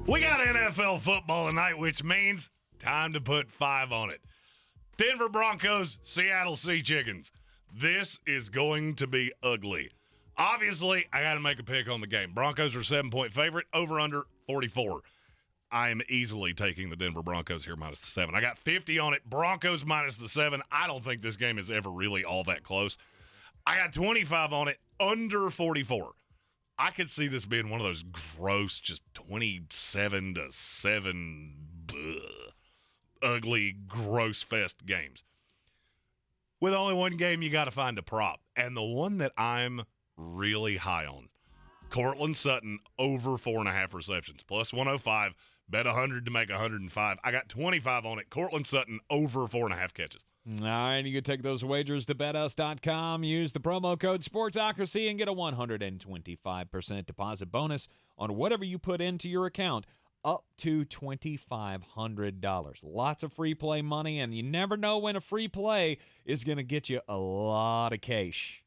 We got NFL football tonight, which means time to put 5 on it. Denver Broncos, Seattle Sea Chickens. This is going to be ugly. Obviously, I got to make a pick on the game. Broncos are 7-point favorite, over under 44. I am easily taking the Denver Broncos here minus the 7. I got 50 on it. Broncos minus the 7. I don't think this game is ever really all that close. I got 25 on it, under 44. I could see this being one of those gross, just 27-7, ugly, gross fest games. With only one game, you got to find a prop. And the one that I'm really high on, Cortland Sutton over 4.5 receptions, plus 105, bet 100 to make 105. I got 25 on it. Cortland Sutton over 4.5 catches. All right, you can take those wagers to betus.com. Use the promo code Sportsocracy and get a 125% deposit bonus on whatever you put into your account, up to $2,500. Lots of free play money, and you never know when a free play is going to get you a lot of cash.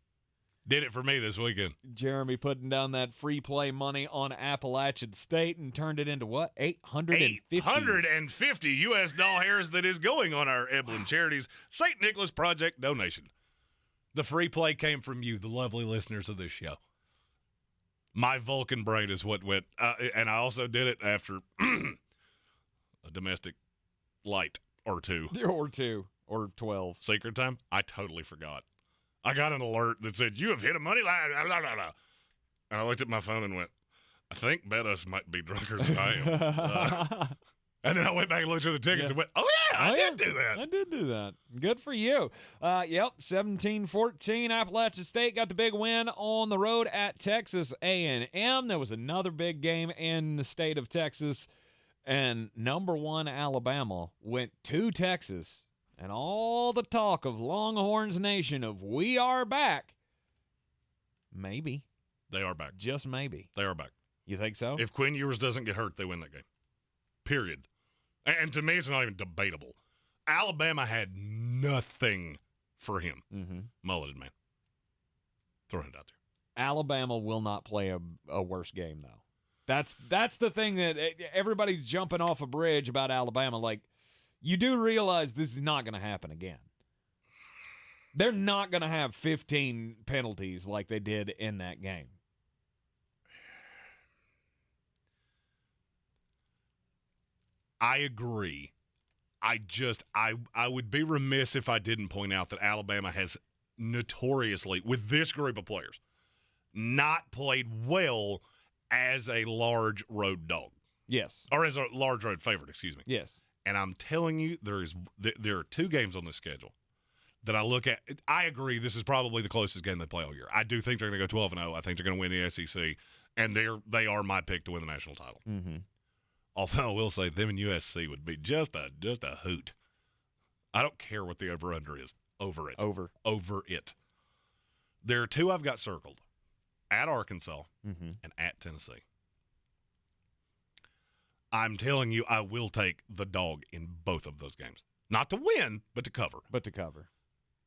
Did it for me this weekend. Jeremy putting down that free play money on Appalachian State and turned it into what? 850. 850 U.S. doll hairs that is going on our Eblin Charities St. Nicholas Project donation. The free play came from you, the lovely listeners of this show. My Vulcan brain is what went, and I also did it after a domestic light or two. Or 12. Secret time? I totally forgot. I got an alert that said, you have hit a money line. Blah, blah, blah, blah. And I looked at my phone and went, I think Bettis might be drunker than I am. And then I went back and looked through the tickets and went, oh, yeah, I did do that. I did do that. Good for you. 17-14. Appalachian State got the big win on the road at Texas A&M. There was another big game in the state of Texas. And number 1 Alabama went to Texas. And all the talk of Longhorns Nation of we are back. Maybe. They are back. Just maybe. They are back. You think so? If Quinn Ewers doesn't get hurt, they win that game. Period. And to me, it's not even debatable. Alabama had nothing for him. Mm-hmm. Mulleted, man. Throwing it out there. Alabama will not play a worse game, though. That's the thing that everybody's jumping off a bridge about Alabama. Like, you do realize this is not going to happen again. They're not going to have 15 penalties like they did in that game. I agree. I would be remiss if I didn't point out that Alabama has notoriously, with this group of players, not played well as a large road dog. Yes. Or as a large road favorite, excuse me. Yes. And I'm telling you, there are 2 games on this schedule that I look at. I agree this is probably the closest game they play all year. I do think they're going to go 12-0. I think they're going to win the SEC, and they are my pick to win the national title. Mm-hmm. Although I will say them and USC would be just a hoot. I don't care what the over-under is. Over it. Over it. There are 2 I've got circled. At Arkansas and at Tennessee. I'm telling you, I will take the dog in both of those games. Not to win, but to cover.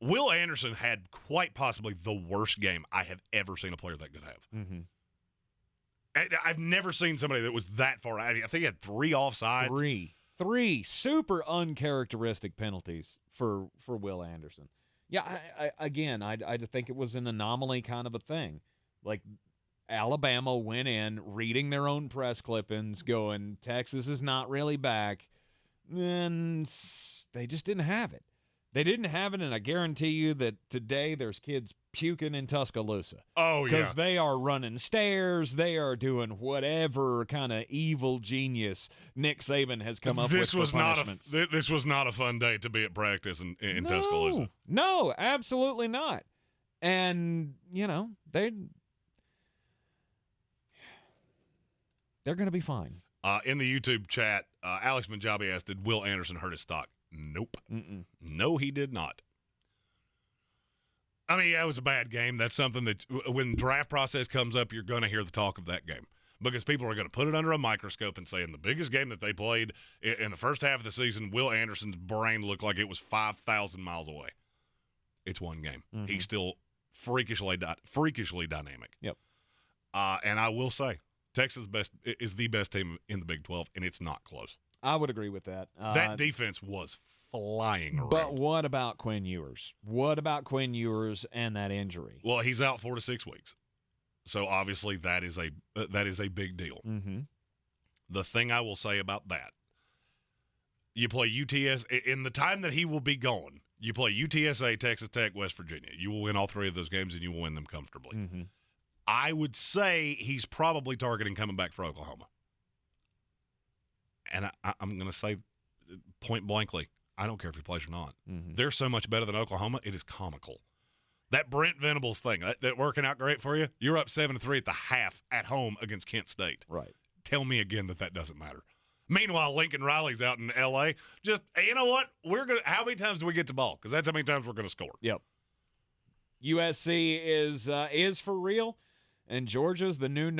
Will Anderson had quite possibly the worst game I have ever seen a player that could have. Mm-hmm. I've never seen somebody that was that far. I think he had 3 offsides. 3 super uncharacteristic penalties for Will Anderson. Yeah, I think it was an anomaly kind of a thing. Like, Alabama went in reading their own press clippings, going, Texas is not really back, and they just didn't have it. They didn't have it, and I guarantee you that today there's kids puking in Tuscaloosa. Oh, yeah. Because they are running stairs. They are doing whatever kind of evil genius Nick Saban has come up with for punishments. This was not a fun day to be at practice in Tuscaloosa. No, absolutely not. And, they're going to be fine. In the YouTube chat, Alex Manjabi asked, did Will Anderson hurt his stock? Nope. Mm-mm. No, he did not. I mean, yeah, it was a bad game. That's something that when the draft process comes up, you're going to hear the talk of that game because people are going to put it under a microscope and say in the biggest game that they played in the first half of the season, Will Anderson's brain looked like it was 5,000 miles away. It's one game. Mm-hmm. He's still freakishly dynamic. Yep. And I will say, Texas is the best team in the Big 12, and it's not close. I would agree with that. That defense was flying around. But what about Quinn Ewers? What about Quinn Ewers and that injury? Well, he's out 4 to 6 weeks. So obviously that is a big deal. Mm-hmm. The thing I will say about that, you play UTS in the time that he will be gone. You play UTSA, Texas Tech, West Virginia. You will win all 3 of those games, and you will win them comfortably. Mm-hmm. I would say he's probably targeting coming back for Oklahoma. And I'm going to say point blankly, I don't care if he plays or not. Mm-hmm. They're so much better than Oklahoma, it is comical. That Brent Venables thing, that working out great for you, you're up 7-3 at the half at home against Kent State. Right. Tell me again that doesn't matter. Meanwhile, Lincoln Riley's out in L.A. Just, you know what? How many times do we get the ball? Because that's how many times we're going to score. Yep. USC is for real, and Georgia's the new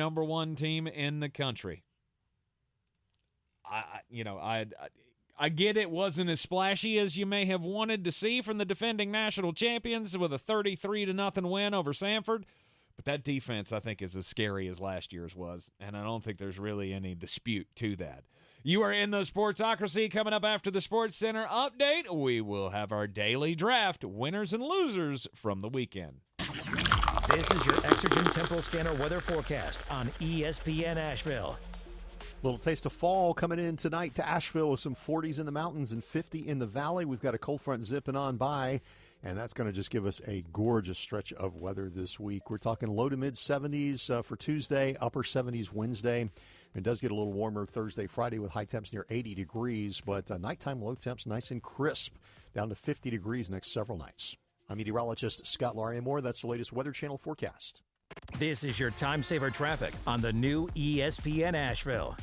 I get it wasn't as splashy as you may have wanted to see from the defending national champions with a 33-0 win over Samford. But that defense, I think, is as scary as last year's was, and I don't think there's really any dispute to that. You are in the Sportsocracy. Coming up after the Sports Center update, we will have our daily draft, winners and losers from the weekend. This is your Exergen Temporal Scanner weather forecast on ESPN Asheville. Little taste of fall coming in tonight to Asheville with some 40s in the mountains and 50 in the valley. We've got a cold front zipping on by, and that's going to just give us a gorgeous stretch of weather this week. We're talking low to mid 70s for Tuesday, upper 70s Wednesday. It does get a little warmer Thursday, Friday with high temps near 80 degrees, but nighttime low temps nice and crisp, down to 50 degrees next several nights. I'm meteorologist Scott Laurier-Moore. That's the latest Weather Channel forecast. This is your time saver traffic on the new ESPN Asheville.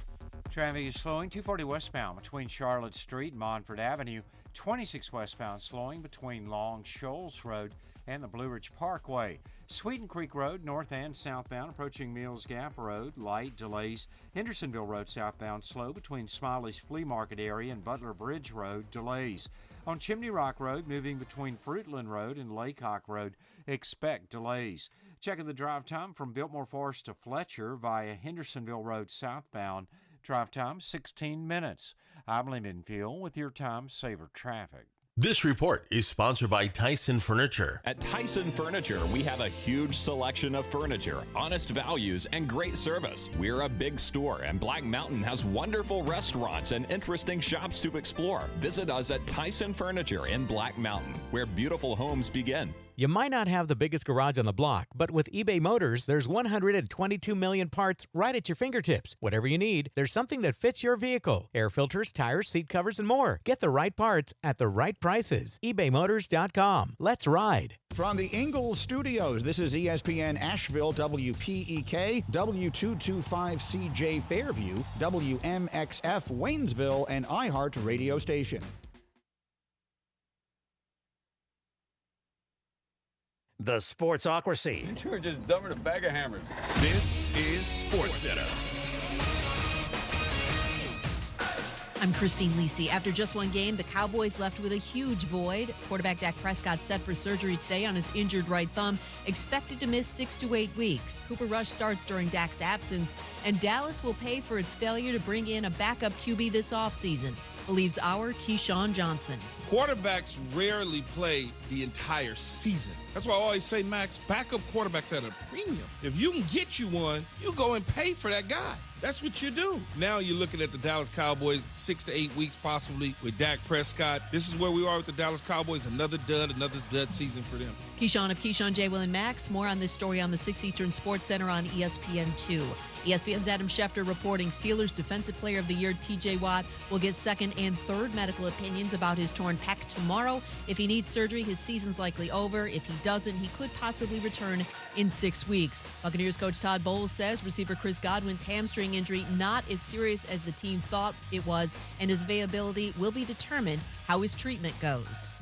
Traffic is slowing 240 westbound between Charlotte Street and Montford Avenue. 26 westbound slowing between Long Shoals Road and the Blue Ridge Parkway. Sweeten Creek Road, north and southbound, approaching Mills Gap Road, light delays. Hendersonville Road southbound slow between Smiley's Flea Market area and Butler Bridge Road, delays. On Chimney Rock Road, moving between Fruitland Road and Laycock Road, expect delays. Checking the drive time from Biltmore Forest to Fletcher via Hendersonville Road southbound. Drive time 16 minutes. I'm Lyndon Field with your time saver traffic. This report is sponsored by Tyson Furniture. At Tyson Furniture, we have a huge selection of furniture, honest values, and great service. We're a big store, and Black Mountain has wonderful restaurants and interesting shops to explore. Visit us at Tyson Furniture in Black Mountain, where beautiful homes begin. You might not have the biggest garage on the block, but with eBay Motors, there's 122 million parts right at your fingertips. Whatever you need, there's something that fits your vehicle. Air filters, tires, seat covers, and more. Get the right parts at the right prices. ebaymotors.com. Let's ride. From the Ingles Studios, this is ESPN Asheville, WPEK, W225CJ Fairview, WMXF Waynesville, and iHeart radio station. The Sportsocracy. You were just dumber than a bag of hammers. This is Sports Center. I'm Christine Lisi. After just one game, the Cowboys left with a huge void. Quarterback Dak Prescott set for surgery today on his injured right thumb, expected to miss 6 to 8 weeks. Cooper Rush starts during Dak's absence, and Dallas will pay for its failure to bring in a backup QB this offseason, believes our Keyshawn Johnson. Quarterbacks rarely play the entire season. That's why I always say, Max, backup quarterbacks at a premium. If you can get you one, you go and pay for that guy. That's what you do. Now you're looking at the Dallas Cowboys 6 to 8 weeks possibly with Dak Prescott. This is where we are with the Dallas Cowboys. Another dud season for them. Keyshawn of Keyshawn, J. Will, and Max. More on this story on the 6 Eastern Sports Center on ESPN2. ESPN's Adam Schefter reporting Steelers Defensive Player of the Year T.J. Watt will get second and third medical opinions about his torn pec tomorrow. If he needs surgery, his season's likely over. If he doesn't, he could possibly return in 6 weeks. Buccaneers coach Todd Bowles says receiver Chris Godwin's hamstring injury not as serious as the team thought it was, and his availability will be determined how his treatment goes.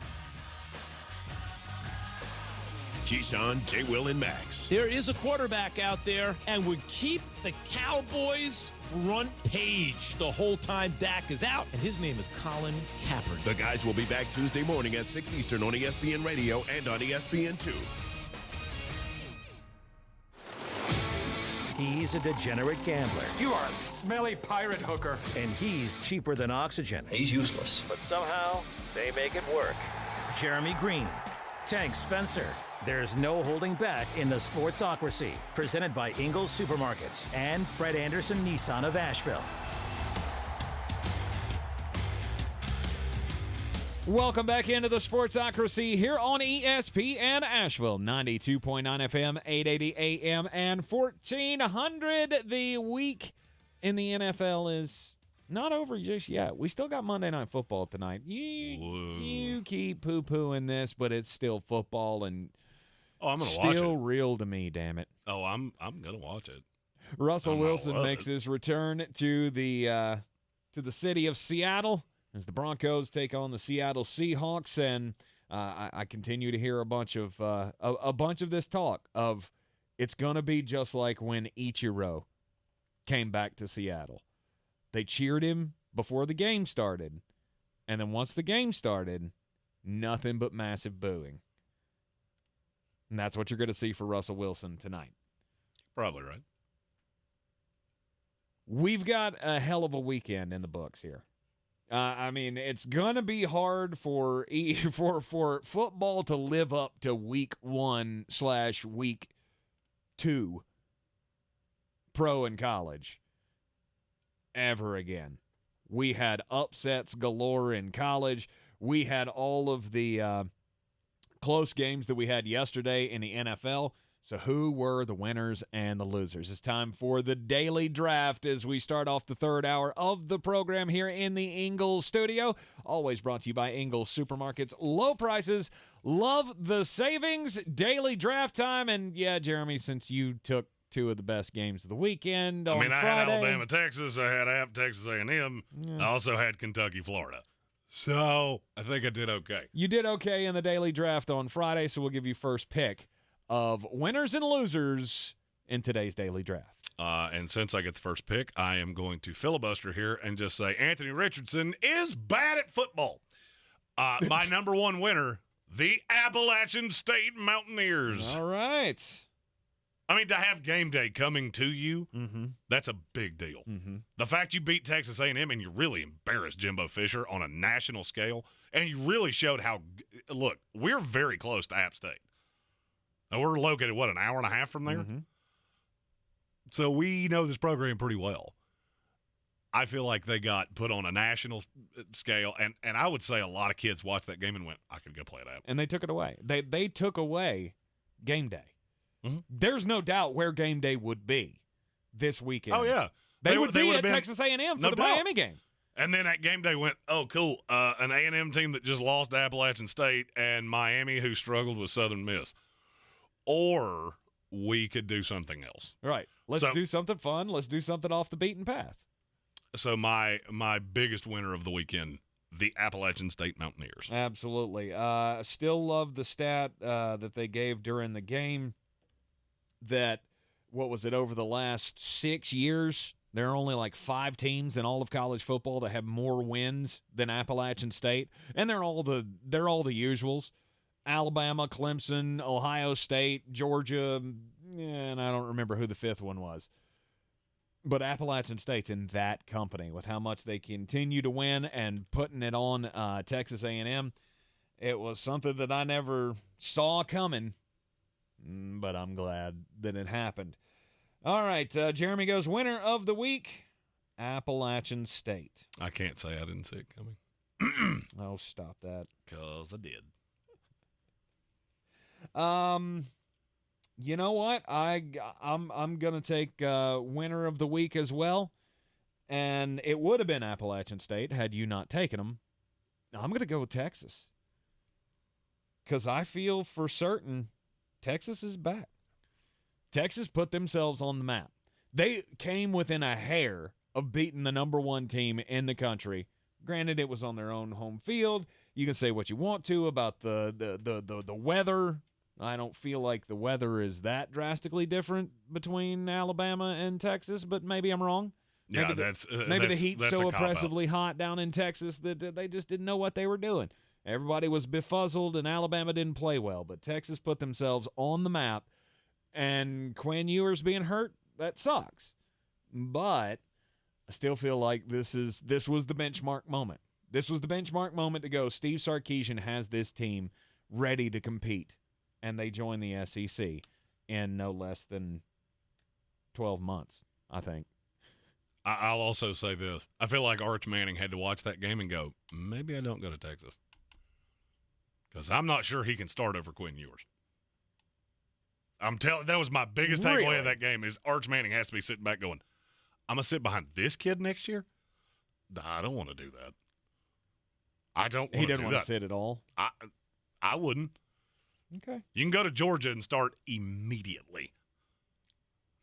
Keyshawn, J. Will, and Max. There is a quarterback out there and would keep the Cowboys front page the whole time Dak is out, and his name is Colin Kaepernick. The guys will be back Tuesday morning at 6 Eastern on ESPN Radio and on ESPN2. He's a degenerate gambler. You are a smelly pirate hooker. And he's cheaper than oxygen. He's useless. But somehow, they make it work. Jeremy Greene, Tank Spencer. There's no holding back in the Sportsocracy. Presented by Ingles Supermarkets and Fred Anderson Nissan of Asheville. Welcome back into the Sportsocracy here on ESPN Asheville, 92.9 FM, 880 AM, and 1400. The week in the NFL is not over just yet. We still got Monday Night Football tonight. You keep poo-pooing this, but it's still football and I'm gonna watch it. Still real to me, damn it. Oh, I'm gonna watch it. Russell Wilson makes his return to the city of Seattle as the Broncos take on the Seattle Seahawks, and I continue to hear a bunch of this talk of it's gonna be just like when Ichiro came back to Seattle. They cheered him before the game started, And then once the game started, nothing but massive booing. And that's what you're going to see for Russell Wilson tonight. Probably right. We've got a hell of a weekend in the books here. I mean, it's going to be hard for football to live up to week 1/week 2 pro and college ever again. We had upsets galore in college. We had all of the close games that we had yesterday in the NFL. So who were the winners and the losers? It's time for the daily draft as we start off the third hour of the program here in the Ingles Studio. Always brought to you by Ingles Supermarkets. Low prices, love the savings, daily draft time. And, yeah, Jeremy, since you took two of the best games of the weekend on Friday. I had Alabama, Texas. I had Texas A&M. Yeah. I also had Kentucky, Florida. So I think I did okay. You did okay in the daily draft on Friday, so we'll give you first pick of winners and losers in today's daily draft. And since I get the first pick, I am going to filibuster here and just say Anthony Richardson is bad at football. My number one winner, the Appalachian State Mountaineers. All right. I mean, to have game day coming to you, that's a big deal. The fact you beat Texas A&M and you really embarrassed Jimbo Fisher on a national scale, and you really showed how – look, we're very close to App State. Now, we're located, an hour and a half from there? So we know this program pretty well. I feel like they got put on a national scale, and I would say a lot of kids watched that game and went, I could go play at App. And they took it away. They took away game day. There's no doubt where game day would be this weekend. Oh, yeah. They would be at Texas A&M for the Miami game. And then that game day went, oh, cool, an A&M team that just lost to Appalachian State and Miami who struggled with Southern Miss. Or we could do something else. Right. Let's do something fun. Let's do something off the beaten path. So my biggest winner of the weekend, the Appalachian State Mountaineers. Absolutely. Still love the stat that they gave during the game that, over the last 6 years, there are only like 5 teams in all of college football that have more wins than Appalachian State, and they're all the usuals. Alabama, Clemson, Ohio State, Georgia, and I don't remember who the 5th one was. But Appalachian State's in that company with how much they continue to win and putting it on Texas A&M. It was something that I never saw coming, but I'm glad that it happened. All right, Jeremy goes winner of the week, Appalachian State. I can't say I didn't see it coming. Oh, stop that. Because I did. You know what? I'm gonna take winner of the week as well, and it would have been Appalachian State had you not taken them. I'm gonna go with Texas because I feel for certain Texas is back. Texas put themselves on the map. They came within a hair of beating the number 1 team in the country. Granted, it was on their own home field. You can say what you want to about the weather. I don't feel like the weather is that drastically different between Alabama and Texas, but maybe I'm wrong. Maybe the heat's so oppressively hot down in Texas that they just didn't know what they were doing. Everybody was befuzzled, and Alabama didn't play well, but Texas put themselves on the map, and Quinn Ewers being hurt, that sucks. But I still feel like this was the benchmark moment. This was the benchmark moment to go, Steve Sarkisian has this team ready to compete. And they joined the SEC in no less than 12 months, I think. I'll also say this. I feel like Arch Manning had to watch that game and go, maybe I don't go to Texas. Because I'm not sure he can start over Quinn Ewers. That was my biggest takeaway of that game is Arch Manning has to be sitting back going, I'm going to sit behind this kid next year? I don't want to do that. I don't want to do that. He didn't want to sit at all? I wouldn't. Okay. You can go to Georgia and start immediately.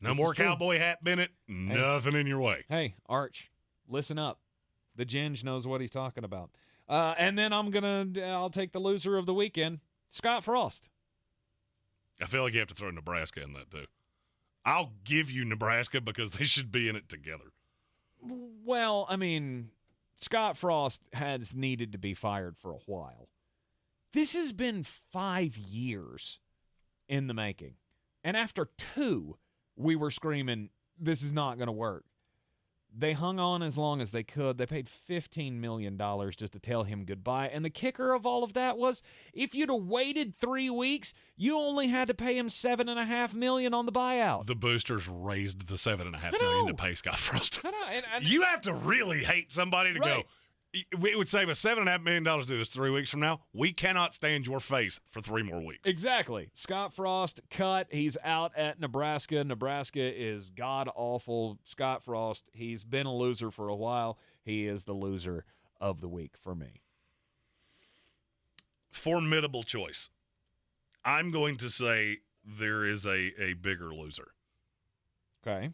No more cowboy hat, Bennett. Nothing in your way. Hey, Arch, listen up. The Ginge knows what he's talking about. And then I'll take the loser of the weekend, Scott Frost. I feel like you have to throw Nebraska in that too. I'll give you Nebraska because they should be in it together. Well, I mean, Scott Frost has needed to be fired for a while. This has been 5 years in the making. And after 2, we were screaming, this is not going to work. They hung on as long as they could. They paid $15 million just to tell him goodbye. And the kicker of all of that was, if you'd have waited 3 weeks, you only had to pay him $7.5 million on the buyout. The boosters raised the $7.5 million to pay Scott Frost. I know, and you have to really hate somebody to go, it would save us $7.5 million to do this 3 weeks from now. We cannot stand your face for 3 more weeks. Exactly. Scott Frost cut. He's out at Nebraska. Nebraska is god-awful. Scott Frost, he's been a loser for a while. He is the loser of the week for me. Formidable choice. I'm going to say there is a bigger loser. Okay.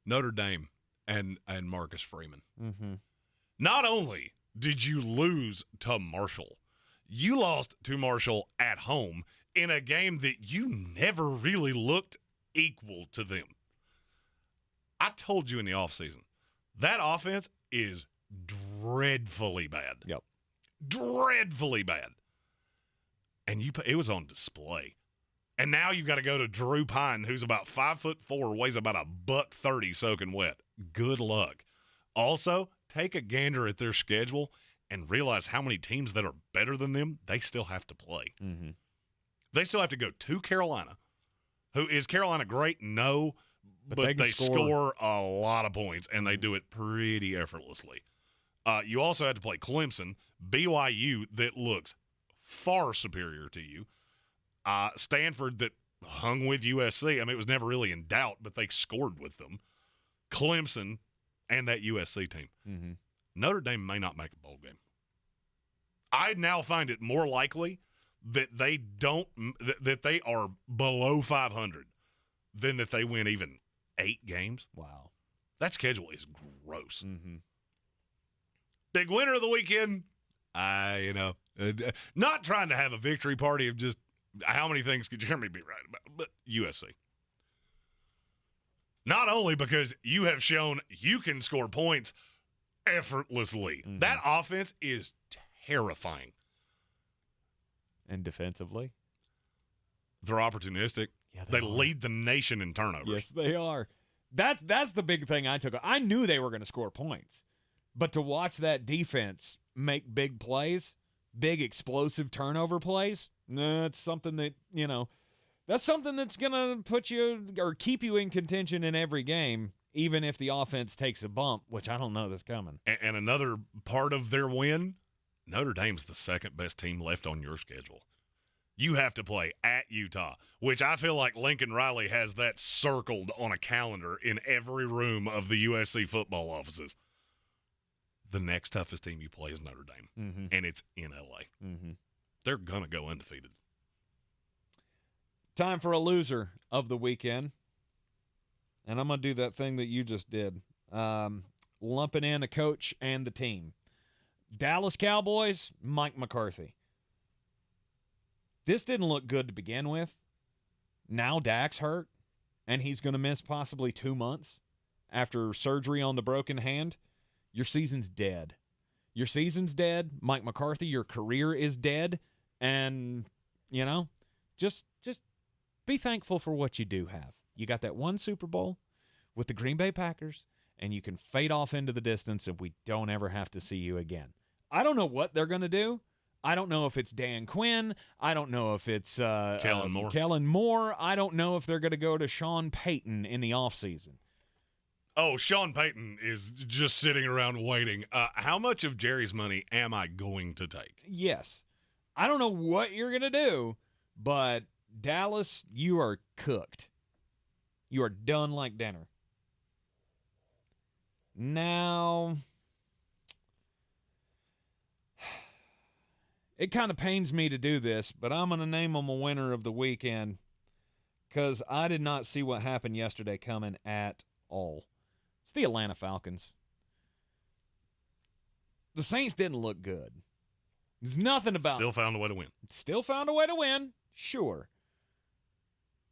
Notre Dame and Marcus Freeman. Mm-hmm. Not only did you lose to Marshall, you lost to Marshall at home in a game that you never really looked equal to them. I told you in the offseason, that offense is dreadfully bad. Yep. Dreadfully bad. And it was on display. And now you've got to go to Drew Pine, who's about 5'4", weighs about $130 soaking wet. Good luck. Also, take a gander at their schedule and realize how many teams that are better than them they still have to play. Mm-hmm. They still have to go to Carolina. Is Carolina great? No, but they score a lot of points, and they do it pretty effortlessly. You also have to play Clemson, BYU that looks far superior to you, Stanford that hung with USC. I mean, it was never really in doubt, but they scored with them. Clemson and that USC team. Mm-hmm. Notre Dame may not make a bowl game. I now find it more likely that they are below 500 than that they win even 8 games. Wow. That schedule is gross. Mm-hmm. Big winner of the weekend. Not trying to have a victory party of just how many things could Jeremy be right about, but USC. Not only because you have shown you can score points effortlessly. Mm-hmm. That offense is terrifying. And defensively? They're opportunistic. Yeah, they lead the nation in turnovers. Yes, they are. That's the big thing I took. I knew they were going to score points. But to watch that defense make big plays, big explosive turnover plays, that's something that, that's something that's going to put you or keep you in contention in every game, even if the offense takes a bump, which I don't know that's coming. And another part of their win, Notre Dame's the second best team left on your schedule. You have to play at Utah, which I feel like Lincoln Riley has that circled on a calendar in every room of the USC football offices. The next toughest team you play is Notre Dame, mm-hmm. and it's in L.A. Mm-hmm. They're going to go undefeated. Time for a loser of the weekend. And I'm going to do that thing that you just did, lumping in a coach and the team. Dallas Cowboys, Mike McCarthy. This didn't look good to begin with. Now Dak's hurt, and he's going to miss possibly 2 months after surgery on the broken hand. Your season's dead. Your season's dead. Mike McCarthy, your career is dead. And, just be thankful for what you do have. You got that one Super Bowl with the Green Bay Packers, and you can fade off into the distance and we don't ever have to see you again. I don't know what they're going to do. I don't know if it's Dan Quinn. I don't know if it's Kellen Moore. Kellen Moore. I don't know if they're going to go to Sean Payton in the offseason. Oh, Sean Payton is just sitting around waiting. How much of Jerry's money am I going to take? Yes. I don't know what you're going to do, but Dallas, you are cooked. You are done like dinner. Now, it kind of pains me to do this, but I'm going to name them a winner of the weekend because I did not see what happened yesterday coming at all. It's the Atlanta Falcons. The Saints didn't look good. There's nothing about Still found a way to win. Still found a way to win, sure.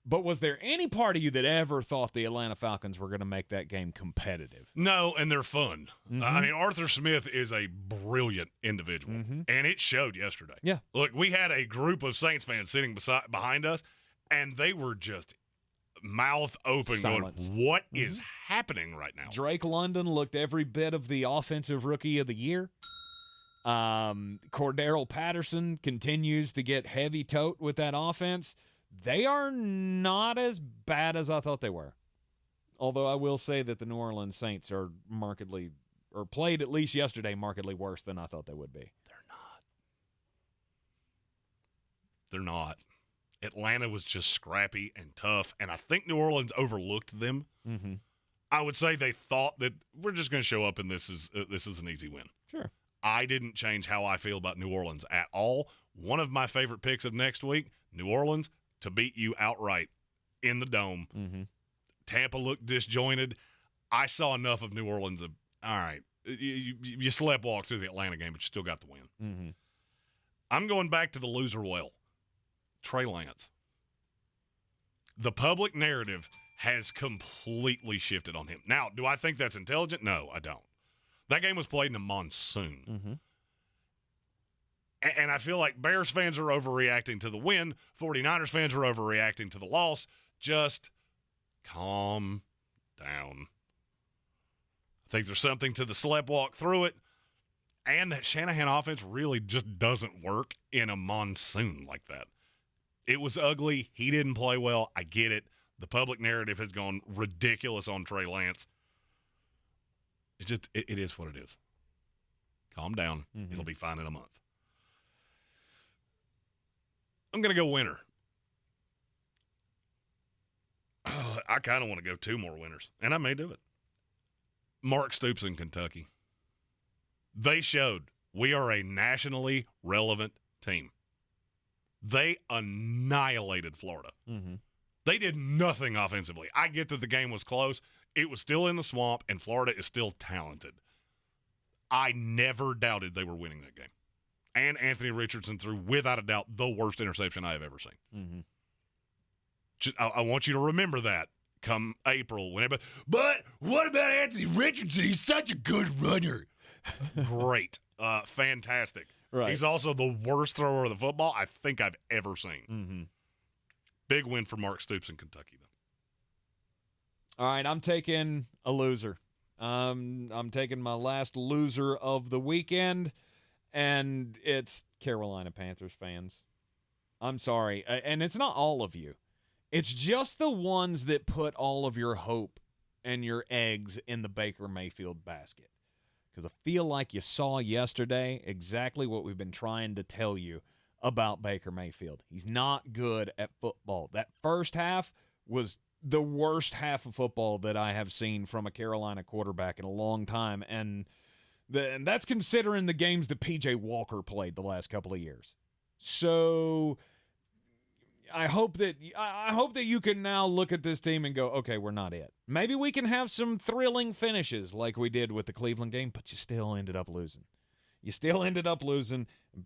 But was there any part of you that ever thought the Atlanta Falcons were going to make that game competitive? No, and they're fun. I mean, Arthur Smith is a brilliant individual, and it showed yesterday. Yeah. Look, we had a group of Saints fans sitting behind us, and they were just mouth open Silenced. going, what is happening right now? Drake London looked every bit of the offensive rookie of the year. Cordero Patterson continues to get heavy tote with that offense. They are not as bad as I thought they were. Although I will say that the New Orleans Saints are played at least yesterday markedly worse than I thought they would be. They're not. Atlanta was just scrappy and tough, and I think New Orleans overlooked them. I would say they thought that we're just going to show up and this is an easy win. Sure. I didn't change how I feel about New Orleans at all. One of my favorite picks of next week, New Orleans, to beat you outright in the Dome. Tampa looked disjointed. I saw enough of New Orleans. All right, you sleptwalked through the Atlanta game, but you still got the win. I'm going back to the loser well. Trey Lance. The public narrative has completely shifted on him. Now, do I think that's intelligent? No, I don't. That game was played in a monsoon. And I feel like Bears fans are overreacting to the win. 49ers fans are overreacting to the loss. Just calm down. I think there's something to the sleptwalk through it. And that Shanahan offense really just doesn't work in a monsoon like that. It was ugly. He didn't play well. I get it. The public narrative has gone ridiculous on Trey Lance. It's just, it is what it is. Calm down. It'll be fine in a month. I'm going to go winner. I kind of want to go two more winners, and I may do it. Mark Stoops in Kentucky. They showed we are a nationally relevant team. They annihilated Florida. They did nothing offensively. I get that the game was close. It was still in the swamp, and Florida is still talented. I never doubted they were winning that game. And Anthony Richardson threw, without a doubt, the worst interception I have ever seen. I want you to remember that come April. But what about Anthony Richardson? He's such a good runner. Great. Fantastic. Right. He's also the worst thrower of the football I think I've ever seen. Big win for Mark Stoops in Kentucky, though. All right, I'm taking a loser. I'm taking my last loser of the weekend, and it's Carolina Panthers fans. I'm sorry, and it's not all of you. It's just the ones that put all of your hope and your eggs in the Baker Mayfield basket. Because I feel like you saw yesterday exactly what we've been trying to tell you about Baker Mayfield. He's not good at football. That first half was the worst half of football that I have seen from a Carolina quarterback in a long time, and that's considering the games that P.J. Walker played the last couple of years. So I hope that you can now look at this team and go, okay, we're not it. Maybe we can have some thrilling finishes like we did with the Cleveland game, but you still ended up losing.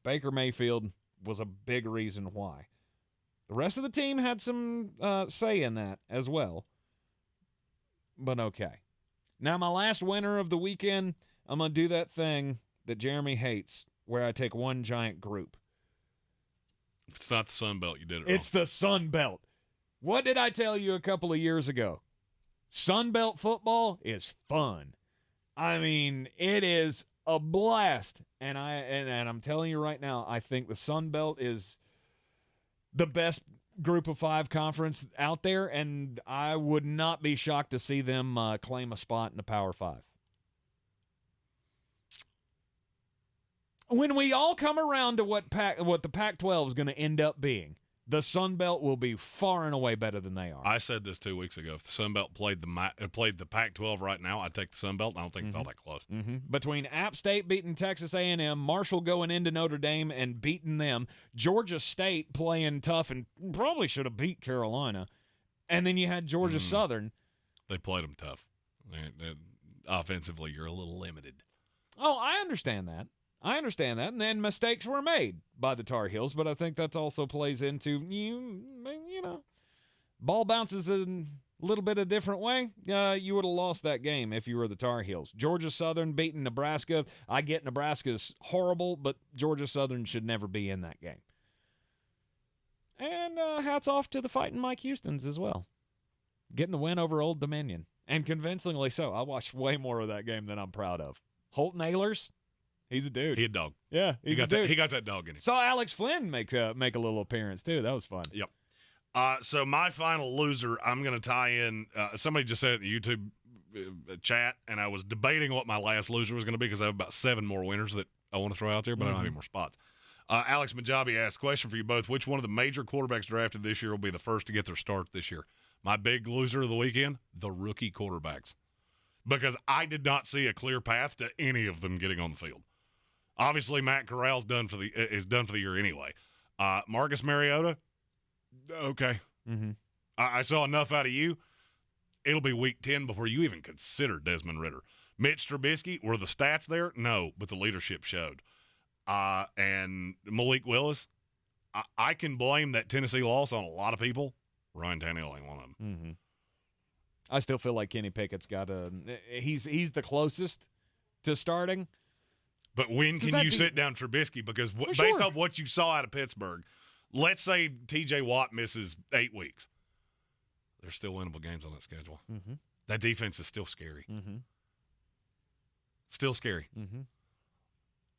Baker Mayfield was a big reason why. The rest of the team had some say in that as well. But okay. Now my last winner of the weekend, I'm going to do that thing that Jeremy hates, where I take one giant group. If it's not the Sun Belt, you did it wrong. It's the Sun Belt. What did I tell you a couple of years ago? Sun Belt football is fun. I mean, it is a blast. And I'm telling you right now, I think the Sun Belt is the best group of five conference out there, and I would not be shocked to see them claim a spot in the Power Five. When we all come around to what the Pac-12 is going to end up being, the Sun Belt will be far and away better than they are. I said this 2 weeks ago. If the Sun Belt played the Pac-12 right now, I'd take the Sun Belt. I don't think it's all that close. Between App State beating Texas A&M, Marshall going into Notre Dame and beating them, Georgia State playing tough and probably should have beat Carolina, and then you had Georgia Southern. They played them tough. Offensively, you're a little limited. Oh, I understand that. And then mistakes were made by the Tar Heels, but I think that also plays into, Ball bounces in a little bit a different way, you would have lost that game if you were the Tar Heels. Georgia Southern beating Nebraska. I get Nebraska's horrible, but Georgia Southern should never be in that game. And hats off to the fighting Mike Houstons as well. Getting the win over Old Dominion. And convincingly so. I watched way more of that game than I'm proud of. Holton Ahlers, he's a dude. He a dog. Yeah, he's a dude. He got that dog in him. Saw Alex Flynn make a little appearance, too. That was fun. Yep. So my final loser, I'm going to tie in. Somebody just said it in the YouTube chat, and I was debating what my last loser was going to be because I have about 7 more winners that I want to throw out there, but I don't have any more spots. Alex Majabi asked, question for you both. Which one of the major quarterbacks drafted this year will be the first to get their start this year? My big loser of the weekend, the rookie quarterbacks. Because I did not see a clear path to any of them getting on the field. Obviously, Matt Corral's is done for the year anyway. Marcus Mariota, okay. Mm-hmm. I saw enough out of you. It'll be week 10 before you even consider Desmond Ridder. Mitch Trubisky, were the stats there? No, but the leadership showed. And Malik Willis, I can blame that Tennessee loss on a lot of people. Ryan Tannehill ain't one of them. Mm-hmm. I still feel like Kenny Pickett's got he's the closest to starting. But when can you sit down Trubisky? Because based off what you saw out of Pittsburgh, let's say T.J. Watt misses 8 weeks. There's still winnable games on that schedule. Mm-hmm. That defense is still scary. Mm-hmm. Still scary. Mm-hmm.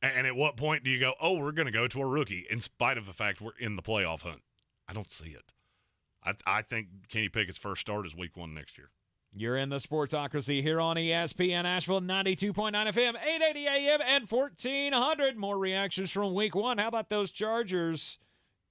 And at what point do you go, oh, we're going to go to a rookie in spite of the fact we're in the playoff hunt? I don't see it. I think Kenny Pickett's first start is week 1 next year. You're in the Sportsocracy here on ESPN Asheville, 92.9 FM, 880 AM, and 1400. More reactions from week 1. How about those Chargers?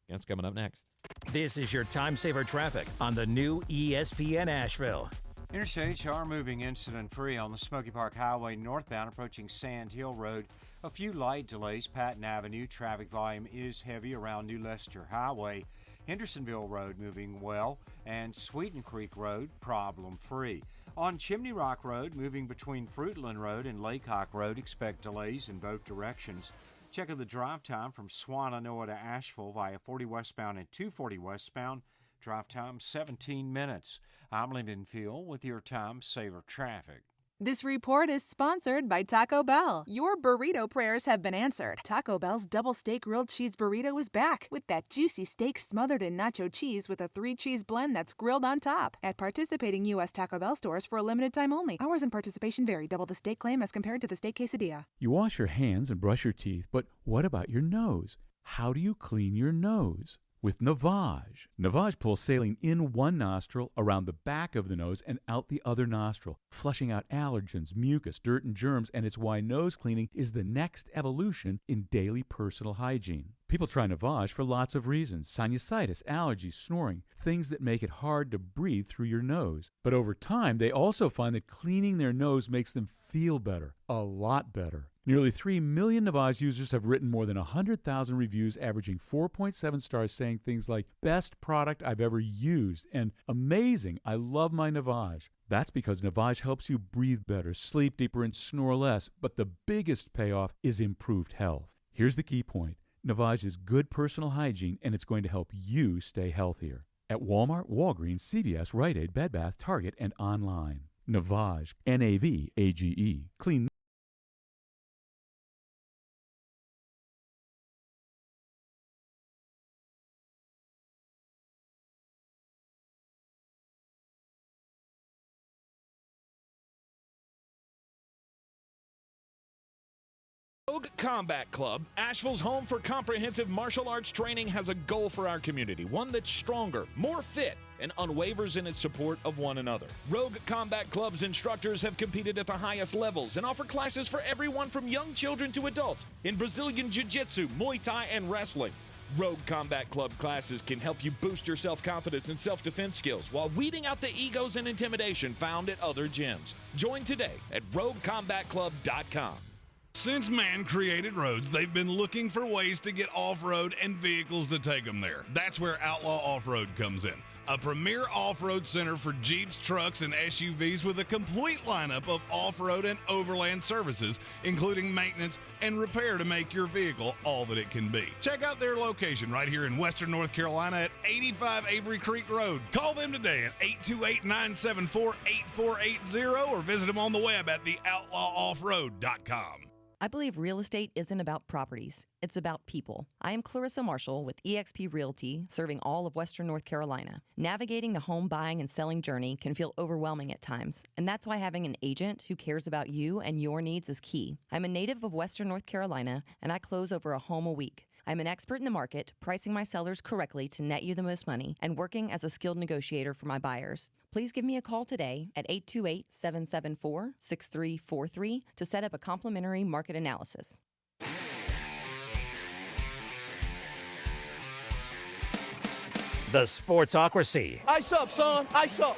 That's coming up next. This is your time saver traffic on the new ESPN Asheville. Interstates are moving incident-free on the Smoky Park Highway northbound approaching Sand Hill Road. A few light delays. Patton Avenue traffic volume is heavy around New Leicester Highway. Hendersonville Road moving well, and Sweeten Creek Road problem-free. On Chimney Rock Road, moving between Fruitland Road and Laycock Road, expect delays in both directions. Check of the drive time from Swannanoa to Asheville via 40 westbound and 240 westbound. Drive time 17 minutes. I'm Lyndon Field with your time saver traffic. This report is sponsored by Taco Bell. Your burrito prayers have been answered. Taco Bell's double steak grilled cheese burrito is back with that juicy steak smothered in nacho cheese with a 3-cheese blend that's grilled on top. At participating U.S. Taco Bell stores for a limited time only. Hours and participation vary. Double the steak claim as compared to the steak quesadilla. You wash your hands and brush your teeth, but what about your nose? How do you clean your nose? With Navage. Navage pulls saline in one nostril, around the back of the nose, and out the other nostril, flushing out allergens, mucus, dirt, and germs, and it's why nose cleaning is the next evolution in daily personal hygiene. People try Navage for lots of reasons: sinusitis, allergies, snoring, things that make it hard to breathe through your nose. But over time, they also find that cleaning their nose makes them feel better, a lot better. Nearly 3 million Navage users have written more than 100,000 reviews, averaging 4.7 stars, saying things like, best product I've ever used, and amazing, I love my Navage. That's because Navage helps you breathe better, sleep deeper, and snore less. But the biggest payoff is improved health. Here's the key point. Navage is good personal hygiene, and it's going to help you stay healthier. At Walmart, Walgreens, CVS, Rite Aid, Bed Bath, Target, and online. Navage, N-A-V-A-G-E. Clean. Rogue Combat Club, Asheville's home for comprehensive martial arts training, has a goal for our community, one that's stronger, more fit, and unwavers in its support of one another. Rogue Combat Club's instructors have competed at the highest levels and offer classes for everyone from young children to adults in Brazilian Jiu-Jitsu, Muay Thai, and wrestling. Rogue Combat Club classes can help you boost your self-confidence and self-defense skills while weeding out the egos and intimidation found at other gyms. Join today at RogueCombatClub.com. Since man created roads, they've been looking for ways to get off-road and vehicles to take them there. That's where Outlaw Off-Road comes in. a premier off-road center for Jeeps, trucks, and SUVs with a complete lineup of off-road and overland services, including maintenance and repair to make your vehicle all that it can be. Check out their location right here in Western North Carolina at 85 Avery Creek Road. Call them today at 828-974-8480 or visit them on the web at theoutlawoffroad.com. I believe real estate isn't about properties. It's about people. I am Clarissa Marshall with eXp Realty, serving all of Western North Carolina. Navigating the home buying and selling journey can feel overwhelming at times, and that's why having an agent who cares about you and your needs is key. I'm a native of Western North Carolina, and I close over a home a week. I'm an expert in the market, pricing my sellers correctly to net you the most money, and working as a skilled negotiator for my buyers. Please give me a call today at 828-774-6343 to set up a complimentary market analysis. The Sportsocracy. Ice up, son. Ice up.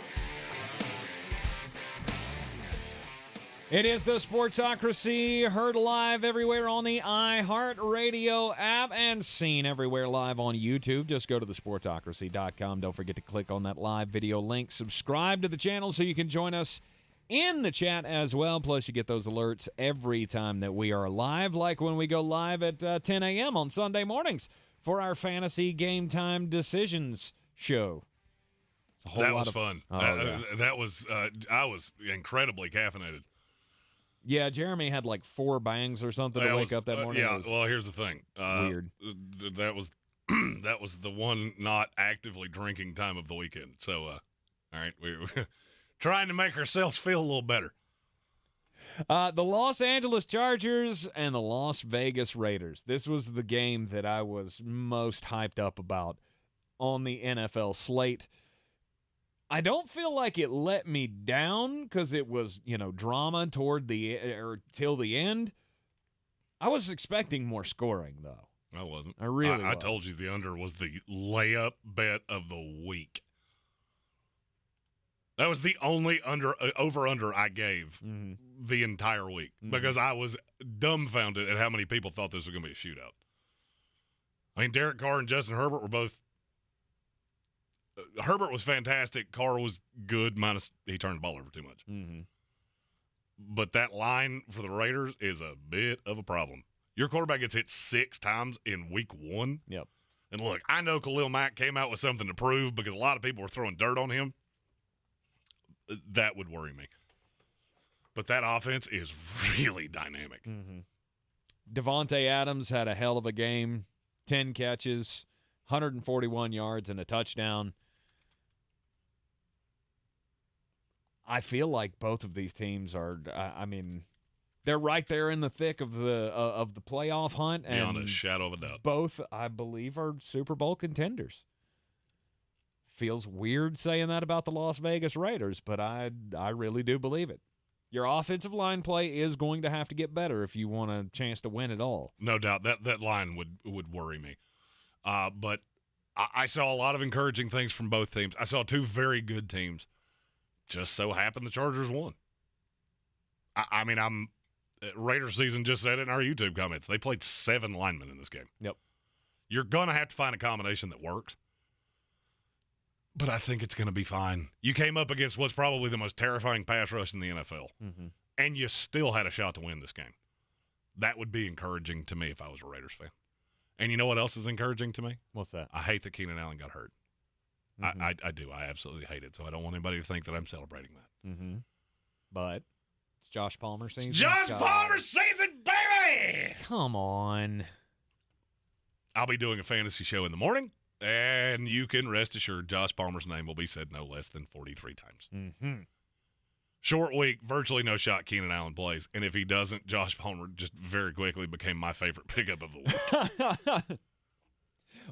It is the Sportsocracy, heard live everywhere on the iHeartRadio app and seen everywhere live on YouTube. Just go to thesportsocracy.com. Don't forget to click on that live video link. Subscribe to the channel so you can join us in the chat as well. Plus, you get those alerts every time that we are live, like when we go live at 10 a.m. on Sunday mornings for our Fantasy Game Time Decisions show. That was fun. Yeah. That was I was incredibly caffeinated. Yeah, Jeremy had like 4 bangs or something to wake up that morning. Yeah, well, here's the thing. Weird. That was that was the one not actively drinking time of the weekend. So, all right, we're trying to make ourselves feel a little better. The Los Angeles Chargers and the Las Vegas Raiders. This was the game that I was most hyped up about on the NFL slate. I don't feel like it let me down because it was, drama till the end. I was expecting more scoring, though. I wasn't. I really I told you the under was the layup bet of the week. That was the only over-under I gave the entire week because I was dumbfounded at how many people thought this was going to be a shootout. I mean, Derek Carr and Justin Herbert were both Herbert was fantastic. Carr was good, minus he turned the ball over too much. But that line for the Raiders is a bit of a problem. Your quarterback gets hit 6 times in week 1. Yep. And look, I know Khalil Mack came out with something to prove because a lot of people were throwing dirt on him. That would worry me. But that offense is really dynamic. Devontae Adams had a hell of a game. 10 catches, 141 yards, and a touchdown. I feel like both of these teams are, they're right there in the thick of the playoff hunt. Beyond and a shadow of a doubt. Both, I believe, are Super Bowl contenders. Feels weird saying that about the Las Vegas Raiders, but I really do believe it. Your offensive line play is going to have to get better if you want a chance to win it all. No doubt. That line would worry me. But I saw a lot of encouraging things from both teams. I saw 2 very good teams. Just so happened the Chargers won. Raiders season just said it in our YouTube comments. They played 7 linemen in this game. Yep. You're going to have to find a combination that works. But I think it's going to be fine. You came up against what's probably the most terrifying pass rush in the NFL, and you still had a shot to win this game. That would be encouraging to me if I was a Raiders fan. And you know what else is encouraging to me? What's that? I hate that Keenan Allen got hurt. I do. I absolutely hate it. So I don't want anybody to think that I'm celebrating that. But it's Josh Palmer season. Josh Palmer season, baby! Come on. I'll be doing a fantasy show in the morning, and you can rest assured Josh Palmer's name will be said no less than 43 times. Short week, virtually no shot Keenan Allen plays. And if he doesn't, Josh Palmer just very quickly became my favorite pickup of the week.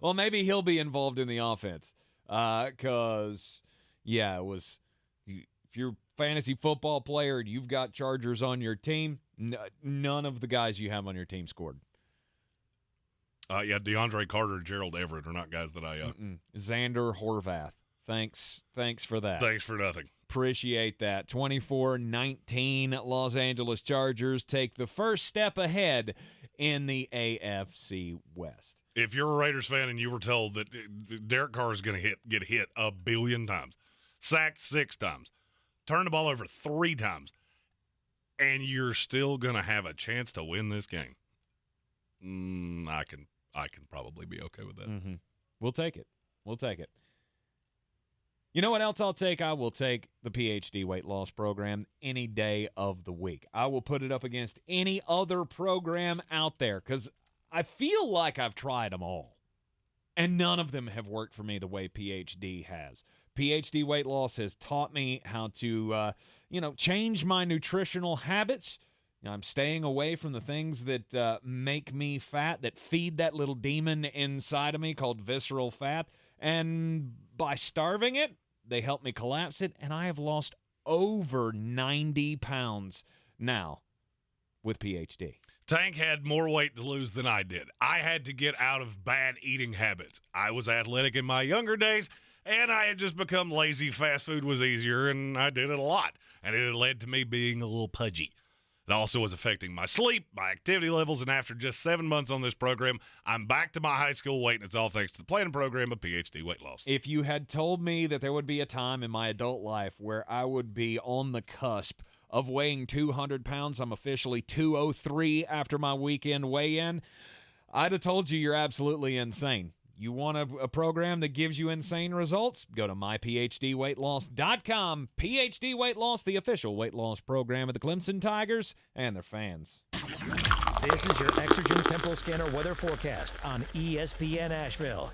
Well, maybe he'll be involved in the offense. Because, it was if you're a fantasy football player and you've got Chargers on your team, none of the guys you have on your team scored. DeAndre Carter, Gerald Everett are not guys that I Xander Horvath. Thanks for that. Thanks for nothing. Appreciate that. 24-19 Los Angeles Chargers take the first step ahead in the AFC West. If you're a Raiders fan and you were told that Derek Carr is going to get hit 1 billion times, sacked 6 times, turned the ball over 3 times, and you're still going to have a chance to win this game, I can probably be okay with that. Mm-hmm. We'll take it. We'll take it. You know what else I'll take? I will take the PhD weight loss program any day of the week. I will put it up against any other program out there because I feel like I've tried them all, and none of them have worked for me the way PhD has. PhD weight loss has taught me how to, change my nutritional habits. I'm staying away from the things that make me fat, that feed that little demon inside of me called visceral fat. And by starving it, they help me collapse it, and I have lost over 90 pounds now with PhD. Tank had more weight to lose than I did. I had to get out of bad eating habits. I was athletic in my younger days, and I had just become lazy. Fast food was easier, and I did it a lot. And it had led to me being a little pudgy. It also was affecting my sleep, my activity levels, and after just 7 months on this program, I'm back to my high school weight, and it's all thanks to the planning program of PhD Weight Loss. If you had told me that there would be a time in my adult life where I would be on the cusp of weighing 200 pounds, I'm officially 203 after my weekend weigh-in, I'd have told you you're absolutely insane. You want a program that gives you insane results? Go to myphdweightloss.com. PhD Weight Loss, the official weight loss program of the Clemson Tigers and their fans. This is your Exergen Temporal Scanner weather forecast on ESPN Asheville.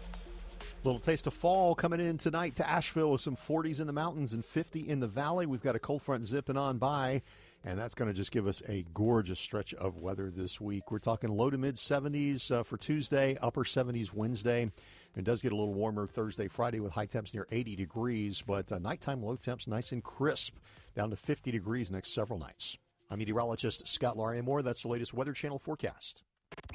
Little taste of fall coming in tonight to Asheville with some 40s in the mountains and 50 in the valley. We've got a cold front zipping on by, and that's going to just give us a gorgeous stretch of weather this week. We're talking low to mid 70s for Tuesday, upper 70s Wednesday. It does get a little warmer Thursday, Friday with high temps near 80 degrees, but nighttime low temps nice and crisp, down to 50 degrees next several nights. I'm meteorologist Scott Laurier-Moore. That's the latest Weather Channel forecast.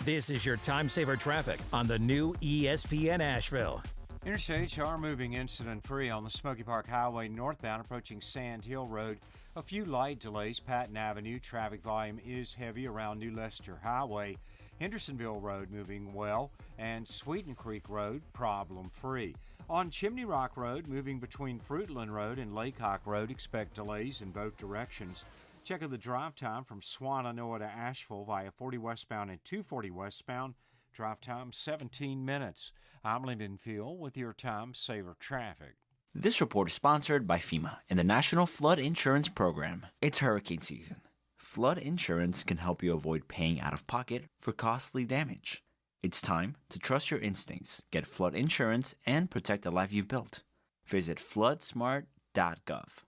This is your time saver traffic on the new ESPN Asheville. Interstates are moving incident-free on the Smoky Park Highway northbound approaching Sand Hill Road. A few light delays. Patton Avenue traffic volume is heavy around New Leicester Highway. Hendersonville Road moving well, and Sweeten Creek Road problem-free. On Chimney Rock Road, moving between Fruitland Road and Laycock Road, expect delays in both directions. Check of the drive time from Swannanoa to Asheville via 40 westbound and 240 westbound. Drive time 17 minutes. I'm Lyndon Field with your Time Saver Traffic. This report is sponsored by FEMA and the National Flood Insurance Program. It's hurricane season. Flood insurance can help you avoid paying out of pocket for costly damage. It's time to trust your instincts, get flood insurance, and protect the life you've built. Visit floodsmart.gov.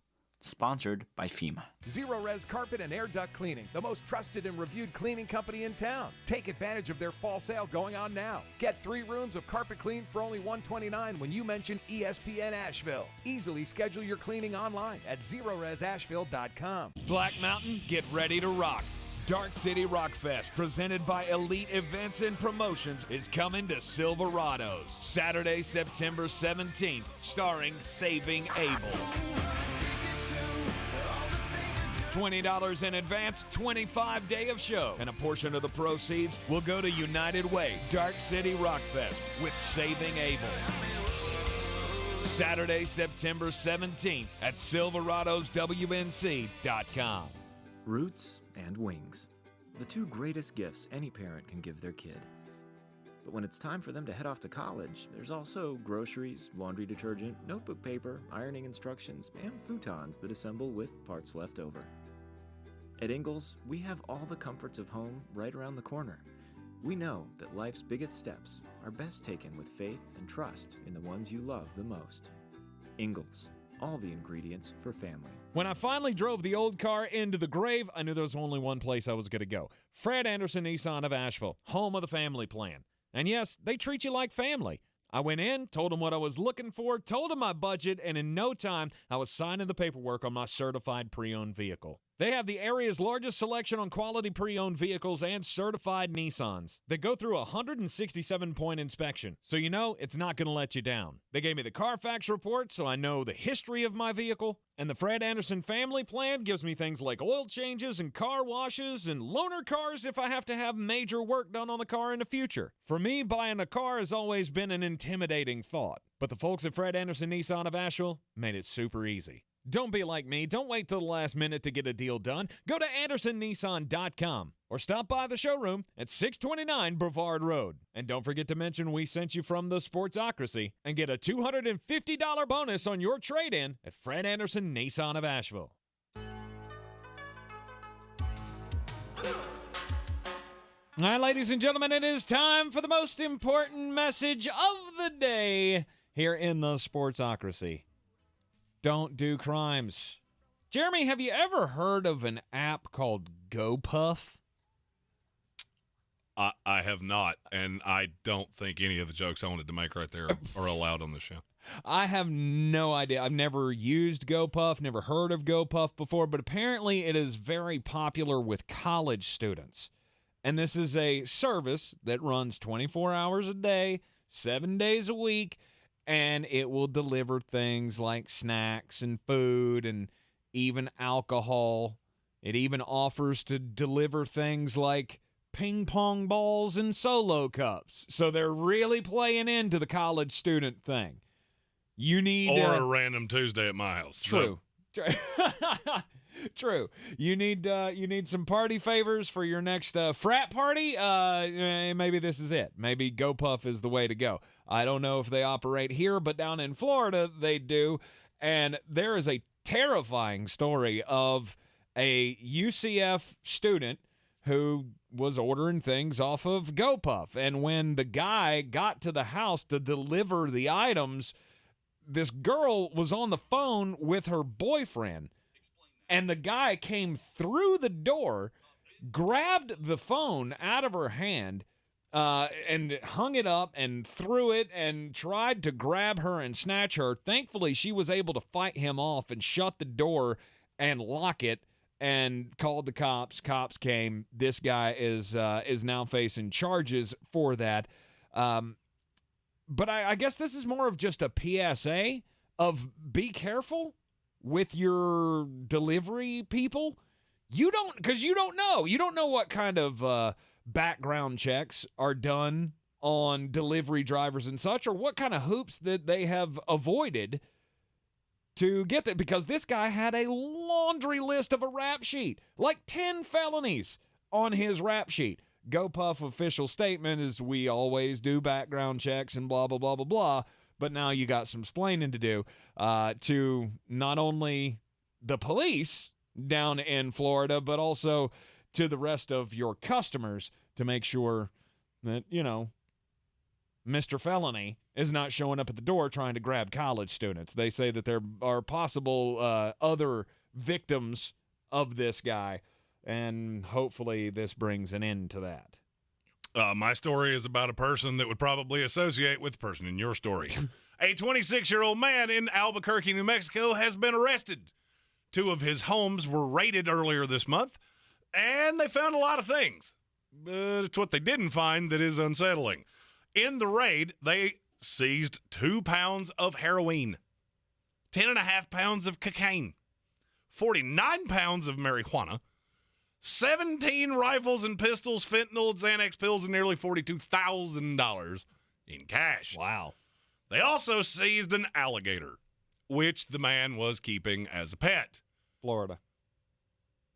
Sponsored by FEMA. Zero Res Carpet and Air Duct Cleaning, the most trusted and reviewed cleaning company in town. Take advantage of their fall sale going on now. Get 3 rooms of carpet clean for only $129 when you mention ESPN Asheville. Easily schedule your cleaning online at zeroresasheville.com. Black Mountain, get ready to rock. Dark City Rock Fest, presented by Elite Events and Promotions, is coming to Silverados Saturday, September 17th, starring Saving Abel. $20 in advance, 25 day of show, and a portion of the proceeds will go to United Way, Dark City Rock Fest with Saving Abel. Saturday, September 17th at SilveradosWNC.com. Roots and wings, the 2 greatest gifts any parent can give their kid. But when it's time for them to head off to college, there's also groceries, laundry detergent, notebook paper, ironing instructions, and futons that assemble with parts left over. At Ingles, we have all the comforts of home right around the corner. We know that life's biggest steps are best taken with faith and trust in the ones you love the most. Ingles, all the ingredients for family. When I finally drove the old car into the grave, I knew there was only one place I was going to go. Fred Anderson Nissan of Asheville, home of the family plan. And yes, they treat you like family. I went in, told them what I was looking for, told them my budget, and in no time, I was signing the paperwork on my certified pre-owned vehicle. They have the area's largest selection on quality pre-owned vehicles and certified Nissans. They go through a 167-point inspection, so you know it's not going to let you down. They gave me the Carfax report, so I know the history of my vehicle. And the Fred Anderson family plan gives me things like oil changes and car washes and loaner cars if I have to have major work done on the car in the future. For me, buying a car has always been an intimidating thought. But the folks at Fred Anderson Nissan of Asheville made it super easy. Don't be like me. Don't wait till the last minute to get a deal done. Go to AndersonNissan.com or stop by the showroom at 629 Brevard Road. And don't forget to mention we sent you from the Sportsocracy and get a $250 bonus on your trade-in at Fred Anderson Nissan of Asheville. All right, ladies and gentlemen, it is time for the most important message of the day here in the Sportsocracy. Don't do crimes. Jeremy, have you ever heard of an app called GoPuff? I have not, and I don't think any of the jokes I wanted to make right there are allowed on the show. I have no idea. I've never used GoPuff, never heard of GoPuff before, but apparently it is very popular with college students. And this is a service that runs 24 hours a day, 7 days a week, and it will deliver things like snacks and food and even alcohol. It even offers to deliver things like ping pong balls and Solo cups. So they're really playing into the college student thing. You need a random Tuesday at my house. True. So. True. You need some party favors for your next frat party. Maybe this is it. Maybe GoPuff is the way to go. I don't know if they operate here, but down in Florida they do. And there is a terrifying story of a UCF student who was ordering things off of GoPuff. And when the guy got to the house to deliver the items, this girl was on the phone with her boyfriend. And the guy came through the door, grabbed the phone out of her hand, and hung it up and threw it and tried to grab her and snatch her. Thankfully, she was able to fight him off and shut the door and lock it and called the cops. Cops came. This guy is now facing charges for that. But I guess this is more of just a PSA of be careful with your delivery people. You don't know. You don't know what kind of background checks are done on delivery drivers and such, or what kind of hoops that they have avoided to get that, because this guy had a laundry list of a rap sheet, like 10 felonies on his rap sheet. GoPuff official statement is we always do background checks and blah, blah, blah, blah, blah. But now you got some splaining to do to not only the police down in Florida, but also to the rest of your customers to make sure that, Mr. Felony is not showing up at the door trying to grab college students. They say that there are possible other victims of this guy, and hopefully this brings an end to that. My story is about a person that would probably associate with the person in your story. A 26-year-old man in Albuquerque, New Mexico, has been arrested. 2 of his homes were raided earlier this month, and they found a lot of things. But it's what they didn't find that is unsettling. In the raid, they seized 2 pounds of heroin, 10.5 pounds of cocaine, 49 pounds of marijuana, 17 rifles and pistols, fentanyl, Xanax pills, and nearly $42,000 in cash. Wow. They also seized an alligator, which the man was keeping as a pet. Florida.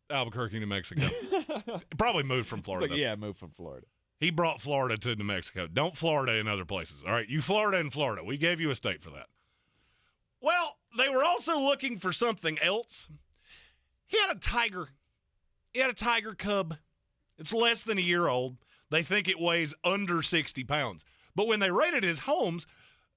Albuquerque, New Mexico. Probably moved from Florida. Moved from Florida. He brought Florida to New Mexico. Don't Florida in other places. All right, you Florida in Florida. We gave you a state for that. Well, they were also looking for something else. He had a tiger. He had a tiger cub. It's less than a year old. They think it weighs under 60 pounds. But when they raided his homes,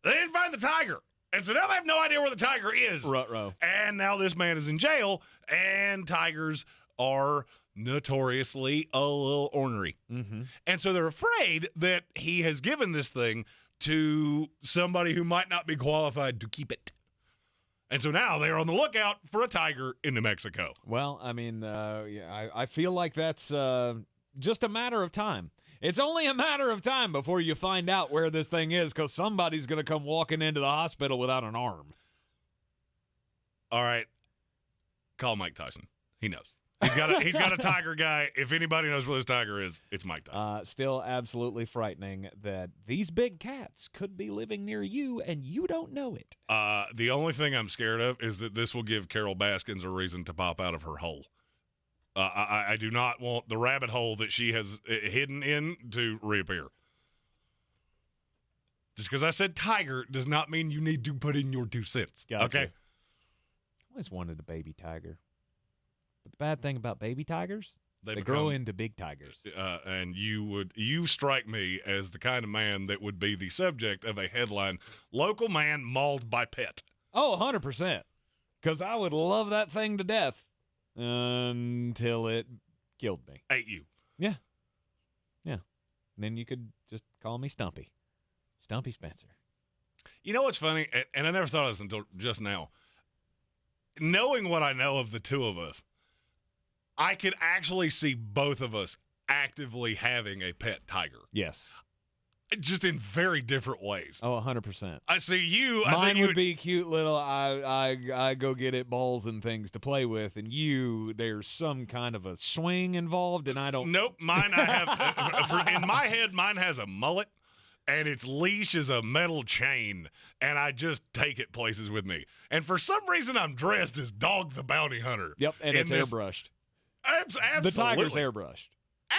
they didn't find the tiger. And so now they have no idea where the tiger is. Ruh-roh. And now this man is in jail, and tigers are notoriously a little ornery. Mm-hmm. And so they're afraid that he has given this thing to somebody who might not be qualified to keep it. And so now they're on the lookout for a tiger in New Mexico. Well, I mean, I feel like that's just a matter of time. It's only a matter of time before you find out where this thing is, because somebody's going to come walking into the hospital without an arm. All right. Call Mike Tyson. He knows. He's got a tiger guy. If anybody knows where this tiger is, it's Mike Tyson. Still absolutely frightening that these big cats could be living near you and you don't know it. The only thing I'm scared of is that this will give Carol Baskins a reason to pop out of her hole. I do not want the rabbit hole that she has hidden in to reappear. Just because I said tiger does not mean you need to put in your 2 cents. Gotcha. Okay? I always wanted a baby tiger. But the bad thing about baby tigers, they become, grow into big tigers. And you strike me as the kind of man that would be the subject of a headline, local man mauled by pet. Oh, 100%. Because I would love that thing to death until it killed me. Ate you. Yeah. Yeah. And then you could just call me Stumpy. Stumpy Spencer. You know what's funny? And I never thought of this until just now. Knowing what I know of the two of us, I could actually see both of us actively having a pet tiger. Yes. Just in very different ways. Oh, 100%. I see you. Mine would be cute little, I go get it balls and things to play with, and you, there's some kind of a swing involved, and I don't. Nope. Mine, I have, in my head, mine has a mullet, and its leash is a metal chain, and I just take it places with me. And for some reason, I'm dressed as Dog the Bounty Hunter. Yep, and it's airbrushed. Absolutely. The tiger's airbrushed.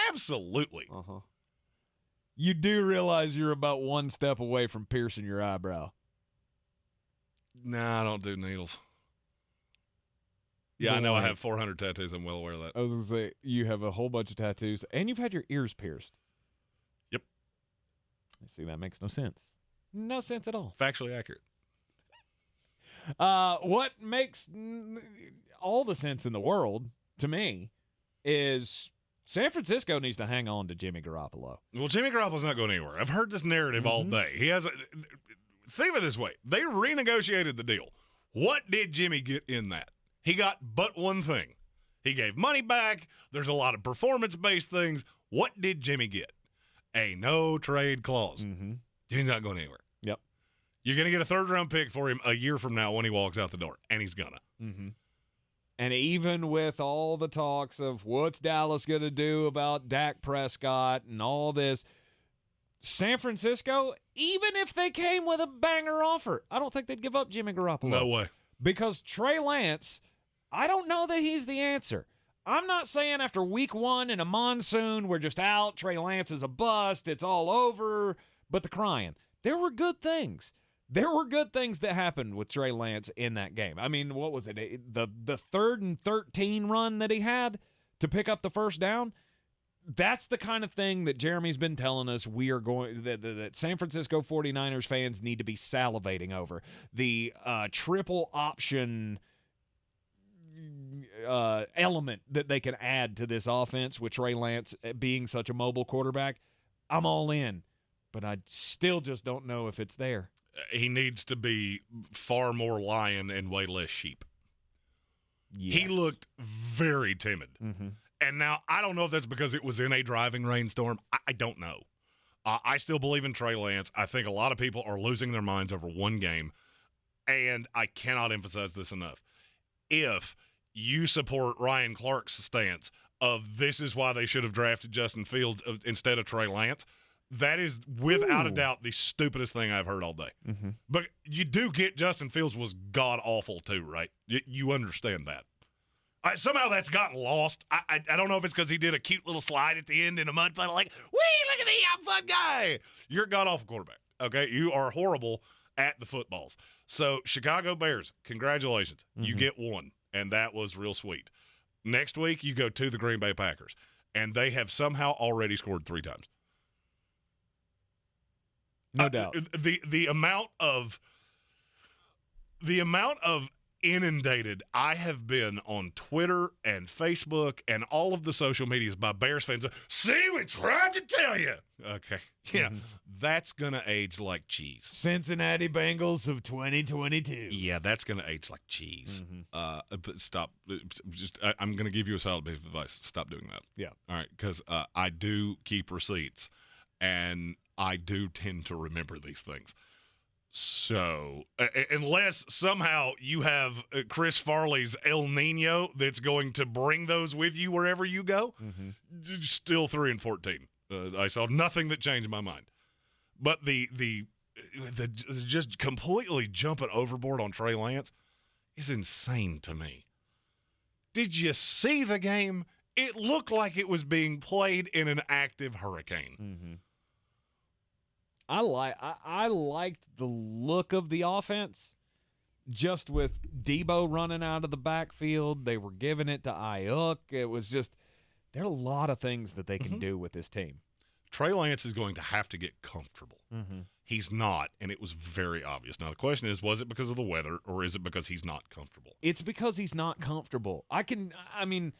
Absolutely. Uh-huh. You do realize you're about one step away from piercing your eyebrow. Nah, I don't do needles. Yeah, I know I have 400 tattoos. I'm well aware of that. I was going to say, you have a whole bunch of tattoos, and you've had your ears pierced. Yep. See, that makes no sense. No sense at all. Factually accurate. What makes all the sense in the world, to me, is San Francisco needs to hang on to Jimmy Garoppolo. Well, Jimmy Garoppolo's not going anywhere. I've heard this narrative all day. He has think of it this way. They renegotiated the deal. What did Jimmy get in that? He got but one thing. He gave money back. There's a lot of performance-based things. What did Jimmy get? A no-trade clause. Mm-hmm. Jimmy's not going anywhere. Yep. You're going to get a third-round pick for him a year from now when he walks out the door, and he's going to. Mm-hmm. And even with all the talks of what's Dallas going to do about Dak Prescott and all this, San Francisco, even if they came with a banger offer, I don't think they'd give up Jimmy Garoppolo. No way. Because Trey Lance, I don't know that he's the answer. I'm not saying after week 1 in a monsoon, we're just out, Trey Lance is a bust, it's all over, but the crying. There were good things. There were good things that happened with Trey Lance in that game. I mean, what was it? The 3rd and 13 run that he had to pick up the first down? That's the kind of thing that Jeremy's been telling us we are going that San Francisco 49ers fans need to be salivating over. The triple option element that they can add to this offense with Trey Lance being such a mobile quarterback. I'm all in, but I still just don't know if it's there. He needs to be far more lion and way less sheep. Yes. He looked very timid. Mm-hmm. And now, I don't know if that's because it was in a driving rainstorm. I don't know. I still believe in Trey Lance. I think a lot of people are losing their minds over one game, and I cannot emphasize this enough. If you support Ryan Clark's stance of this is why they should have drafted Justin Fields instead of Trey Lance, that is, without a doubt, the stupidest thing I've heard all day. Mm-hmm. But you do get Justin Fields was god-awful too, right? You understand that. Somehow that's gotten lost. I don't know if it's because he did a cute little slide at the end in a mud puddle like, wee, look at me, I'm a fun guy. You're a god-awful quarterback, okay? You are horrible at the footballs. So, Chicago Bears, congratulations. Mm-hmm. You get one, and that was real sweet. Next week, you go to the Green Bay Packers, and they have somehow already scored 3 times. No doubt. The amount of inundated. I have been on Twitter and Facebook and all of the social medias by Bears fans. See, we tried to tell you. Okay. Yeah, that's going to age like cheese. Cincinnati Bengals of 2022. Yeah, that's going to age like cheese. But stop. I'm going to give you a solid bit of advice. Stop doing that. Yeah. All right, because I do keep receipts, and I do tend to remember these things. So, unless somehow you have Chris Farley's El Nino that's going to bring those with you wherever you go, still 3-14. I saw nothing that changed my mind. But the just completely jumping overboard on Trey Lance is insane to me. Did you see the game? It looked like it was being played in an active hurricane. I liked the look of the offense, just with Debo running out of the backfield. They were giving it to Ayuk. It was just, there are a lot of things that they can do with this team. Trey Lance is going to have to get comfortable. He's not, and it was very obvious. Now, the question is, was it because of the weather, or is it because he's not comfortable? It's because he's not comfortable. I'm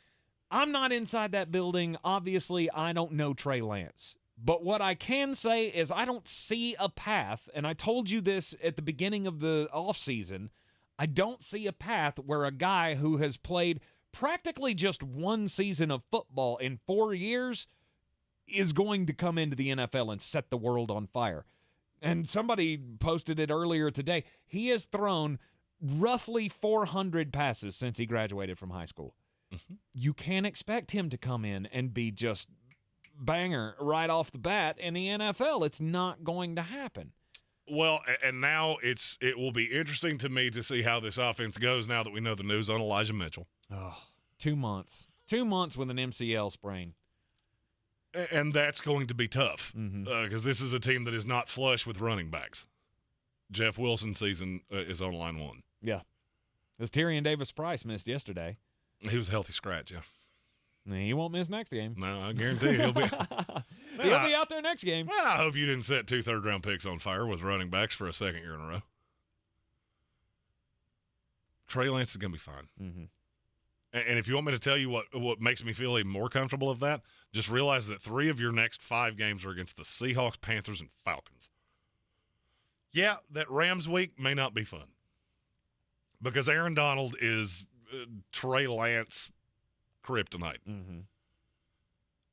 not inside that building. Obviously, I don't know Trey Lance. But what I can say is I don't see a path, and I told you this at the beginning of the offseason, I don't see a path where a guy who has played practically just one season of football in 4 years is going to come into the NFL and set the world on fire. And somebody posted it earlier today. He has thrown roughly 400 passes since he graduated from high school. You can't expect him to come in and be just banger right off the bat in the NFL. It's not going to happen. Well, and now it will be interesting to me to see how this offense goes now that we know the news on Elijah Mitchell. 2 months. 2 months with an MCL sprain. And that's going to be tough because this is a team that is not flush with running backs. Jeff Wilson's season is on line one. Yeah. As Tyrion Davis-Price missed yesterday. He was a healthy scratch, yeah. He won't miss next game. No, I guarantee he'll be. He'll be out there next game. Well, I hope you didn't set 2 third-round picks on fire with running backs for a second year in a row. Trey Lance is going to be fine. And if you want me to tell you what makes me feel even more comfortable of that, just realize that 3 of your next 5 games are against the Seahawks, Panthers, and Falcons. Yeah, that Rams week may not be fun because Aaron Donald is Trey Lance kryptonite.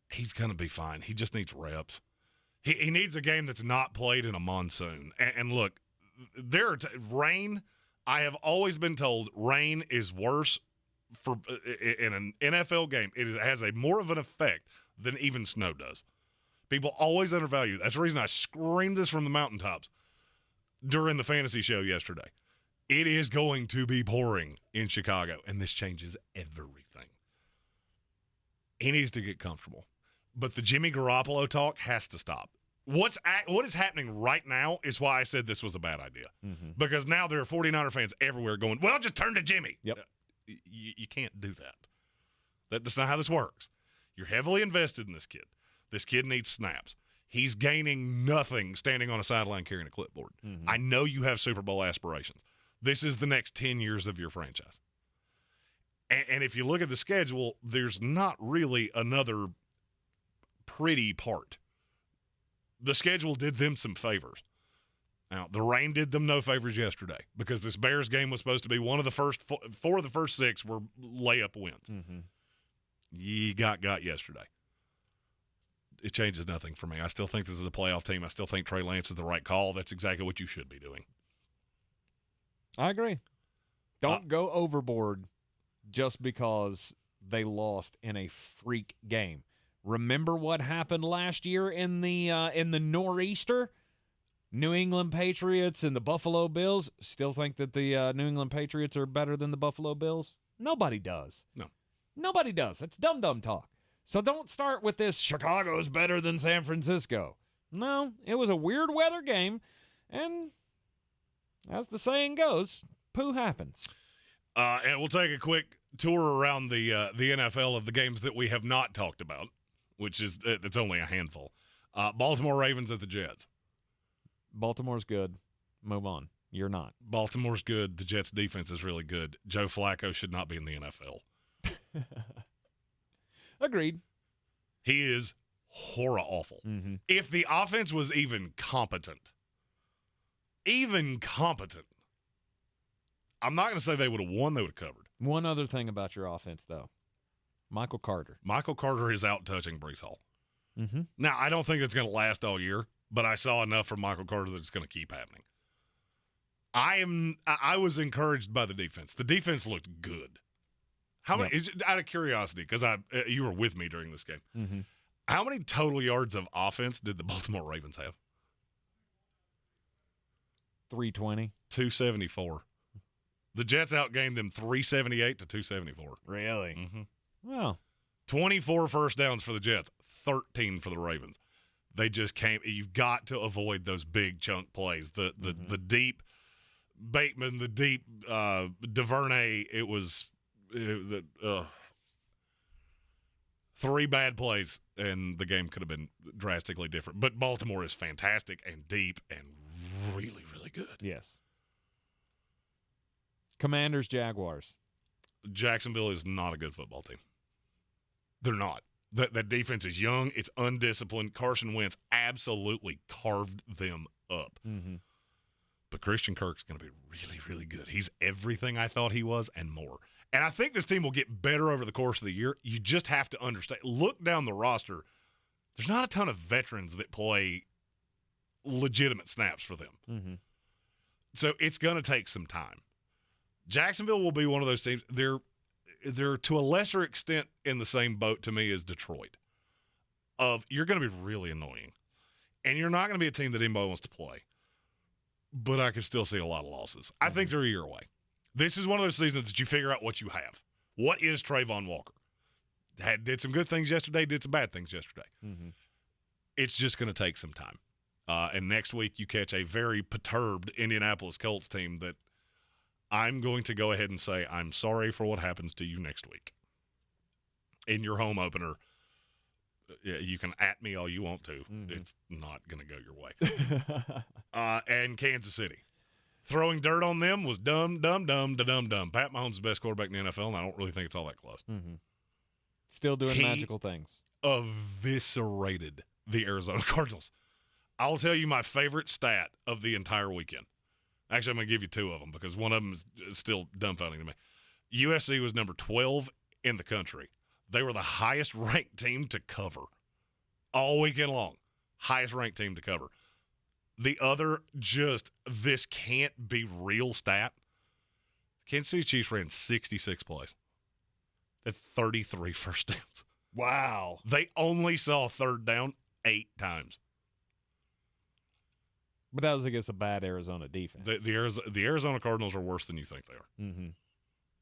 He's going to be fine. He just needs reps. He needs a game that's not played in a monsoon. And look, rain, I have always been told rain is worse in an NFL game. It has a more of an effect than even snow does. People always undervalue. That's the reason I screamed this from the mountaintops during the fantasy show yesterday. It is going to be pouring in Chicago, and this changes everything. He needs to get comfortable. But the Jimmy Garoppolo talk has to stop. What is happening right now is why I said this was a bad idea. Because now there are 49er fans everywhere going, well, just turn to Jimmy. Yep. You can't do that. That's not how this works. You're heavily invested in this kid. This kid needs snaps. He's gaining nothing standing on a sideline carrying a clipboard. I know you have Super Bowl aspirations. This is the next 10 years of your franchise. And if you look at the schedule, there's not really another pretty part. The schedule did them some favors. Now, the rain did them no favors yesterday because this Bears game was supposed to be one of the first 4 of the first 6 were layup wins. You got yesterday. It changes nothing for me. I still think this is a playoff team. I still think Trey Lance is the right call. That's exactly what you should be doing. I agree. Don't go overboard just because they lost in a freak game. Remember what happened last year in the nor'easter? New England Patriots and the Buffalo Bills. Still think that the New England Patriots are better than the Buffalo Bills? Nobody does. No. Nobody does. That's dumb talk. So don't start with this, Chicago's better than San Francisco. No, it was a weird weather game, and as the saying goes, poo happens. And we'll take a quick tour around the NFL of the games that we have not talked about, which is it's only a handful. Baltimore Ravens at the Jets. Baltimore's good. Move on. You're not. Baltimore's good. The Jets' defense is really good. Joe Flacco should not be in the NFL. Agreed. He is horror-awful. Mm-hmm. If the offense was even competent, I'm not going to say they would have won. They would have covered. One other thing about your offense, though. Michael Carter. Michael Carter is out touching Breece Hall. Mm-hmm. Now, I don't think it's going to last all year, but I saw enough from Michael Carter that it's going to keep happening. I was encouraged by the defense. The defense looked good. How many? Out of curiosity, because you were with me during this game. Mm-hmm. How many total yards of offense did the Baltimore Ravens have? 320. 274. The Jets outgained them 378 to 274. Really? Mm-hmm. Well, 24 first downs for the Jets, 13 for the Ravens. They just can't. You've got to avoid those big chunk plays. The deep Bateman, the deep DuVernay. It was three bad plays, and the game could have been drastically different. But Baltimore is fantastic and deep and really, really good. Yes. Commanders, Jaguars. Jacksonville is not a good football team. They're not. That defense is young. It's undisciplined. Carson Wentz absolutely carved them up. Mm-hmm. But Christian Kirk's going to be really, really good. He's everything I thought he was and more. And I think this team will get better over the course of the year. You just have to understand. Look down the roster. There's not a ton of veterans that play legitimate snaps for them. Mm-hmm. So it's going to take some time. Jacksonville will be one of those teams. They're to a lesser extent in the same boat to me as Detroit. You're going to be really annoying. And you're not going to be a team that anybody wants to play. But I can still see a lot of losses. I think they're a year away. This is one of those seasons that you figure out what you have. What is Trayvon Walker? Did some good things yesterday, did some bad things yesterday. Mm-hmm. It's just going to take some time. And next week you catch a very perturbed Indianapolis Colts team that I'm going to go ahead and say I'm sorry for what happens to you next week. In your home opener, you can at me all you want to. Mm-hmm. It's not going to go your way. And Kansas City. Throwing dirt on them was dumb. Pat Mahomes is the best quarterback in the NFL, and I don't really think it's all that close. Mm-hmm. Still doing magical things. Eviscerated the Arizona Cardinals. I'll tell you my favorite stat of the entire weekend. Actually, I'm going to give you two of them because one of them is still dumbfounding to me. USC was number 12 in the country. They were the highest-ranked team to cover all weekend long. Highest-ranked team to cover. The other, this can't be real stat. Kansas City Chiefs ran 66 plays. They had 33 first downs. Wow. They only saw third down 8 times. But that was against a bad Arizona defense. The Arizona Cardinals are worse than you think they are. Mm-hmm.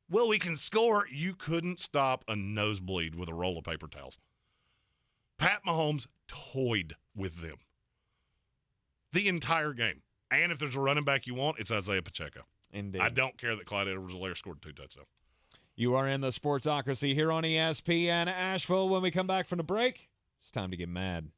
Well, we can score. You couldn't stop a nosebleed with a roll of paper towels. Pat Mahomes toyed with them the entire game. And if there's a running back you want, it's Isaiah Pacheco. Indeed. I don't care that Clyde Edwards-Helaire scored 2 touchdowns. You are in the Sportsocracy here on ESPN Asheville. When we come back from the break, it's time to get mad.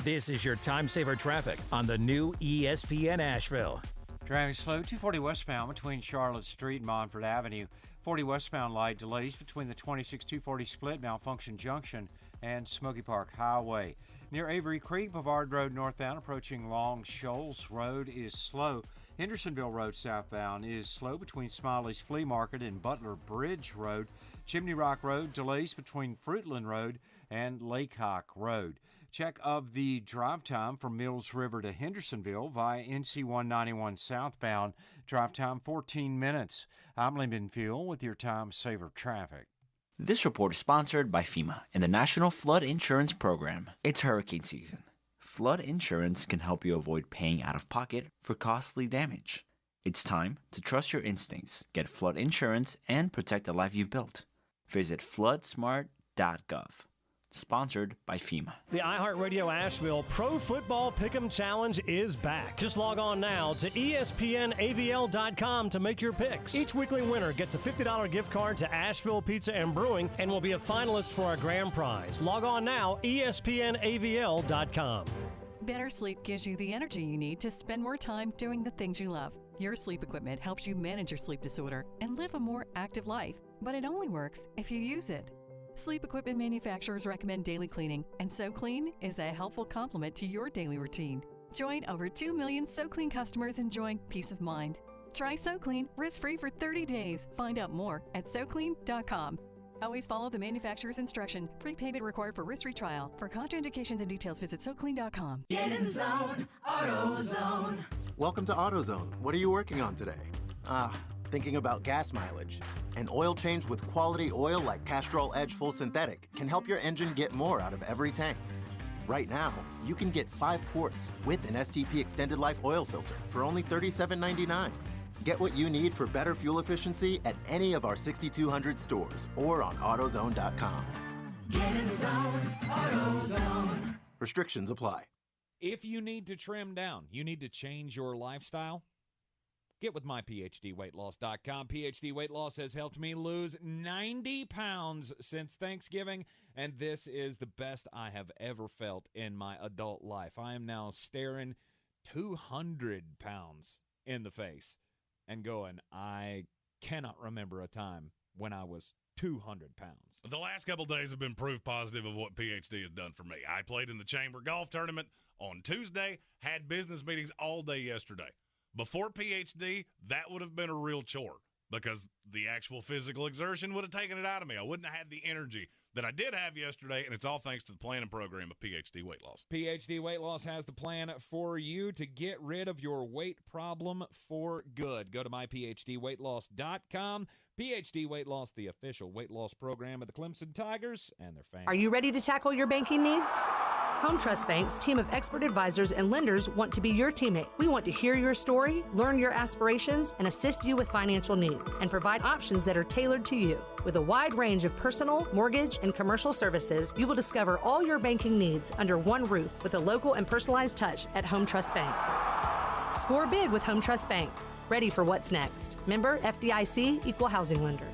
This is your time saver traffic on the new ESPN Asheville. Driving slow, 240 westbound between Charlotte Street and Montford Avenue. 40 westbound light delays between the 26-240 split, Malfunction Junction, and Smoky Park Highway. Near Avery Creek, Bavard Road northbound approaching Long Shoals Road is slow. Hendersonville Road southbound is slow between Smiley's Flea Market and Butler Bridge Road. Chimney Rock Road delays between Fruitland Road and Laycock Road. Check of the drive time from Mills River to Hendersonville via NC 191 southbound. Drive time 14 minutes. I'm Lyndon Fuel with your time saver traffic. This report is sponsored by FEMA and the National Flood Insurance Program. It's hurricane season. Flood insurance can help you avoid paying out of pocket for costly damage. It's time to trust your instincts, get flood insurance, and protect the life you've built. Visit floodsmart.gov. Sponsored by FEMA. The iHeartRadio Asheville Pro Football Pick'em Challenge is back. Just log on now to ESPNAVL.com to make your picks. Each weekly winner gets a $50 gift card to Asheville Pizza and Brewing and will be a finalist for our grand prize. Log on now, ESPNAVL.com. Better sleep gives you the energy you need to spend more time doing the things you love. Your sleep equipment helps you manage your sleep disorder and live a more active life, but it only works if you use it. Sleep equipment manufacturers recommend daily cleaning, and SoClean is a helpful complement to your daily routine. Join over 2 million SoClean customers enjoying peace of mind. Try SoClean risk-free for 30 days. Find out more at SoClean.com. Always follow the manufacturer's instruction. Prepayment required for risk-free trial. For contraindications and details, visit SoClean.com. Get in the zone, AutoZone. Welcome to AutoZone. What are you working on today? Thinking about gas mileage. An oil change with quality oil like Castrol Edge Full Synthetic can help your engine get more out of every tank. Right now, you can get 5 quarts with an STP Extended Life oil filter for only $37.99. Get what you need for better fuel efficiency at any of our 6,200 stores or on AutoZone.com. Get in the zone, AutoZone. Restrictions apply. If you need to trim down, you need to change your lifestyle, get with myPhDweightLoss.com. PhD Weight Loss has helped me lose 90 pounds since Thanksgiving, and this is the best I have ever felt in my adult life. I am now staring 200 pounds in the face and going, I cannot remember a time when I was 200 pounds. The last couple days have been proof positive of what PhD has done for me. I played in the Chamber Golf Tournament on Tuesday, had business meetings all day yesterday. Before PhD, that would have been a real chore because the actual physical exertion would have taken it out of me. I wouldn't have had the energy that I did have yesterday, and it's all thanks to the planning program of PhD Weight Loss. PhD Weight Loss has the plan for you to get rid of your weight problem for good. Go to myPhDweightLoss.com. PhD Weight Loss, the official weight loss program of the Clemson Tigers and their fans. Are you ready to tackle your banking needs? Home Trust Bank's team of expert advisors and lenders want to be your teammate. We want to hear your story, learn your aspirations, and assist you with financial needs, and provide options that are tailored to you. With a wide range of personal, mortgage, and commercial services, you will discover all your banking needs under one roof with a local and personalized touch at Home Trust Bank. Score big with Home Trust Bank. Ready for what's next. Member FDIC, Equal Housing Lender.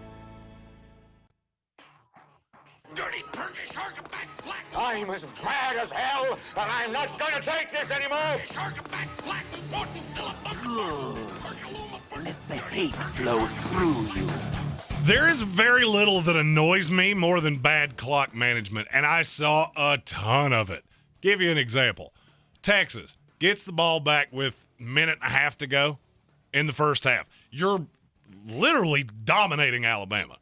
Dirty Perky Shark back flat. I'm as mad as hell, and I'm not gonna take this anymore. Shark back flat. Let the hate flow through you. There is very little that annoys me more than bad clock management, and I saw a ton of it. Give you an example. Texas gets the ball back with a minute and a half to go in the first half. You're literally dominating Alabama.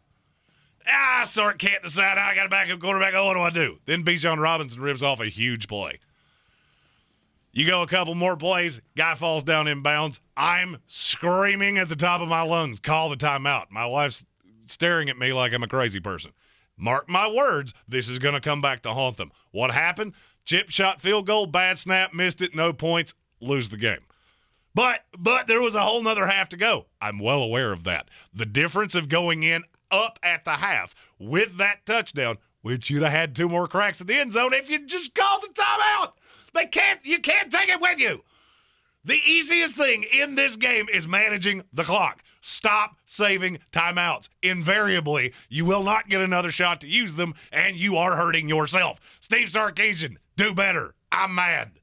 Sark can't decide. I got a backup quarterback. Oh, what do I do? Then Bijan Robinson rips off a huge play. You go a couple more plays, guy falls down inbounds. I'm screaming at the top of my lungs, call the timeout. My wife's staring at me like I'm a crazy person. Mark my words, this is going to come back to haunt them. What happened? Chip shot field goal, bad snap, missed it, no points, lose the game. But there was a whole nother half to go. I'm well aware of that. The difference of going in up at the half with that touchdown, which you'd have had 2 more cracks in the end zone if you just called the timeout. You can't take it with you. The easiest thing in this game is managing the clock. Stop saving timeouts. Invariably, you will not get another shot to use them, and you are hurting yourself. Steve Sarkisian, do better. I'm mad.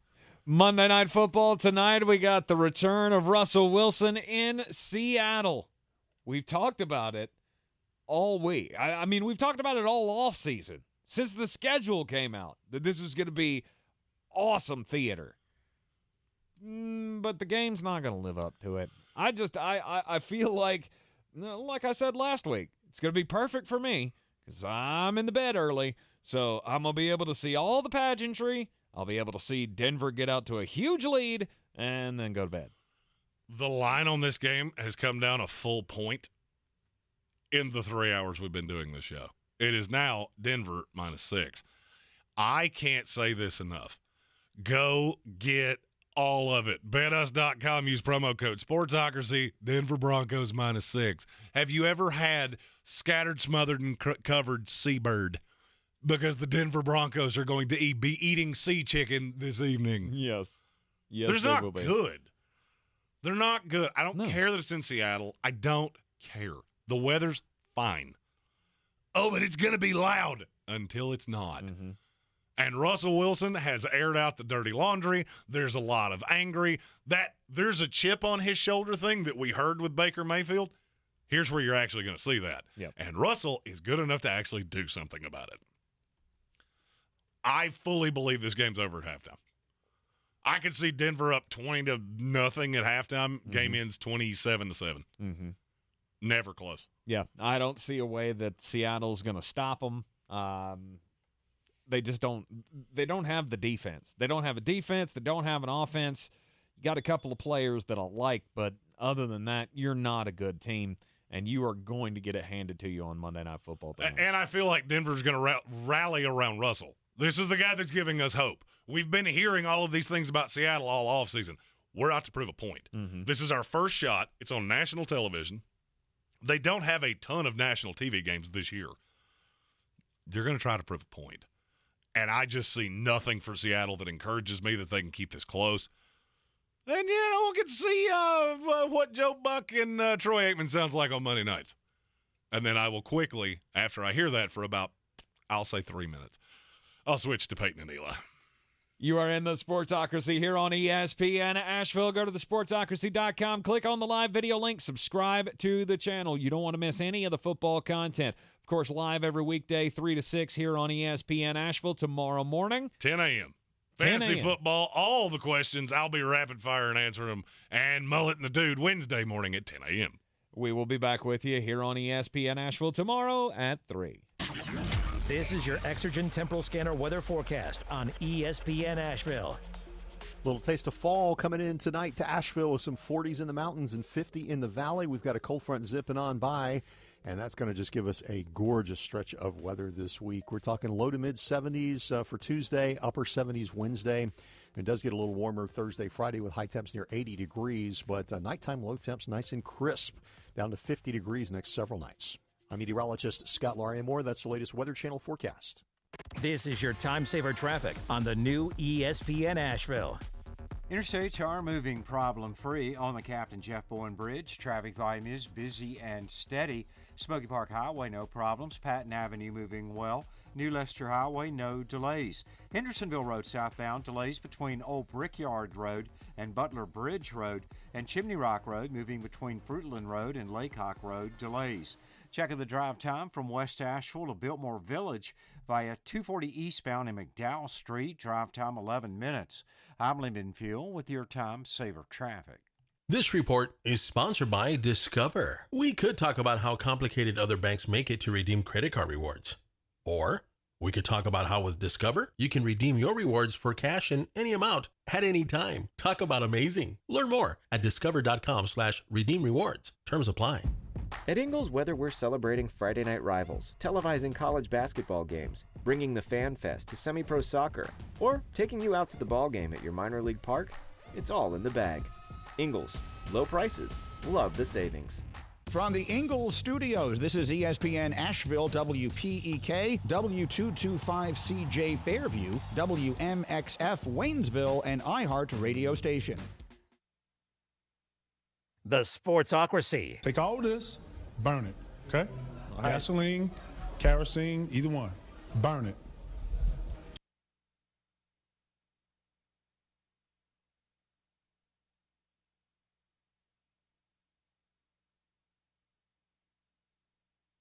Monday Night Football tonight, we got the return of Russell Wilson in Seattle. We've talked about it all week. I mean, we've talked about it all off season since the schedule came out that this was going to be awesome theater. But the game's not going to live up to it. I feel like I said last week, it's going to be perfect for me because I'm in the bed early. So I'm going to be able to see all the pageantry. I'll be able to see Denver get out to a huge lead and then go to bed. The line on this game has come down a full point in the 3 hours we've been doing this show. It is now Denver -6. I can't say this enough. Go get all of it. BetUs.com. Use promo code SPORTSOCRACY. Denver Broncos -6. Have you ever had scattered, smothered, and covered seabird? Because the Denver Broncos are going to be eating sea chicken this evening. Yes. They're not good. They're not good. I don't care that it's in Seattle. I don't care. The weather's fine. Oh, but it's going to be loud until it's not. Mm-hmm. And Russell Wilson has aired out the dirty laundry. There's a lot of angry. There's a chip on his shoulder thing that we heard with Baker Mayfield. Here's where you're actually going to see that. Yep. And Russell is good enough to actually do something about it. I fully believe this game's over at halftime. I could see Denver up 20-0 at halftime. Game ends 27-7. Never close. Yeah, I don't see a way that Seattle's going to stop them. They just don't. They don't have the defense. They don't have a defense. They don't have an offense. You got a couple of players that I like, but other than that, you're not a good team, and you are going to get it handed to you on Monday Night Football tonight. And I feel like Denver's going to rally around Russell. This is the guy that's giving us hope. We've been hearing all of these things about Seattle all offseason. We're out to prove a point. This is our first shot. It's on national television. They don't have a ton of national TV games this year. They're going to try to prove a point. And I just see nothing for Seattle that encourages me that they can keep this close. And, we'll get to see what Joe Buck and Troy Aikman sounds like on Monday nights. And then I will quickly, after I hear that for about, I'll say 3 minutes, I'll switch to Peyton and Eli. You are in the Sportsocracy here on ESPN Asheville. Go to thesportsocracy.com, click on the live video link, subscribe to the channel. You don't want to miss any of the football content. Of course, live every weekday, 3 to 6 here on ESPN Asheville tomorrow morning. 10 a.m. Fantasy football, all the questions. I'll be rapid fire and answering them. And Mullet and the Dude Wednesday morning at 10 a.m. We will be back with you here on ESPN Asheville tomorrow at 3. This is your Exergen Temporal Scanner weather forecast on ESPN Asheville. Little taste of fall coming in tonight to Asheville with some 40s in the mountains and 50 in the valley. We've got a cold front zipping on by, and that's going to just give us a gorgeous stretch of weather this week. We're talking low to mid 70s for Tuesday, upper 70s Wednesday. It does get a little warmer Thursday, Friday with high temps near 80 degrees, but nighttime low temps nice and crisp, down to 50 degrees next several nights. I'm meteorologist Scott Lauriamore. That's the latest Weather Channel forecast. This is your time saver traffic on the new ESPN Asheville. Interstates are moving problem-free on the Captain Jeff Bowen Bridge. Traffic volume is busy and steady. Smoky Park Highway, no problems. Patton Avenue moving well. New Leicester Highway, no delays. Hendersonville Road southbound, delays between Old Brickyard Road and Butler Bridge Road. And Chimney Rock Road moving between Fruitland Road and Laycock Road, delays. Checking the drive time from West Asheville to Biltmore Village via 240 eastbound in McDowell Street. Drive time 11 minutes. I'm Lyndon Fuel with your time saver traffic. This report is sponsored by Discover. We could talk about how complicated other banks make it to redeem credit card rewards. Or we could talk about how with Discover, you can redeem your rewards for cash in any amount at any time. Talk about amazing. Learn more at discover.com/redeem rewards. Terms apply. At Ingles, whether we're celebrating Friday night rivals, televising college basketball games, bringing the Fan Fest to semi-pro soccer, or taking you out to the ball game at your minor league park, it's all in the bag. Ingles, low prices, love the savings. From the Ingles Studios, this is ESPN Asheville, WPEK, W225CJ Fairview, WMXF Waynesville, and iHeart radio station. The Sportsocracy. Take all this, burn it, okay? Gasoline, kerosene, either one. Burn it.